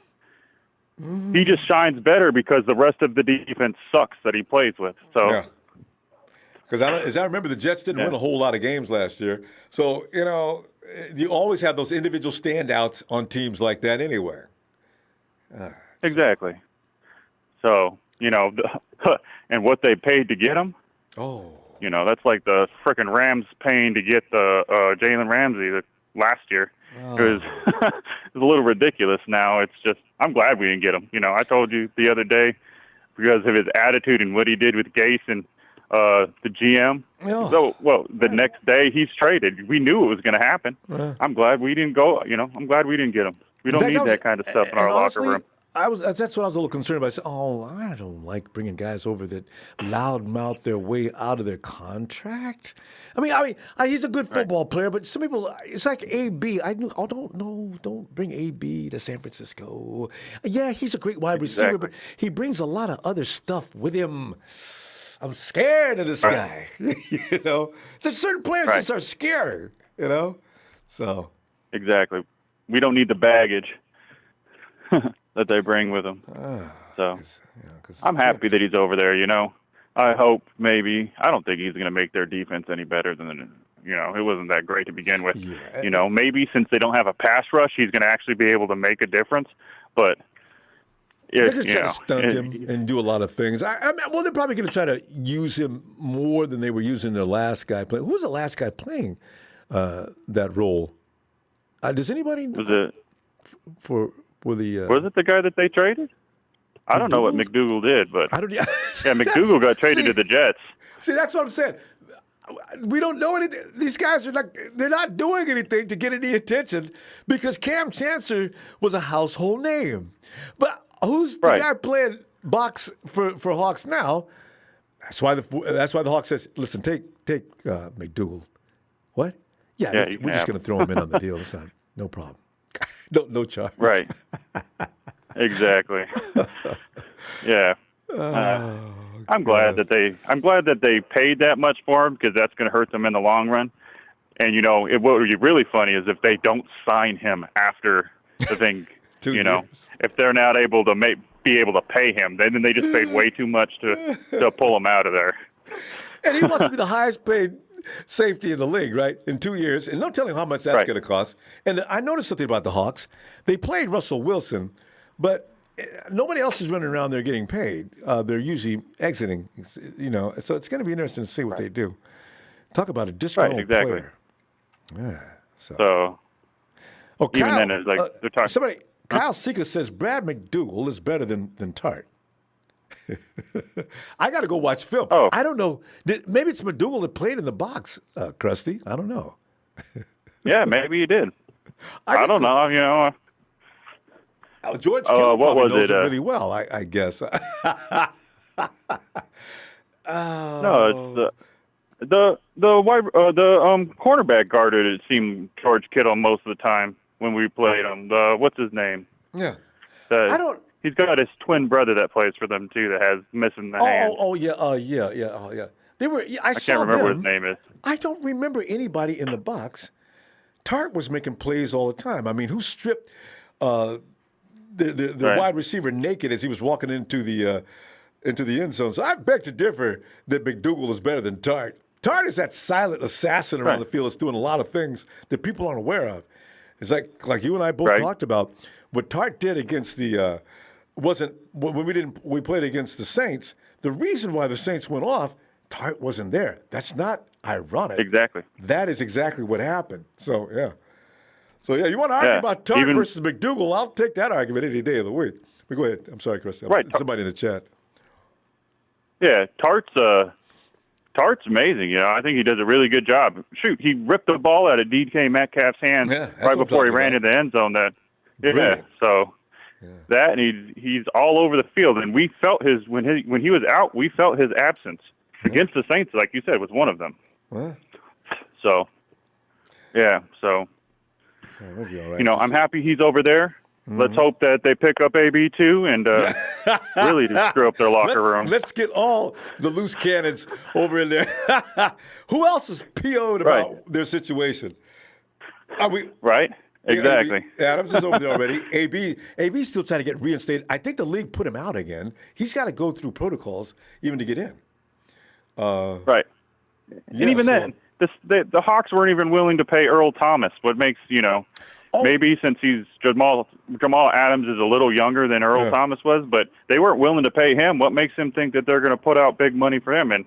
He just shines better because the rest of the defense sucks that he plays with. So, because as I remember, the Jets didn't win a whole lot of games last year. So, you know, you always have those individual standouts on teams like that anywhere. Exactly. So, you know, and what they paid to get him. Oh. You know, that's like the frickin' Rams paying to get the Jalen Ramsey last year. It was it's a little ridiculous now. It's just, I'm glad we didn't get him. You know, I told you the other day, because of his attitude and what he did with Gase and the GM. So, well, the next day he's traded. We knew it was going to happen. I'm glad we didn't go, you know, I'm glad we didn't get him. We don't need that kind of stuff in our locker room. That's what I was a little concerned about. I said, I don't like bringing guys over that loudmouth their way out of their contract. I mean, he's a good football player, but some people, it's like AB. Don't bring AB to San Francisco. Yeah, he's a great wide receiver, but he brings a lot of other stuff with him. I'm scared of this guy. You know, there's certain players just are scary. You know, so exactly, we don't need the baggage that they bring with them. So I'm happy that he's over there, you know. I hope maybe, I don't think he's going to make their defense any better than, you know, it wasn't that great to begin with. Yeah. You know, maybe since they don't have a pass rush, he's going to actually be able to make a difference. But they're going to try to stunt him and do a lot of things. Well, they're probably going to try to use him more than they were using their last guy playing. Who was the last guy playing that role? Does anybody know? Was it was it the guy that they traded? I don't know what McDougal did, but McDougal got traded to the Jets. See, that's what I'm saying. We don't know anything. These guys they're not doing anything to get any attention because Cam Chancellor was a household name. But who's the guy playing box for Hawks now? That's why the Hawks says, listen, take McDougal. What? Yeah, we're just going to throw him in on the deal this time. No problem. No charge. Right. Exactly. Yeah. I'm glad that they paid that much for him because that's going to hurt them in the long run. And you know, what would be really funny is if they don't sign him after the thing. You know, if they're not able to be able to pay him, then they just paid way too much to pull him out of there. And he wants to be the highest paid safety in the league, right? In 2 years. And no telling how much that's going to cost. And I noticed something about the Hawks. They played Russell Wilson, but nobody else is running around there getting paid. They're usually exiting, you know. So it's going to be interesting to see what they do. Talk about a disgruntled player. Yeah. So Kyle, even then, it's like they're talking. Kyle Sika says Brad McDougal is better than Tart. I got to go watch film. I don't know. Maybe it's McDougal that played in the box, Krusty. I don't know. Yeah, maybe he did. I don't know. You know. George Kittle probably knows him really well, I guess. No, it's the cornerback guarded. It seemed George Kittle most of the time when we played him. What's his name? Yeah. He's got his twin brother that plays for them too that has missing the hand. Yeah. They were. I can't remember what his name is. I don't remember anybody in the box. Tart was making plays all the time. I mean, who stripped the wide receiver naked as he was walking into the end zone? So I beg to differ that McDougal is better than Tart. Tart is that silent assassin around the field that's doing a lot of things that people aren't aware of. It's like you and I both talked about what Tart did against the wasn't when we played against the Saints. The reason why the Saints went off, Tart wasn't there. That's not ironic. Exactly. That is exactly what happened. So yeah, you want to argue about Tart versus McDougal? I'll take that argument any day of the week. But go ahead. I'm sorry, Chris. Right. Somebody in the chat. Yeah, Tart's Tart's amazing. You know, I think he does a really good job. Shoot, he ripped the ball out of DK Metcalf's hand right before he ran into the end zone. Brilliant. So that, and he's all over the field. And we felt when he was out, we felt his absence against the Saints, like you said, was one of them. So, so we'll be all right. you know, I'm happy he's over there. Let's hope that they pick up AB too and really just screw up their locker room. Let's get all the loose cannons over in there. Who else is PO'd about their situation? Are we right? Exactly. Adams is over there already. AB's still trying to get reinstated. I think the league put him out again. He's got to go through protocols even to get in. Right. And even then, the Hawks weren't even willing to pay Earl Thomas. What makes, you know, maybe since Jamal Adams is a little younger than Earl Thomas was, but they weren't willing to pay him. What makes him think that they're going to put out big money for him? And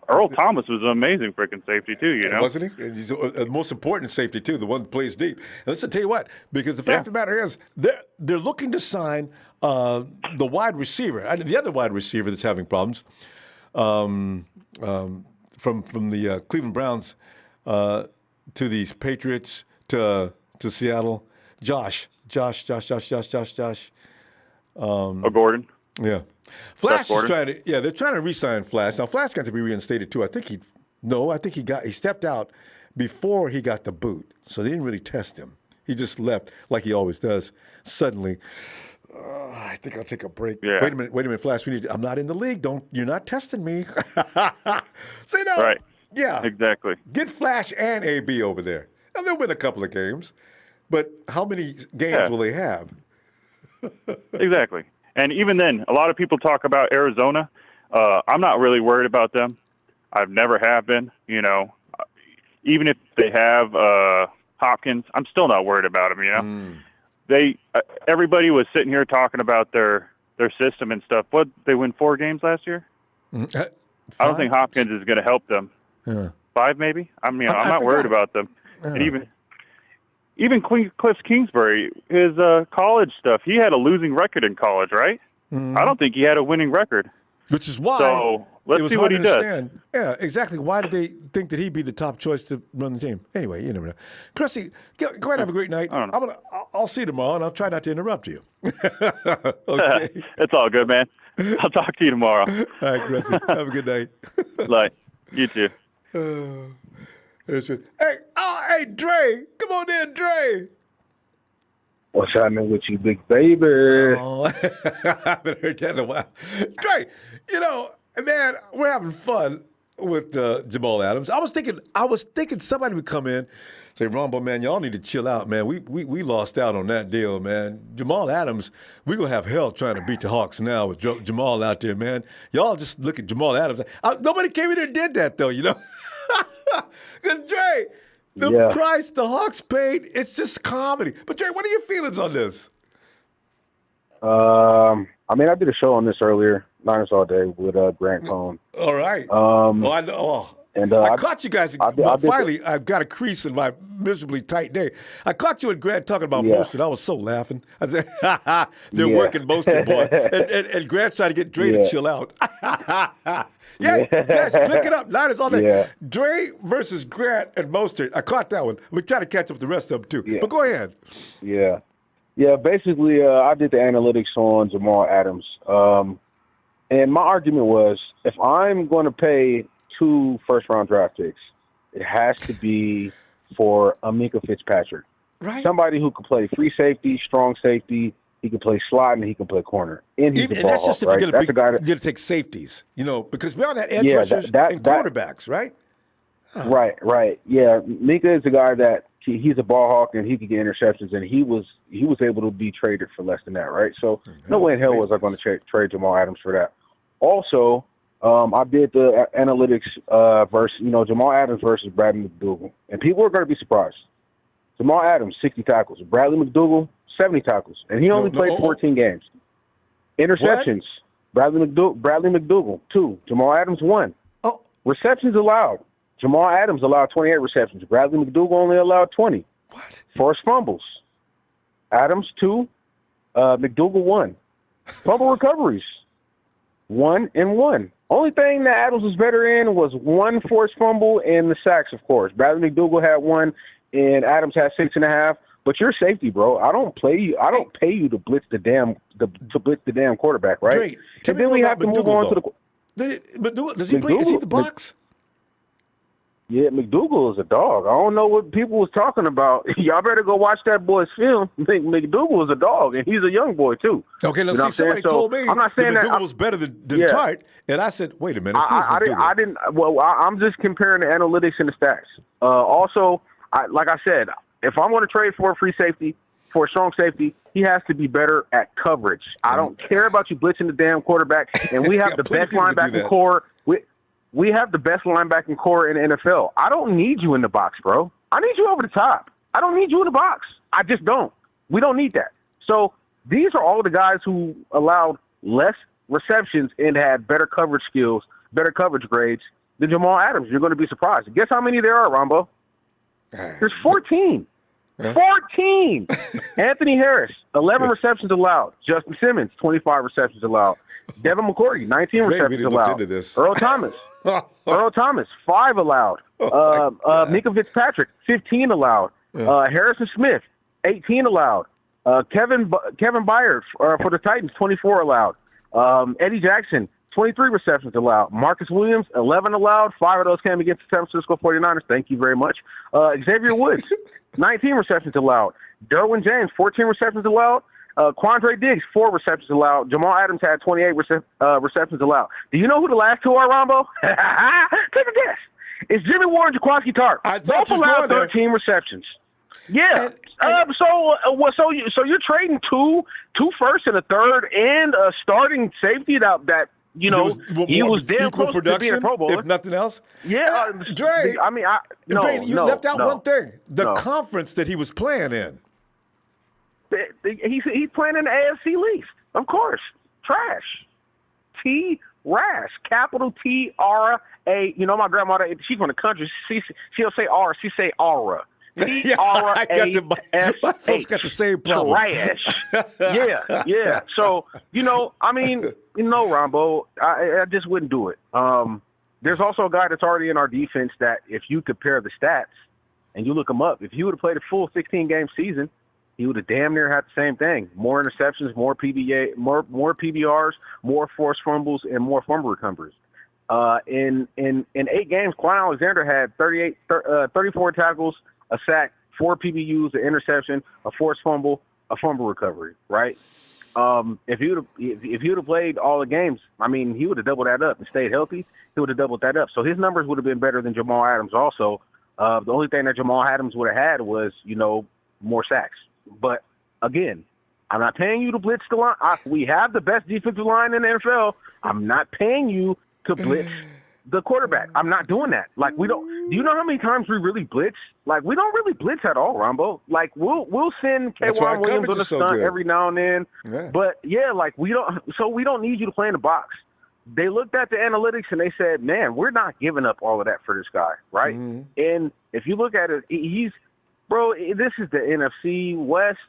Earl Thomas was an amazing freaking safety too, you know? Wasn't he? And he's the most important safety too, the one that plays deep. And listen, tell you what, because the fact of the matter is, they're looking to sign the wide receiver, the other wide receiver that's having problems, from the Cleveland Browns to these Patriots to Seattle. Josh. Gordon. Yeah. Flash is they're trying to re-sign Flash. Now, Flash got to be reinstated too. I think he stepped out before he got the boot. So they didn't really test him. He just left like he always does. Suddenly, I think I'll take a break. Yeah. Wait a minute, Flash. I'm not in the league. You're not testing me. Say no. Right. Yeah. Exactly. Get Flash and AB over there. Now, they'll win a couple of games, but how many games will they have? Exactly. And even then, a lot of people talk about Arizona. I'm not really worried about them. I've never have been. You know, even if they have Hopkins, I'm still not worried about them. You know, everybody was sitting here talking about their system and stuff. What, they win 4 games last year? I don't think Hopkins is going to help them. 5 maybe. I mean, I'm not worried about them. And even Cliff Kingsbury, his college stuff, he had a losing record in college, right? I don't think he had a winning record. Which is why let's see what he does. Yeah, exactly. Why did they think that he'd be the top choice to run the team? Anyway, you never know. Crusty, go ahead and have a great night. I'll see you tomorrow, and I'll try not to interrupt you. Okay. It's all good, man. I'll talk to you tomorrow. All right, Crusty. Have a good night. Bye. You too. Hey, Dre. Come on in, Dre. What's happening with you, big baby? Oh, I haven't heard that in a while. Dre, you know, man, we're having fun with Jamal Adams. I was thinking somebody would come in, say, Ronbo, man, y'all need to chill out, man. We lost out on that deal, man. Jamal Adams, we're going to have hell trying to beat the Hawks now with Jamal out there, man. Y'all just look at Jamal Adams. Nobody came in there and did that, though, you know? Because, Dre, the price the Hawks paid, it's just comedy. But, Dre, what are your feelings on this? I mean, I did a show on this earlier, Niners All Day, with Grant Cohn. All right. I know. And I caught you guys. Finally, I've got a crease in my miserably tight day. I caught you and Grant talking about Mostert. I was so laughing. I said, they're working Mostert, boy. And Grant's trying to get Dre to chill out. Yes, click it up. Niners All Day. Yeah. Dre versus Grant and Mostert. I caught that one. We're trying to catch up with the rest of them, too. Yeah. But go ahead. Yeah. Yeah, basically, I did the analytics on Jamal Adams. And my argument was, if I'm going to pay 2 first-round draft picks, it has to be for Minkah Fitzpatrick. Right. Somebody who can play free safety, strong safety. He can play slot and he can play corner. And he's a ball that's just hawk, if right? you're going to take safeties, you know, because we're on that edge rushers and quarterbacks, right? Right. Yeah, Minkah is a guy that he's a ball hawk and he can get interceptions, and he was able to be traded for less than that, right? So no way in hell was I going to trade Jamal Adams for that. Also, I did the analytics versus, Jamal Adams versus Bradley McDougald, and people are going to be surprised. Jamal Adams, 60 tackles. Bradley McDougald, 70 tackles, and he only played 14 games. Interceptions, Bradley McDougald, 2. Jamal Adams, 1. Oh. Receptions allowed. Jamal Adams allowed 28 receptions. Bradley McDougald only allowed 20. What? Forced fumbles. Adams, 2. McDougald, 1. Fumble recoveries. 1-1. Only thing that Adams was better in was one forced fumble and the sacks, of course. Bradley McDougall had 1, and Adams had 6.5. But you're safety, bro. I don't pay you to blitz the damn quarterback, right? Dre, and then we have to move on to Does he play? Is he the box? Yeah, McDougall is a dog. I don't know what people was talking about. Y'all better go watch that boy's film. McDougall is a dog, and he's a young boy too. Okay, let's see. Somebody told me I'm not saying that McDougall was better than Tart, and I said, wait a minute. I didn't. Well, I'm just comparing the analytics and the stats. Also, like I said, if I'm going to trade for a free safety, for a strong safety, he has to be better at coverage. I don't care about you blitzing the damn quarterback, and we have the best linebacking core. We have the best linebacking core in the NFL. I don't need you in the box, bro. I need you over the top. I don't need you in the box. I just don't. We don't need that. So these are all the guys who allowed less receptions and had better coverage skills, better coverage grades than Jamal Adams. You're going to be surprised. Guess how many there are, Ronbo? There's 14. 14. Anthony Harris, 11 receptions allowed. Justin Simmons, 25 receptions allowed. Devin McCourty, 19 receptions allowed. Earl Thomas, 5 allowed. Mika Fitzpatrick, 15 allowed. Harrison Smith, 18 allowed. Kevin Byard for the Titans, 24 allowed. Eddie Jackson, 23 receptions allowed. Marcus Williams, 11 allowed. 5 of those came against the San Francisco 49ers. Thank you very much. Xavier Woods, 19 receptions allowed. Derwin James, 14 receptions allowed. Quandre Diggs, 4 receptions allowed. Jamal Adams had 28 receptions allowed. Do you know who the last 2 are, Ronbo? Take a guess. It's Jimmy Ward and Jaquaski Tart. Both allowed 13 receptions. Yeah. So you're trading two firsts and a third and a starting safety that he was damn close to being a Pro Bowler. If nothing else. Yeah, Dre. Dre, you left out one thing: the conference that he was playing in. He's playing in the AFC least, of course. Trash. T-Rash. Capital T-R-A. You know, my grandmother, she's from the country. She'll say R. She say aura. T-R-A-S-H. My folks got the same problem. Trash. Yeah. So, Ronbo, I just wouldn't do it. There's also a guy that's already in our defense that if you compare the stats and you look him up, if he would have played a full 16-game season, he would have damn near had the same thing. More interceptions, more PBRs, more forced fumbles, and more fumble recoveries. In 8 games, Quan Alexander had 34 tackles, a sack, 4 PBUs, an interception, a forced fumble, a fumble recovery, right? If he would have played all the games, he would have doubled that up and stayed healthy. He would have doubled that up. So his numbers would have been better than Jamal Adams also. The only thing that Jamal Adams would have had was, more sacks. But, again, I'm not paying you to blitz the line. We have the best defensive line in the NFL. I'm not paying you to blitz the quarterback. I'm not doing that. Do you know how many times we really blitz? We don't really blitz at all, Ronbo. We'll send K'Wan Williams on the stunt every now and then. Yeah. But, we don't need you to play in the box. They looked at the analytics and they said, man, we're not giving up all of that for this guy, right? Mm-hmm. And if you look at it, this is the NFC West.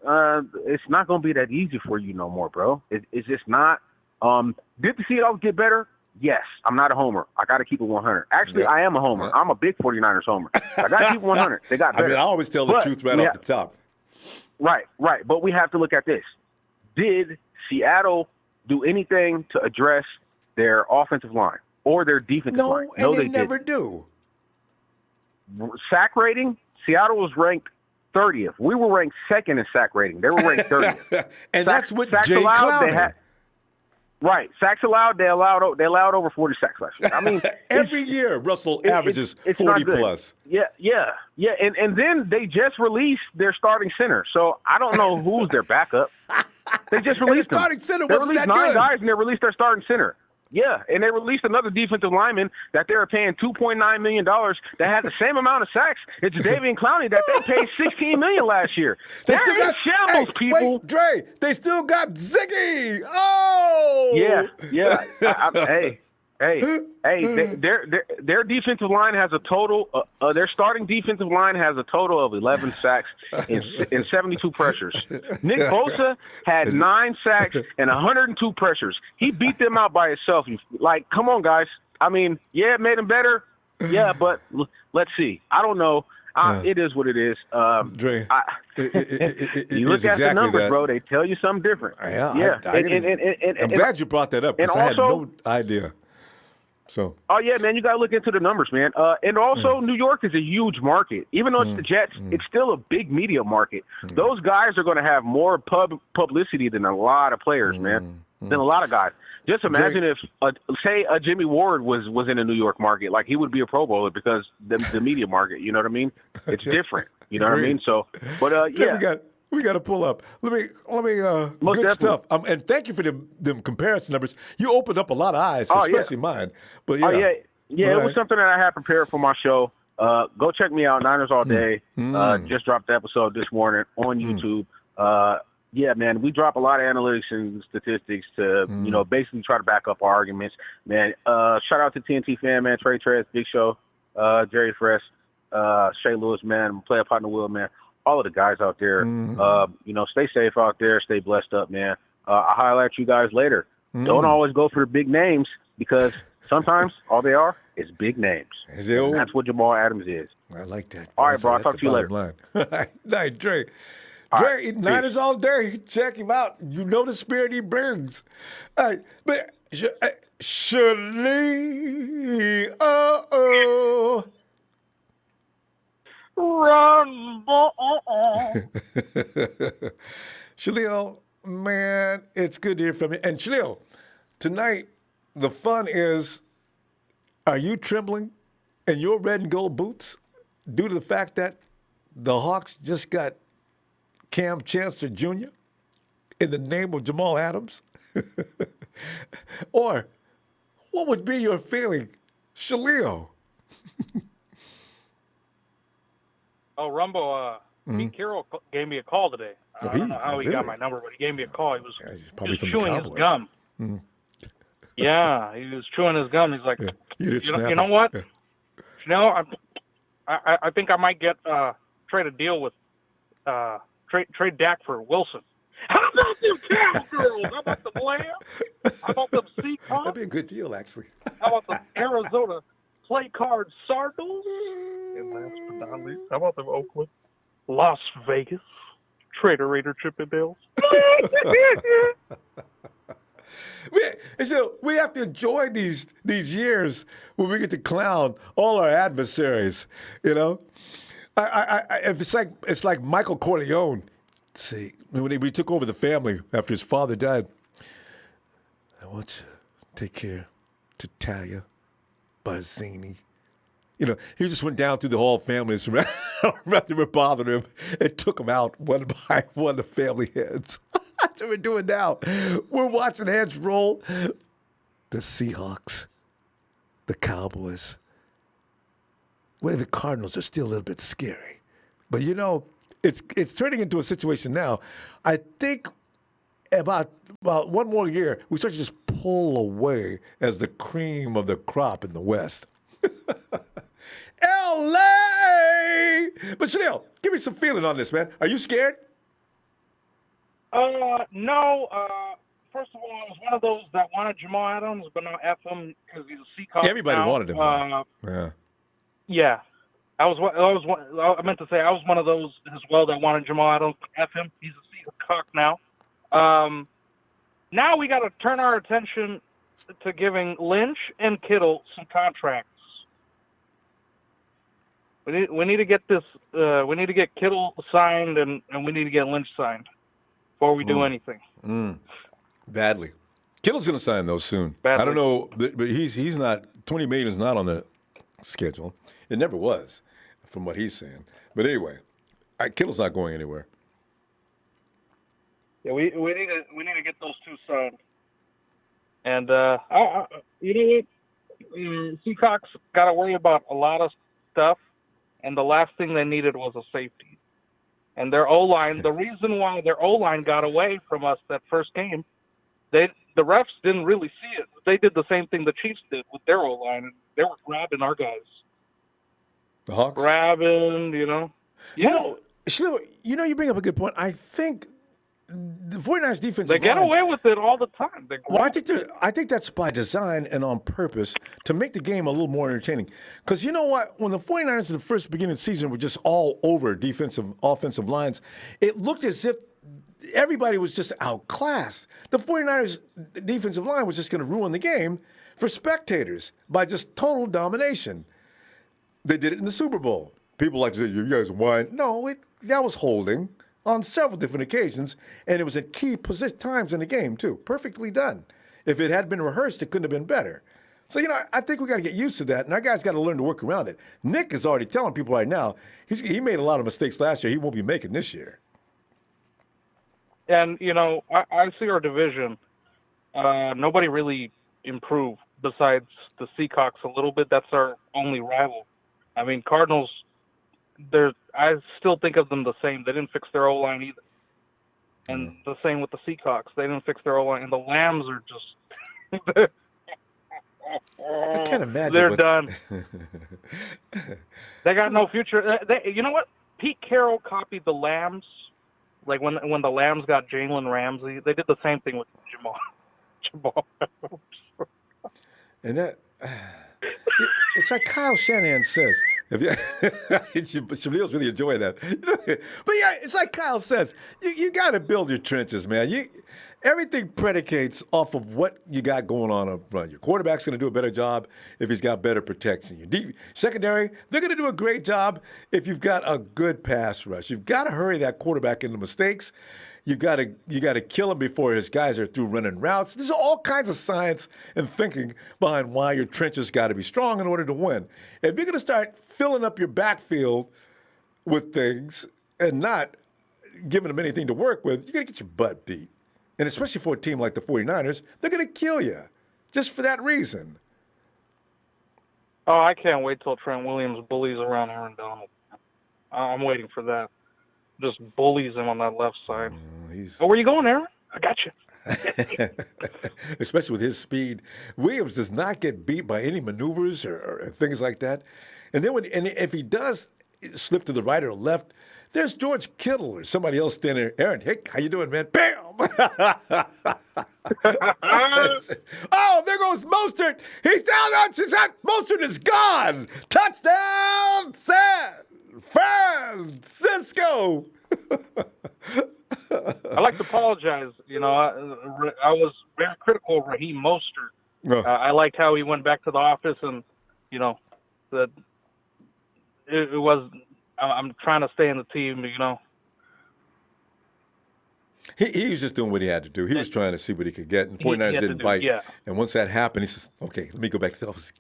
It's not going to be that easy for you no more, bro. It's just not. Did the Seahawks get better? Yes. I'm not a homer. I got to keep it 100. Actually, I am a homer. I'm a big 49ers homer. I got to keep it 100. They got better. I always tell the truth right off the top. Right. But we have to look at this. Did Seattle do anything to address their offensive line or their defensive line? No, they never do. Sack rating? Seattle was ranked 30th. We were ranked 2nd in sack rating. They were ranked 30th. And that's what Jay Clowney. Right. Sacks allowed, they allowed over 40 sacks last year. Every year Russell averages 40 plus. Yeah. And then they just released their starting center. So I don't know who's their backup. They just released their starting center they wasn't released that 9 good. guys and they released their starting center. Yeah, and they released another defensive lineman that they were paying $2.9 million that had the same amount of sacks as Jadeveon Clowney that they paid $16 million last year. They still got shambles, people. Wait, Dre, they still got Ziggy. Oh! Yeah. Their defensive line has a total. Their starting defensive line has a total of 11 sacks in 72 pressures. Nick Bosa had 9 sacks and 102 pressures. He beat them out by himself. Like, come on, guys. I mean, yeah, it made him better. Yeah, but let's see. I don't know. It is what it is. Dre, you look at the numbers, bro. They tell you something different. Yeah. I'm glad you brought that up because I had no idea. So. Oh yeah, man, you got to look into the numbers, man. And also, New York is a huge market. Even though it's the Jets, it's still a big media market. Those guys are going to have more publicity than a lot of players, man. Than a lot of guys. Just imagine if, say, Jimmy Ward was in a New York market, like he would be a Pro Bowler because the media market. You know what I mean? It's different. You know what I mean? So, but yeah. We got to pull up. Let me. Most good definitely. stuff. And thank you for them comparison numbers. You opened up a lot of eyes, especially mine. But yeah. It was something that I had prepared for my show. Go check me out, Niners All Day. Just dropped the episode this morning on YouTube. Yeah, man, we drop a lot of analytics and statistics to, basically try to back up our arguments. Man, shout out to TNT fan, man, Trey Trez, Big Show, Jerry Fresh, Shay Lewis, man, player partner Will, man. All of the guys out there, stay safe out there, stay blessed up, man. I'll highlight you guys later. Don't always go for the big names because sometimes all they are is big names. And that's what Jamal Adams is. I like that. All right, bro. I'll talk to you later. Night, Dre. Dre, Niners all day. Check him out. You know the spirit he brings. All right, but Shirley, Ronbo. Shalil, man, it's good to hear from you. And Shalil, tonight the fun is, are you trembling in your red and gold boots due to the fact that the Hawks just got Cam Chancellor Jr. in the name of Jamal Adams? Or what would be your feeling, Shalil? Oh, Ronbo, Pete Carroll gave me a call today. I don't know how he got my number, but he gave me a call. He was chewing his gum. Yeah, he was chewing his gum. He's like, you know what? I think I might trade a deal with trade Dak for Wilson. How about them Cowgirls? How about the Lamb? How about them Seahawks? That'd be a good deal, actually. How about the Arizona play card Cardinals? And last but not least, how about them Oakland, Las Vegas, Trader Raider Chippendales? We have to enjoy these years when we get to clown all our adversaries. You know, it's like Michael Corleone. See, when we took over the family after his father died, I want you to take care to Talia, Bazzini. You know, he just went down through the whole families rather than bothering him and took them out one by one, the family heads. That's what we're doing now. We're watching heads roll. The Seahawks, the Cowboys. Well, the Cardinals are still a little bit scary. But, you know, it's turning into a situation now. I think about one more year, we start to just pull away as the cream of the crop in the West. L.A. But Chanel, give me some feeling on this, man. Are you scared? No. First of all, I was one of those that wanted Jamal Adams, but not F him because he's a Seahawks. Everybody wanted him. Yeah. I meant to say I was one of those as well that wanted Jamal Adams. F him. He's a Seahawk now. Now we got to turn our attention to giving Lynch and Kittle some contracts. We need to get this. We need to get Kittle signed, and we need to get Lynch signed before we do anything. Badly. Kittle's going to sign those soon. Badly. I don't know, but he's not. $20 million is not on the schedule. It never was, from what he's saying. But anyway, Kittle's not going anywhere. Yeah, we need to get those two signed. And you know what? Seahawks got to worry about a lot of stuff, and the last thing they needed was a safety. And their O-line, the reason why their O-line got away from us that first game, they the refs didn't really see it. They did the same thing the Chiefs did with their O-line, and they were grabbing our guys. The Hawks? Grabbing, you know. Yeah. You know, Shlomo, you bring up a good point. I think the 49ers defense. They get away with it all the time. Well, I think that's by design and on purpose to make the game a little more entertaining. Because you know what? When the 49ers in the first beginning of the season were just all over defensive, offensive lines, it looked as if everybody was just outclassed. The 49ers defensive line was just going to ruin the game for spectators by just total domination. They did it in the Super Bowl. People like to say, you guys won. No, that was holding on several different occasions, and it was at key times in the game, too. Perfectly done. If it had been rehearsed, it couldn't have been better. So, I think we got to get used to that, and our guys got to learn to work around it. Nick is already telling people right now, he made a lot of mistakes last year. He won't be making this year. And, I see our division. Nobody really improved besides the Seahawks a little bit. That's our only rival. I mean, Cardinals, I still think of them the same. They didn't fix their O-line either. And the same with the Seahawks. They didn't fix their O-line. And the Lambs are just... I can't imagine. They're done. They got no future. You know what? Pete Carroll copied the Lambs. Like when the Lambs got Jalen Ramsey, they did the same thing with Jamal. And that... It's like Kyle Shanahan says. Shamil's really enjoying that. But yeah, it's like Kyle says. You got to build your trenches, man. Everything predicates off of what you got going on up front. Your quarterback's going to do a better job if he's got better protection. Your secondary, they're going to do a great job if you've got a good pass rush. You've got to hurry that quarterback into mistakes. You got to kill him before his guys are through running routes. There's all kinds of science and thinking behind why your trenches got to be strong in order to win. If you're going to start filling up your backfield with things and not giving them anything to work with, you're going to get your butt beat. And especially for a team like the 49ers, they're going to kill you just for that reason. Oh, I can't wait till Trent Williams bullies around Aaron Donald. I'm waiting for that. Just bullies him on that left side. Oh, where you going, Aaron? I got you. Especially with his speed. Williams does not get beat by any maneuvers or things like that. And then if he does slip to the right or left, there's George Kittle or somebody else standing there. Aaron, hey, how you doing, man? Bam! Oh, there goes Mostert. He's down on Mostert is gone. Touchdown, San Francisco. I'd like to apologize. I was very critical of Raheem Mostert. I liked how he went back to the office and, that it was. I'm trying to stay in the team, He was just doing what he had to do. He was trying to see what he could get, and 49ers didn't bite. Yeah. And once that happened, he says, okay, let me go back to the office.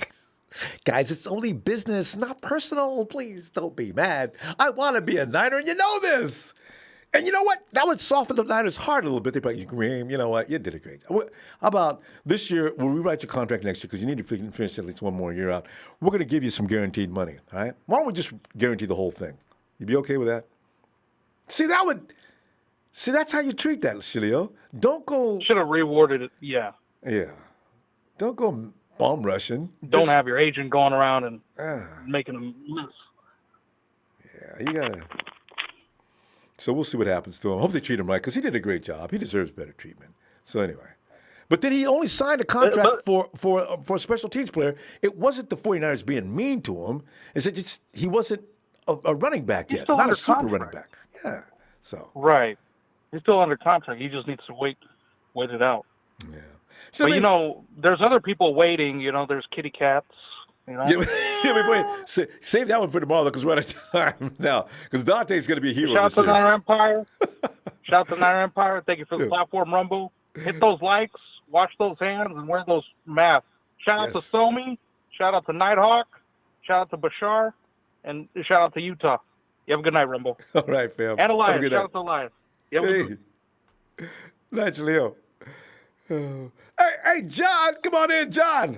Guys, it's only business, not personal. Please don't be mad. I want to be a Niner, and you know this. And you know what? That would soften the Niners' heart a little bit. They'd be like, Graham, you know what? You did a great job. How about this year, we'll rewrite your contract next year because you need to finish at least one more year out. We're going to give you some guaranteed money, all right? Why don't we just guarantee the whole thing? You be okay with that? See, that's how you treat that, Shilio. Don't go... Should have rewarded it, yeah. Yeah. Don't go bomb rushing. Don't have your agent going around and making a mess. Yeah, you got to... So we'll see what happens to him. I hope they treat him right because he did a great job. He deserves better treatment. So anyway. But then he only signed a contract for a special teams player. It wasn't the 49ers being mean to him. It's that he wasn't a running back yet. Not a super running back. Yeah. So. Right. He's still under contract. He just needs to wait it out. Yeah. So, but, there's other people waiting. There's kitty cats. Save that one for tomorrow because we're out of time now. Because Dante's going to be a hero Shout this year. Shout out to Niner Empire. Shout out to Niner Empire. Thank you for the platform, Ronbo. Hit those likes, wash those hands, and wear those masks. Shout out to Somi. Shout out to Nighthawk. Shout out to Bashar. And shout out to Utah. You have a good night, Ronbo. All right, fam. And Elias. Shout out to Elias. Night, Leo. Hey, John. Come on in, John.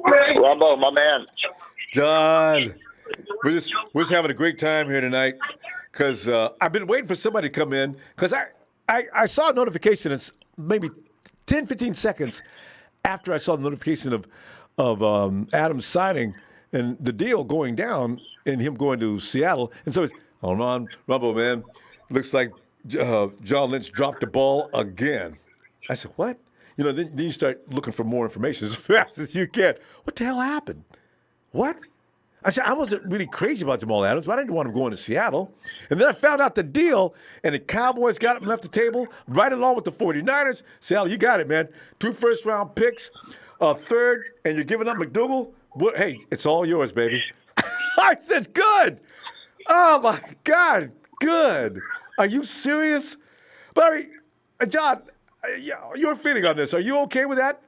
Ronbo, my man. John, we're just having a great time here tonight. because I've been waiting for somebody to come in because I saw a notification. It's maybe 10, 15 seconds after I saw the notification of Adams signing and the deal going down and him going to Seattle. And so it's, hold on, Ronbo, man. Looks like John Lynch dropped the ball again. I said, what? You know, then you start looking for more information as fast as you can. What the hell happened? What? I said, I wasn't really crazy about Jamal Adams, but I didn't want him going to Seattle. And then I found out the deal, and the Cowboys got up and left the table right along with the 49ers. Seattle, you got it, man. 2 first-round picks, a third, and you're giving up McDougal? Well, hey, it's all yours, baby. I said, good. Oh, my God, good. Are you serious? But, I mean, John, your feeling on this, are you okay with that?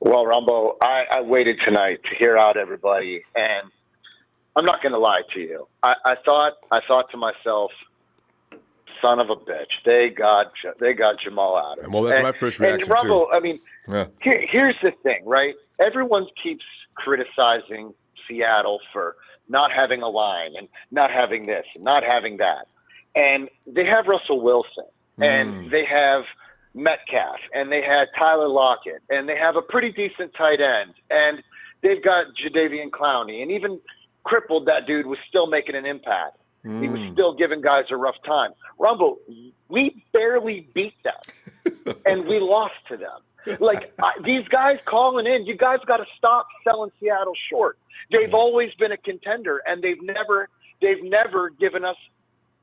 Well, Ronbo, I waited tonight to hear out everybody, and I'm not going to lie to you. I thought to myself, son of a bitch, they got Jamal Adams. Well, that's my first reaction, and Ronbo, too. I mean, Yeah. here's the thing, right? Everyone keeps criticizing Seattle for not having a line and not having this and not having that. And they have Russell Wilson, and they have Metcalf, and they had Tyler Lockett, and they have a pretty decent tight end, and they've got Jadeveon Clowney, and even crippled, that dude was still making an impact. He was still giving guys a rough time. Rumble, we barely beat them, and we lost to them. Like, these guys calling in, you guys got to stop selling Seattle short. They've always been a contender, and they've never given us.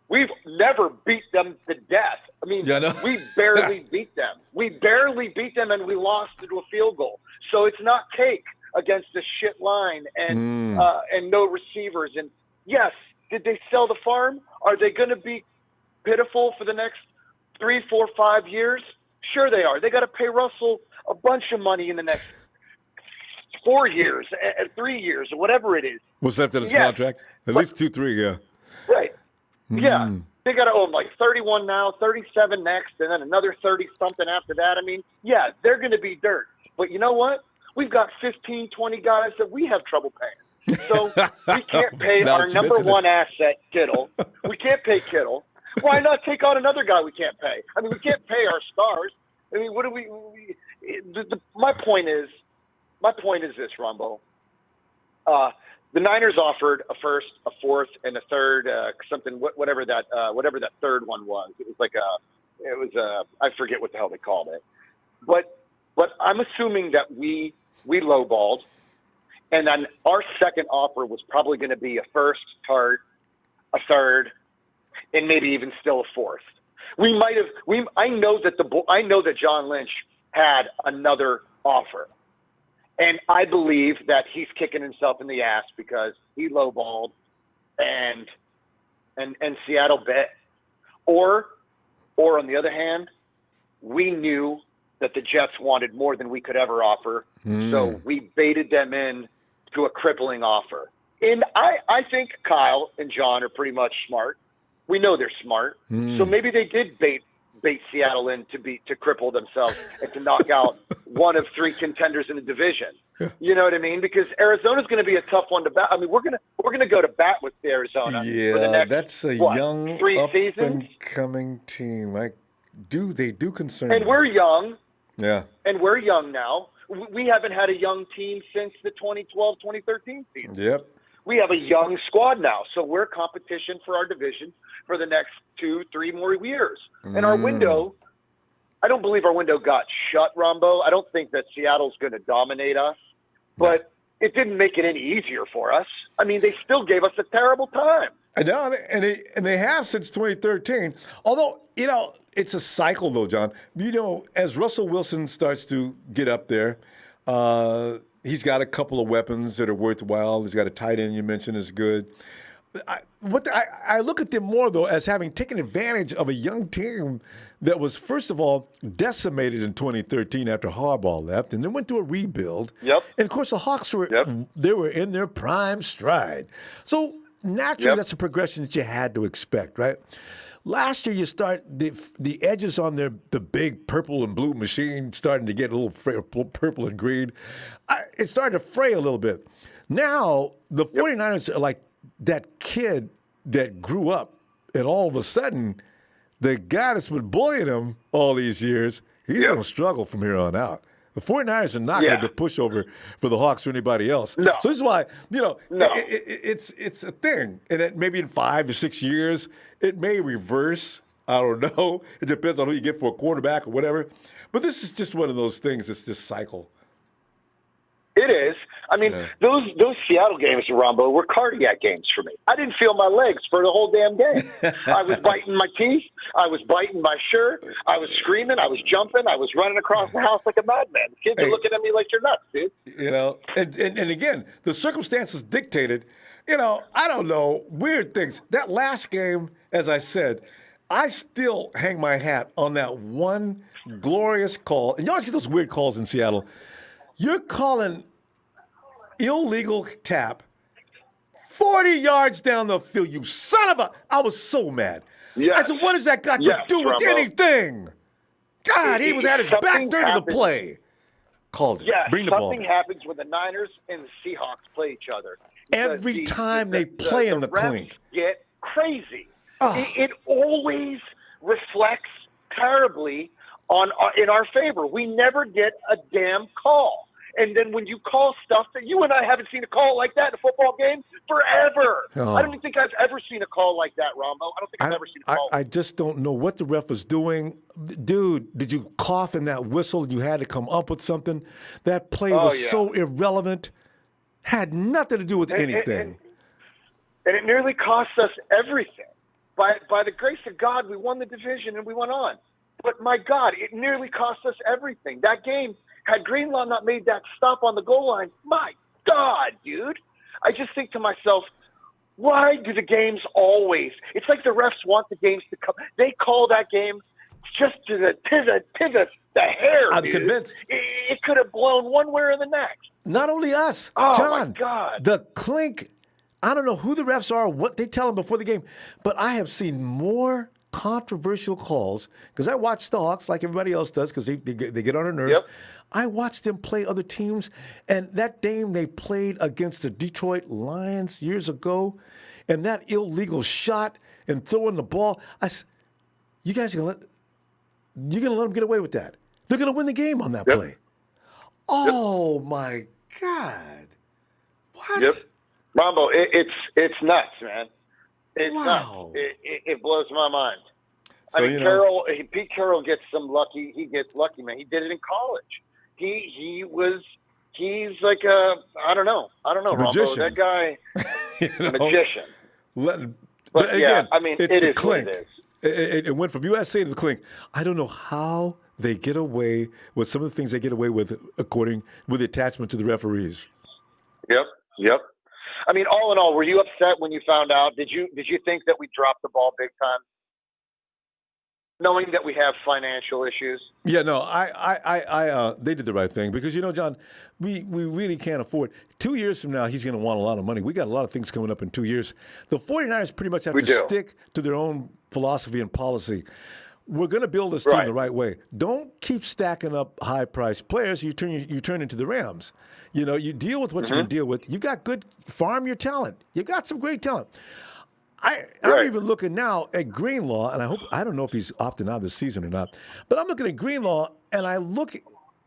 We've never beat them to death. I mean, we barely beat them. We barely beat them, and we lost to a field goal. So it's not cake against a shit line and no receivers. And yes, did they sell the farm? Are they going to be pitiful for the next 3, 4, 5 years? Sure they are. They got to pay Russell a bunch of money in the next 4 years, 3 years, or whatever it is. What's left in his contract? At least 2, 3, yeah. Right. Yeah, they got to owe him like 31 now, 37 next, and then another 30-something after that. I mean, yeah, they're going to be dirt. But you know what? We've got 15, 20 guys that we have trouble paying. So we can't pay our number one asset, Kittle. We can't pay Kittle. Why not take on another guy we can't pay? I mean, we can't pay our stars. I mean, what do we my point is this, Ronbo. The Niners offered a first, a fourth, and a third, whatever that third one was. It was I forget what the hell they called it. But I'm assuming that we lowballed, and then our second offer was probably going to be a first, a third, and maybe even still a fourth. I know that John Lynch had another offer. And I believe that he's kicking himself in the ass because he lowballed and Seattle bet. Or on the other hand, we knew that the Jets wanted more than we could ever offer. So we baited them in to a crippling offer. And I think Kyle and John are pretty much smart. We know they're smart. So maybe they did bait Seattle in to cripple themselves and to knock out one of 3 contenders in the division. You know what I mean? Because Arizona's going to be a tough one to bat. I mean, we're going to go to bat with Arizona. Yeah, for the next, that's a young, 3 seasons. up-and-coming team. They do concern And me. we're young. Yeah. And we're young now. We haven't had a young team since the 2012-2013 season. Yep. We have a young squad now, so we're competition for our division for the next 2-3 more years. And our window, I don't believe our window got shut, Ronbo. I don't think that Seattle's going to dominate us, but it didn't make it any easier for us. I mean, they still gave us a terrible time. I know, and they have since 2013. Although, it's a cycle, though, John. As Russell Wilson starts to get up there, he's got a couple of weapons that are worthwhile. He's got a tight end you mentioned is good. I look at them more, though, as having taken advantage of a young team that was, first of all, decimated in 2013 after Harbaugh left, and then went through a rebuild. Yep. And, of course, the Hawks were in their prime stride. So, naturally, that's a progression that you had to expect, right? Last year, you start the edges on the big purple and blue machine starting to get a little purple and green. It started to fray a little bit. Now, the 49ers are like that kid that grew up, and all of a sudden, the guy that's been bullying him all these years, he's going to struggle from here on out. The 49ers are not going to be a pushover for the Hawks or anybody else. No. So this is why, it's a thing. And it, maybe in 5 or 6 years, it may reverse. I don't know. It depends on who you get for a quarterback or whatever. But this is just one of those things that's just cycle. It is. I mean, those Seattle games, Ronbo, were cardiac games for me. I didn't feel my legs for the whole damn game. I was biting my teeth. I was biting my shirt. I was screaming. I was jumping. I was running across the house like a madman. Kids are looking at me like you're nuts, dude. You know, and again, the circumstances dictated, I don't know, weird things. That last game, as I said, I still hang my hat on that one glorious call. And you always get those weird calls in Seattle. You're calling illegal tap 40 yards down the field, you son of a... I was so mad. Yes. I said, what has that got to do with anything? God, he was at his back during the play. Called it. Yes, Bring the ball something back. happens when the Niners and the Seahawks play each other. Every time they play in the clink. Get crazy. Oh. It always reflects terribly in our favor. We never get a damn call. And then when you call stuff that you and I haven't seen a call like that in a football game forever. Oh. I don't even think I've ever seen a call like that, Ronbo. I don't think I've ever seen a call. I just don't know what the ref was doing. Dude, did you cough in that whistle and you had to come up with something? That play was so irrelevant. Had nothing to do with anything. And it nearly cost us everything. By the grace of God, we won the division and we went on. But my God, it nearly cost us everything. That game, had Greenlaw not made that stop on the goal line, my God, dude. I just think to myself, why do the games always? It's like the refs want the games to come. They call that game just to the hair. I'm dude. convinced. It could have blown one way or the next. Not only us, Oh, John. my God. The clink. I don't know who the refs are, what they tell them before the game, but I have seen more controversial calls because I watch the Hawks like everybody else does because they get on their nerves. Yep. I watched them play other teams, and that game they played against the Detroit Lions years ago, and that illegal shot and throwing the ball. You guys are gonna let them get away with that? They're gonna win the game on that play. Oh my God! What? Yep. Ronbo, it's nuts, man. It's nuts. Wow. It blows my mind. So, I mean, Pete Carroll gets some lucky. He gets lucky, man. He did it in college. He's like I don't know, Ronbo. That guy, magician. But again, I mean, it's it the is clink. what it is. It went from USA to the clink. I don't know how they get away with some of the things they get away with according with the attachment to the referees. Yep. I mean, all in all, were you upset when you found out? Did you think that we dropped the ball big time, knowing that we have financial issues? Yeah, no, they did the right thing because John, we really can't afford. 2 years from now, he's going to want a lot of money. We got a lot of things coming up in 2 years. The 49ers pretty much have to stick to their own philosophy and policy. We're going to build this team the right way. Don't keep stacking up high-priced players. You turn into the Rams. You deal with what you can deal with. You got good farm your talent. You got some great talent. I'm even looking now at Greenlaw, and I don't know if he's opting out this season or not, but I'm looking at Greenlaw, and I look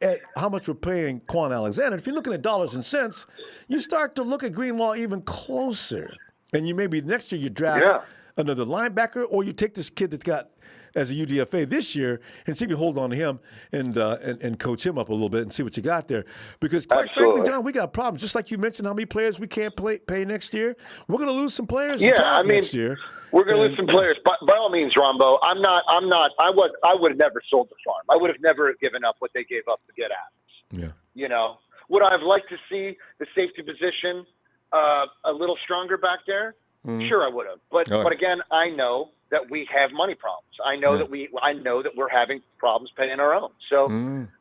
at how much we're paying Quan Alexander. If you're looking at dollars and cents, you start to look at Greenlaw even closer. And you maybe next year you draft another linebacker, or you take this kid that's got as a UDFA this year and see if you hold on to him and coach him up a little bit and see what you got there. Because quite frankly, John, we got problems. Just like you mentioned how many players we can't pay next year. We're going to lose some players next year. We're going to lose some players. But by all means, Ronbo, I would have never sold the farm. I would have never given up what they gave up to get Adams. Yeah. Would I have liked to see the safety position a little stronger back there? Sure, I would have. But again, I know that we have money problems. I know that we're having problems paying our own. So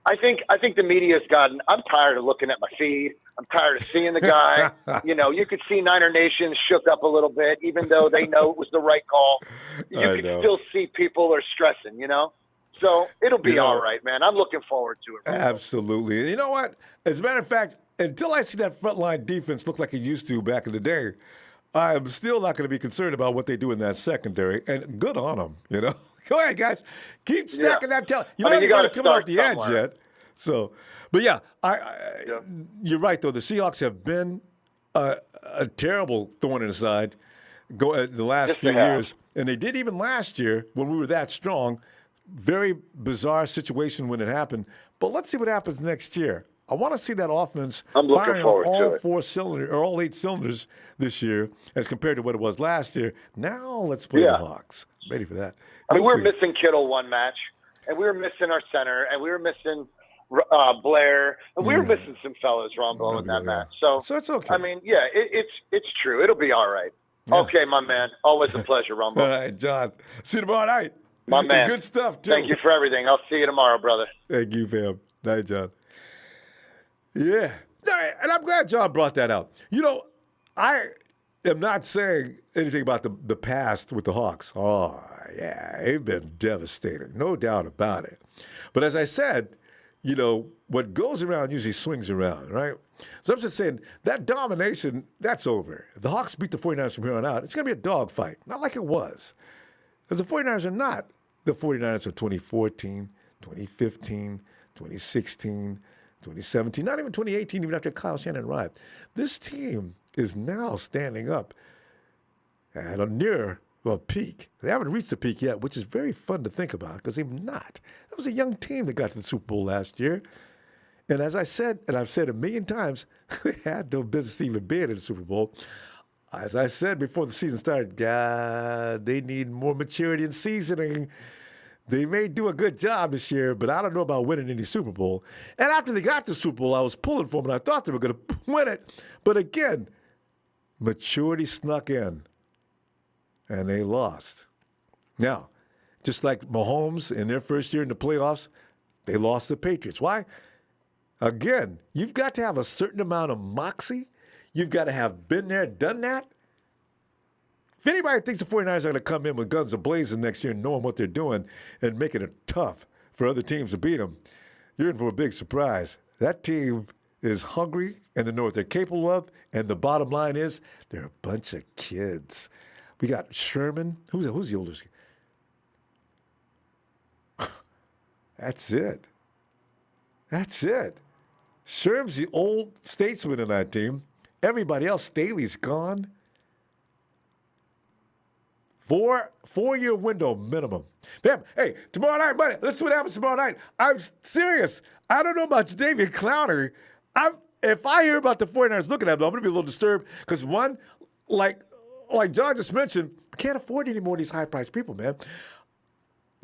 I think the media has gotten. I'm tired of looking at my feed. I'm tired of seeing the guy. You could see Niner Nation shook up a little bit, even though they know it was the right call. You can still see people are stressing. So it'll be all right, man. I'm looking forward to it. Absolutely. And you know what? As a matter of fact, until I see that frontline defense look like it used to back in the day, I'm still not going to be concerned about what they do in that secondary, and good on them, you know. Go ahead, guys. Keep stacking that talent. You know, you they're gotta coming off start the edge somewhere. yet. So, but yeah, you're right, though. The Seahawks have been a terrible thorn in the side the last Yes, few they have. years. And they did even last year when we were that strong. Very bizarre situation when it happened. But let's see what happens next year. I want to see that offense I'm looking firing forward on to all it. 4 cylinders or all 8 cylinders this year as compared to what it was last year. Now let's play the Hawks. Ready for that. I mean, We'll we were see. missing Kittle one match, and we were missing our center, and we were missing Blair, and we were missing some fellas, Ronbo, in that match. So it's okay. I mean, yeah, it's true. It'll be all right. Yeah. Okay, my man. Always a pleasure, Ronbo. All right, John. See you tomorrow night. My man. Good stuff, too. Thank you for everything. I'll see you tomorrow, brother. Thank you, fam. Night, John. Yeah. And I'm glad John brought that out. You know, I am not saying anything about the past with the Hawks. Oh, yeah, they've been devastating. No doubt about it. But as I said, you know, what goes around usually swings around, right? So I'm just saying that domination, that's over. If the Hawks beat the 49ers from here on out, it's going to be a dogfight. Not like it was. Because the 49ers are not the 49ers of 2014, 2015, 2016, 2017, not even 2018, even after Kyle Shannon arrived. This team is now standing up at a near peak. They haven't reached the peak yet, which is very fun to think about because they've not. That was a young team that got to the Super Bowl last year. And as I said, and I've said a million times, they had no business even being in the Super Bowl. As I said before the season started, God, they need more maturity and seasoning. They may do a good job this year, but I don't know about winning any Super Bowl. And after they got the Super Bowl, I was pulling for them, and I thought they were going to win it. But again, maturity snuck in, and they lost. Now, just like Mahomes in their first year in the playoffs, they lost the Patriots. Why? Again, you've got to have a certain amount of moxie. You've got to have been there, done that. If anybody thinks the 49ers are going to come in with guns a-blazing next year, knowing what they're doing and making it tough for other teams to beat them, you're in for a big surprise. That team is hungry and they know what they're capable of, and the bottom line is they're a bunch of kids. We got Sherman. Who's the oldest? That's it. That's it. Sherman's the old statesman in that team. Everybody else, Staley's gone. Four-year window minimum. Damn, hey, tomorrow night, buddy, let's see what happens tomorrow night. I'm serious. I don't know about Jadeveon Clowney. If I hear about the 49ers looking at them, I'm going to be a little disturbed because one, like John just mentioned, we can't afford any more of these high-priced people, man.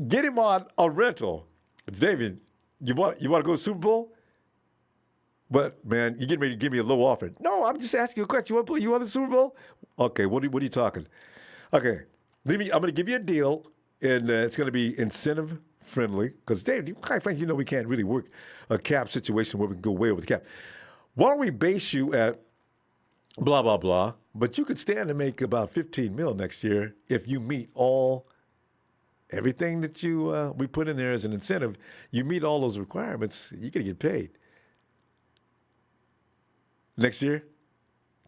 Get him on a rental. Jadeveon, you want to go to the Super Bowl? But, man, you're getting ready to give me a low offer. No, I'm just asking you a question. You want the Super Bowl? Okay, what are you talking? Okay, I'm going to give you a deal, and it's going to be incentive-friendly. Because, Dave, quite frankly, you know we can't really work a cap situation where we can go way over the cap. Why don't we base you at blah, blah, blah, but you could stand to make about $15 million next year if you meet everything that we put in there as an incentive. You meet all those requirements, you're going to get paid. Next year?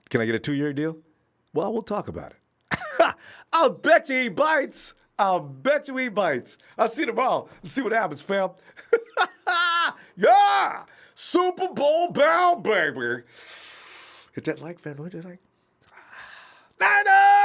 Can I get a 2-year deal? Well, we'll talk about it. I'll bet you he bites. I'll see you tomorrow. Let's see what happens, fam. Yeah! Super Bowl bound, baby. Hit that like, fam. Hit that like. Niners!